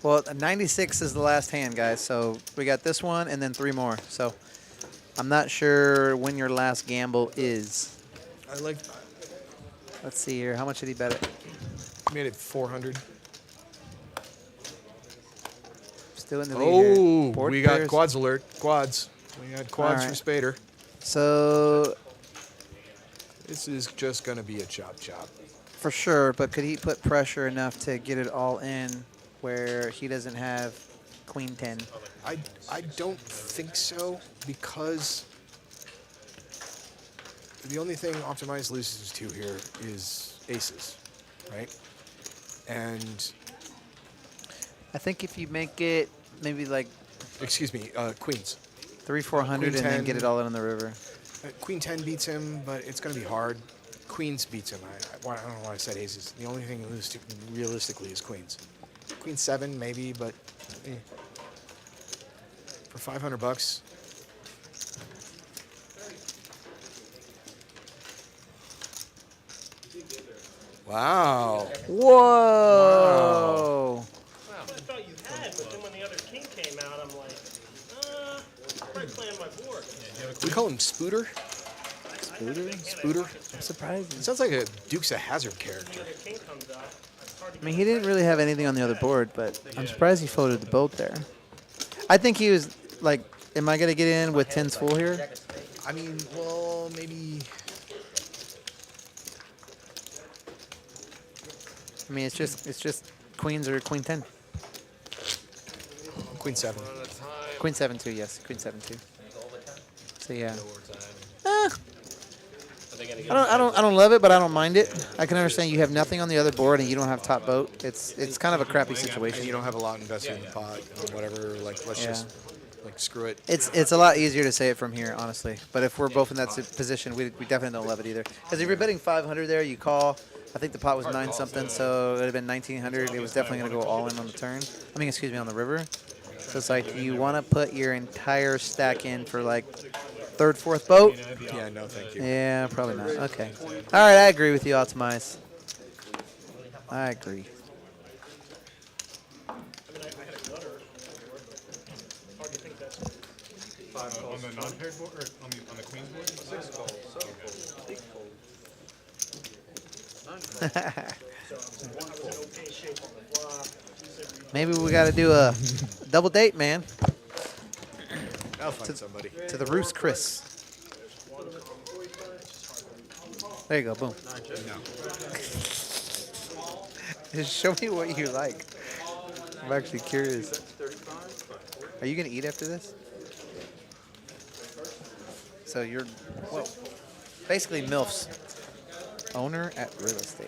Well, 96 is the last hand, guys. So we got this one and then 3 more. So I'm not sure when your last gamble is. I like. Let's see here. How much did he bet it? Made it 400. Still in the lead here. Oh, Board we got pairs. quads alert. Quads. We got quads All right. for Spader. So This is just going to be a chop chop. for sure, but could he put pressure enough to get it all in where he doesn't have queen 10? I don't think so, because the only thing Optimize loses to here is aces, right? And I think if you make it maybe like excuse me, queens. 300-400 and then 10. get it all in on the river. Queen 10 beats him, but it's going to be hard. Queens beats him. I don't know why I said aces. The only thing he loses to realistically is queens. Queen 7 maybe, but for $500. Wow. Whoa! I thought you had, but then when the other king came out, I'm like, I'm probably playing my board. We call him Spooter. Spooter. I'm surprised. It sounds like a Dukes of Hazzard character. The other king comes out. It's hard to I mean, he didn't really have anything on the other board, but I'm surprised he folded the boat there. I think he was like, am I going to get in with 10s full here? I mean, well, maybe. I mean, it's just queens or queen 10. Queen 7. Queen 7 too, yes. Queen 7 too. So yeah. I don't love it, but I don't mind it. I can understand you have nothing on the other board and you don't have top boat. It's kind of a crappy And situation. you don't have a lot invested in the pot or whatever. Like, let's just like screw it. It's a lot easier to say it from here, honestly. But if we're both in that position, we definitely don't love it either. Because if you're betting 500 there, you call. I think the pot was 9 something, so it would have been 1900. It was definitely going to go all in on the turn. I mean, excuse me, on the river. So it's like you want to put your entire stack in for like third, fourth boat. Yeah, no, thank you. Yeah, probably not. Okay. All right, I agree with you, Optimize. I agree. I had a gutter on the board, but hard to think that's On the non-paired board, or on the queen's board? 6 calls, 7 calls. so. I was in okay shape on the flop. Maybe we got to do a double date, man. I'll find somebody. To the roost, Chris. There you go, boom. Just show me what you like. I'm actually curious. Are you gonna eat after this? So you're, well, basically MILFs. Owner at real estate.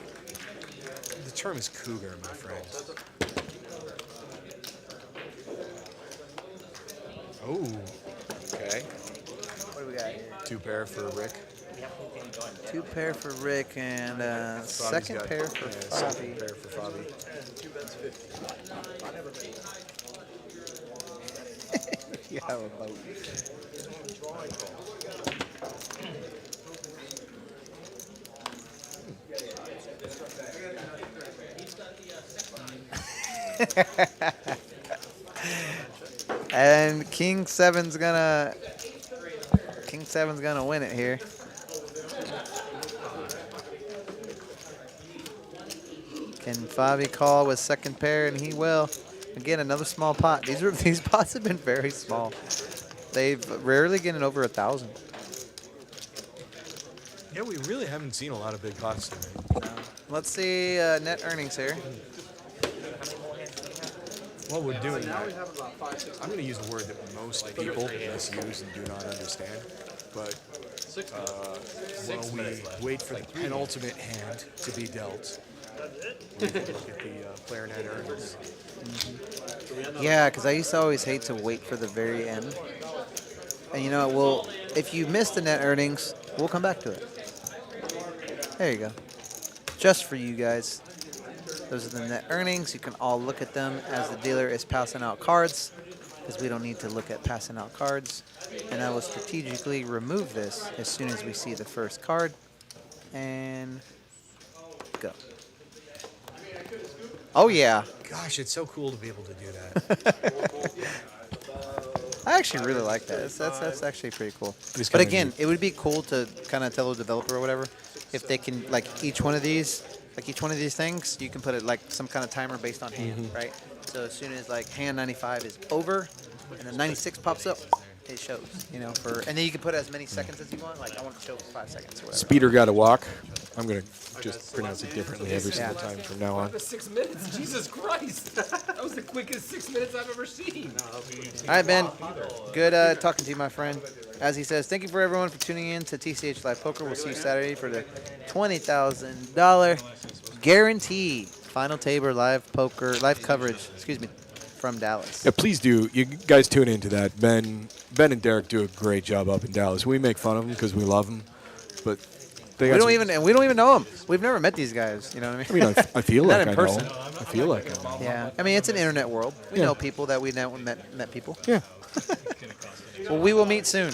The term is cougar, my friend. Oh, okay. Two pair for Rick. 2 pair for Rick and Bobby's second got- pair for yeah, Bobby. second pair for Bobby. And 2 bets 50. You have a boat. And King Seven's gonna win it here. Can Fabi call with second pair? And he will. Again, another small pot. These pots have been very small. They've rarely getting over 1,000. Yeah, we really haven't seen a lot of big pots today. Let's see net earnings here. While we're doing Now that, we have about 5, 6. I'm going to use a word that most people misuse and do not understand. But 6 while we minutes left. wait for the penultimate hand to be dealt, we can look at the player net earnings. Yeah, because I used to always hate to wait for the very end. And you know what? If you miss the net earnings, we'll come back to it. There you go. Just for you guys. Those are the net earnings. You can all look at them as the dealer is passing out cards, because we don't need to look at passing out cards. And I will strategically remove this as soon as we see the first card. And go. Oh, yeah. Gosh, it's so cool to be able to do that. I actually really like that. That's actually pretty cool. It's But kinda again, neat. it would be cool to kind of tell the developer or whatever if they can, like each one of these things, you can put it like some kind of timer based on hand, right? So as soon as like hand 95 is over and then 96 pops up, it shows, you know, and then you can put as many seconds as you want. Like I want it to show for 5 seconds or whatever. Speeder got to walk. I'm going to just pronounce it differently every single Yeah. time from now on. 6 minutes. Jesus Christ. That was the quickest 6 minutes I've ever seen. All right, Ben. Good talking to you, my friend. As he says, thank you for everyone for tuning in to TCH Live Poker. We'll see you Saturday for the $20,000 guaranteed final table live coverage. Excuse me, from Dallas. Yeah, please do. You guys tune into that. Ben and Derek do a great job up in Dallas. We make fun of them because we love them, but they We got don't some- even know them. We've never met these guys. You know what I mean? I mean, I feel Not like in I person. know. I feel like I know. Yeah. I mean, it's an internet world. We Yeah. know people that we met people. Yeah. Well, we will meet soon.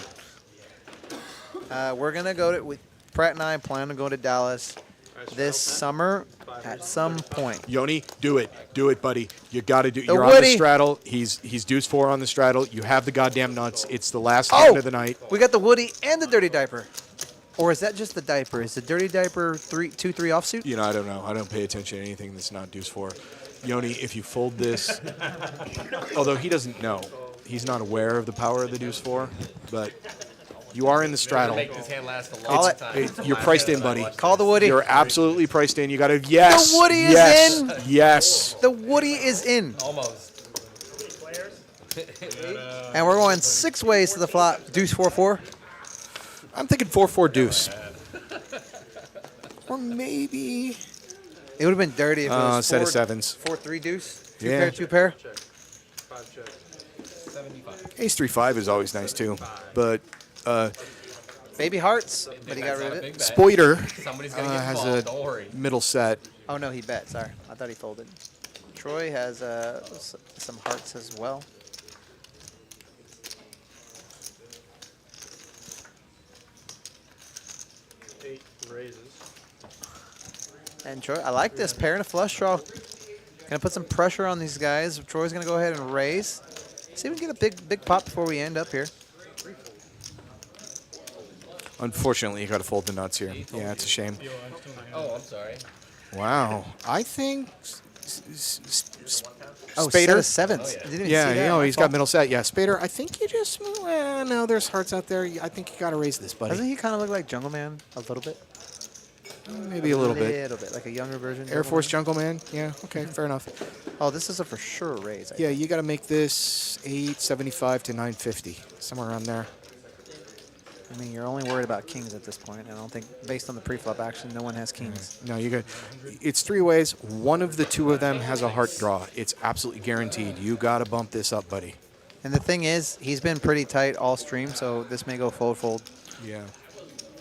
We're gonna go to. Pratt and I plan to go to Dallas this summer at some point. Yoni, do it. Do it, buddy. You got to do it. The You're on the Woody. straddle. He's deuce 4 on the straddle. You have the goddamn nuts. It's the last hand of the night. We got the Woody and the Dirty Diaper. Or is that just the diaper? Is the Dirty Diaper 2-3 offsuit? You know, I don't know. I don't pay attention to anything that's not deuce 4. Yoni, if you fold this, although he doesn't know, he's not aware of the power of the deuce 4, but you are in the straddle. Make this hand last a Call long it. time. You're priced in, buddy. Call the Woody. You're absolutely priced in. You got to, yes. The Woody is yes, in. Yes. The Woody is in. Almost. And we're going 6 ways to the flop. Deuce 4-4. I'm thinking 4-4 deuce. Or maybe It would have been dirty if it was set of sevens. 4-3 deuce. Yeah. 2 pair. 5 check. 75. Ace 3-5 is always nice too, but Baby hearts, but he got That's rid not a of big it. bet. Spoiter Somebody's gonna get has involved. Don't worry. a middle set. Oh no, he bet. Sorry, I thought he folded. Troy has some hearts as well. Eight raises. And Troy, I like this pair and a flush draw. Gonna put some pressure on these guys. Troy's gonna go ahead and raise. See if we can get a big pop before we end up here. Unfortunately, you got to fold the nuts here. Yeah, it's a shame. Oh, I'm sorry. Wow, I think Oh, set of Spader. sevens. Oh, yeah. Didn't even Yeah, see that. you know, My he's fault. got middle set. Yeah, Spader. I think you just no. There's hearts out there. I think you got to raise this, Doesn't buddy. he kind of look like Jungle Man a little bit? Maybe a little bit. like a younger version. Air Jungle Force Man? Jungle Man. Yeah. Okay, fair enough. Oh, this is a for sure raise. I Yeah, you got to make this 875 to 950, somewhere around there. I mean, you're only worried about kings at this point. And I don't think, based on the pre-flop action, no one has kings. No, you got. It's 3 ways. One of the 2 of them has a heart draw. It's absolutely guaranteed. You got to bump this up, buddy. And the thing is, he's been pretty tight all stream, so this may go fold. Yeah.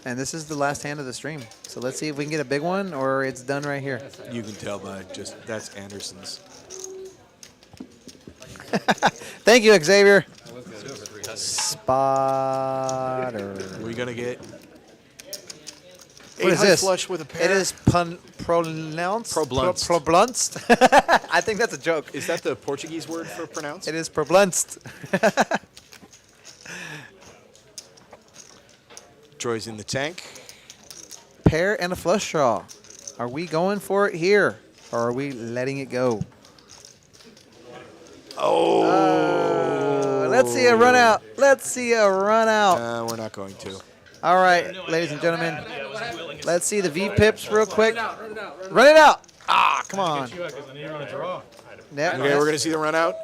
And this is the last hand of the stream. So let's see if we can get a big one or it's done right here. You can tell by that's Anderson's. Thank you, Xavier. I was gonna do it for 300. Spotter. We're gonna get. What is high this? Flush with a pair. It is pronounced. Problunced. Problunced. I think that's a joke. Is that the Portuguese word for pronounced? It is problunced. Troy's in the tank. Pair and a flush draw. Are we going for it here, or are we letting it go? Oh. Let's see a run out. Let's see a run out. We're not going to. All right, ladies and gentlemen. Let's see the V pips real quick. Run it out. Ah, come on. Get you out 'cause I know you're on a draw. Yep, Okay, we're gonna see the run out.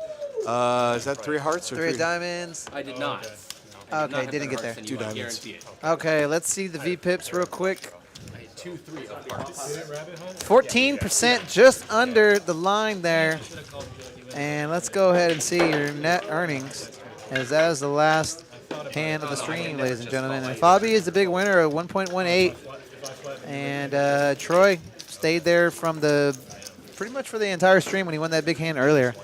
Is that 3 hearts or three 3? diamonds. I did not. Okay, didn't get there. 2 diamonds. Guarantee it. Okay, let's see the V pips real quick. I had 2 3 of hearts. Rabbit hunt? 14%, just under the line there. And let's go ahead and see your net earnings, as that is the last hand of the stream, ladies and gentlemen. And Fabi is the big winner at 1.18, and Troy stayed there from pretty much for the entire stream when he won that big hand earlier.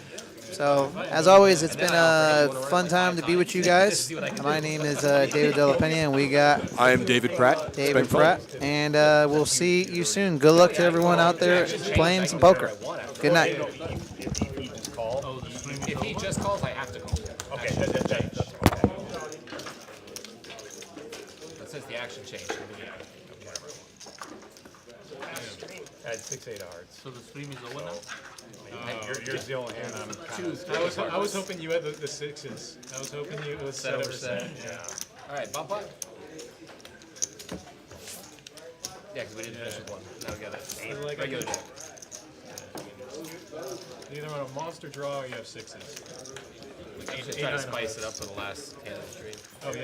So, as always, it's been a fun time to be with you guys. My name is David De La Pena, and we got I am David Pratt. David Pratt, and we'll see you soon. Good luck to everyone out there playing some poker. Good night. If he just calls, I have to call. Okay, That says the action changed. I had 6-8 hearts. So the stream is over now? Yours the only hand I'm Two, I was hoping you had the sixes. I was hoping you was set over set. Yeah. All right, bump up. Yeah, because we didn't finish with one. Now we got it. Like Regular check. Either on a monster draw or you have sixes. We should try to spice it up for the last hand of the stream. Oh, yeah.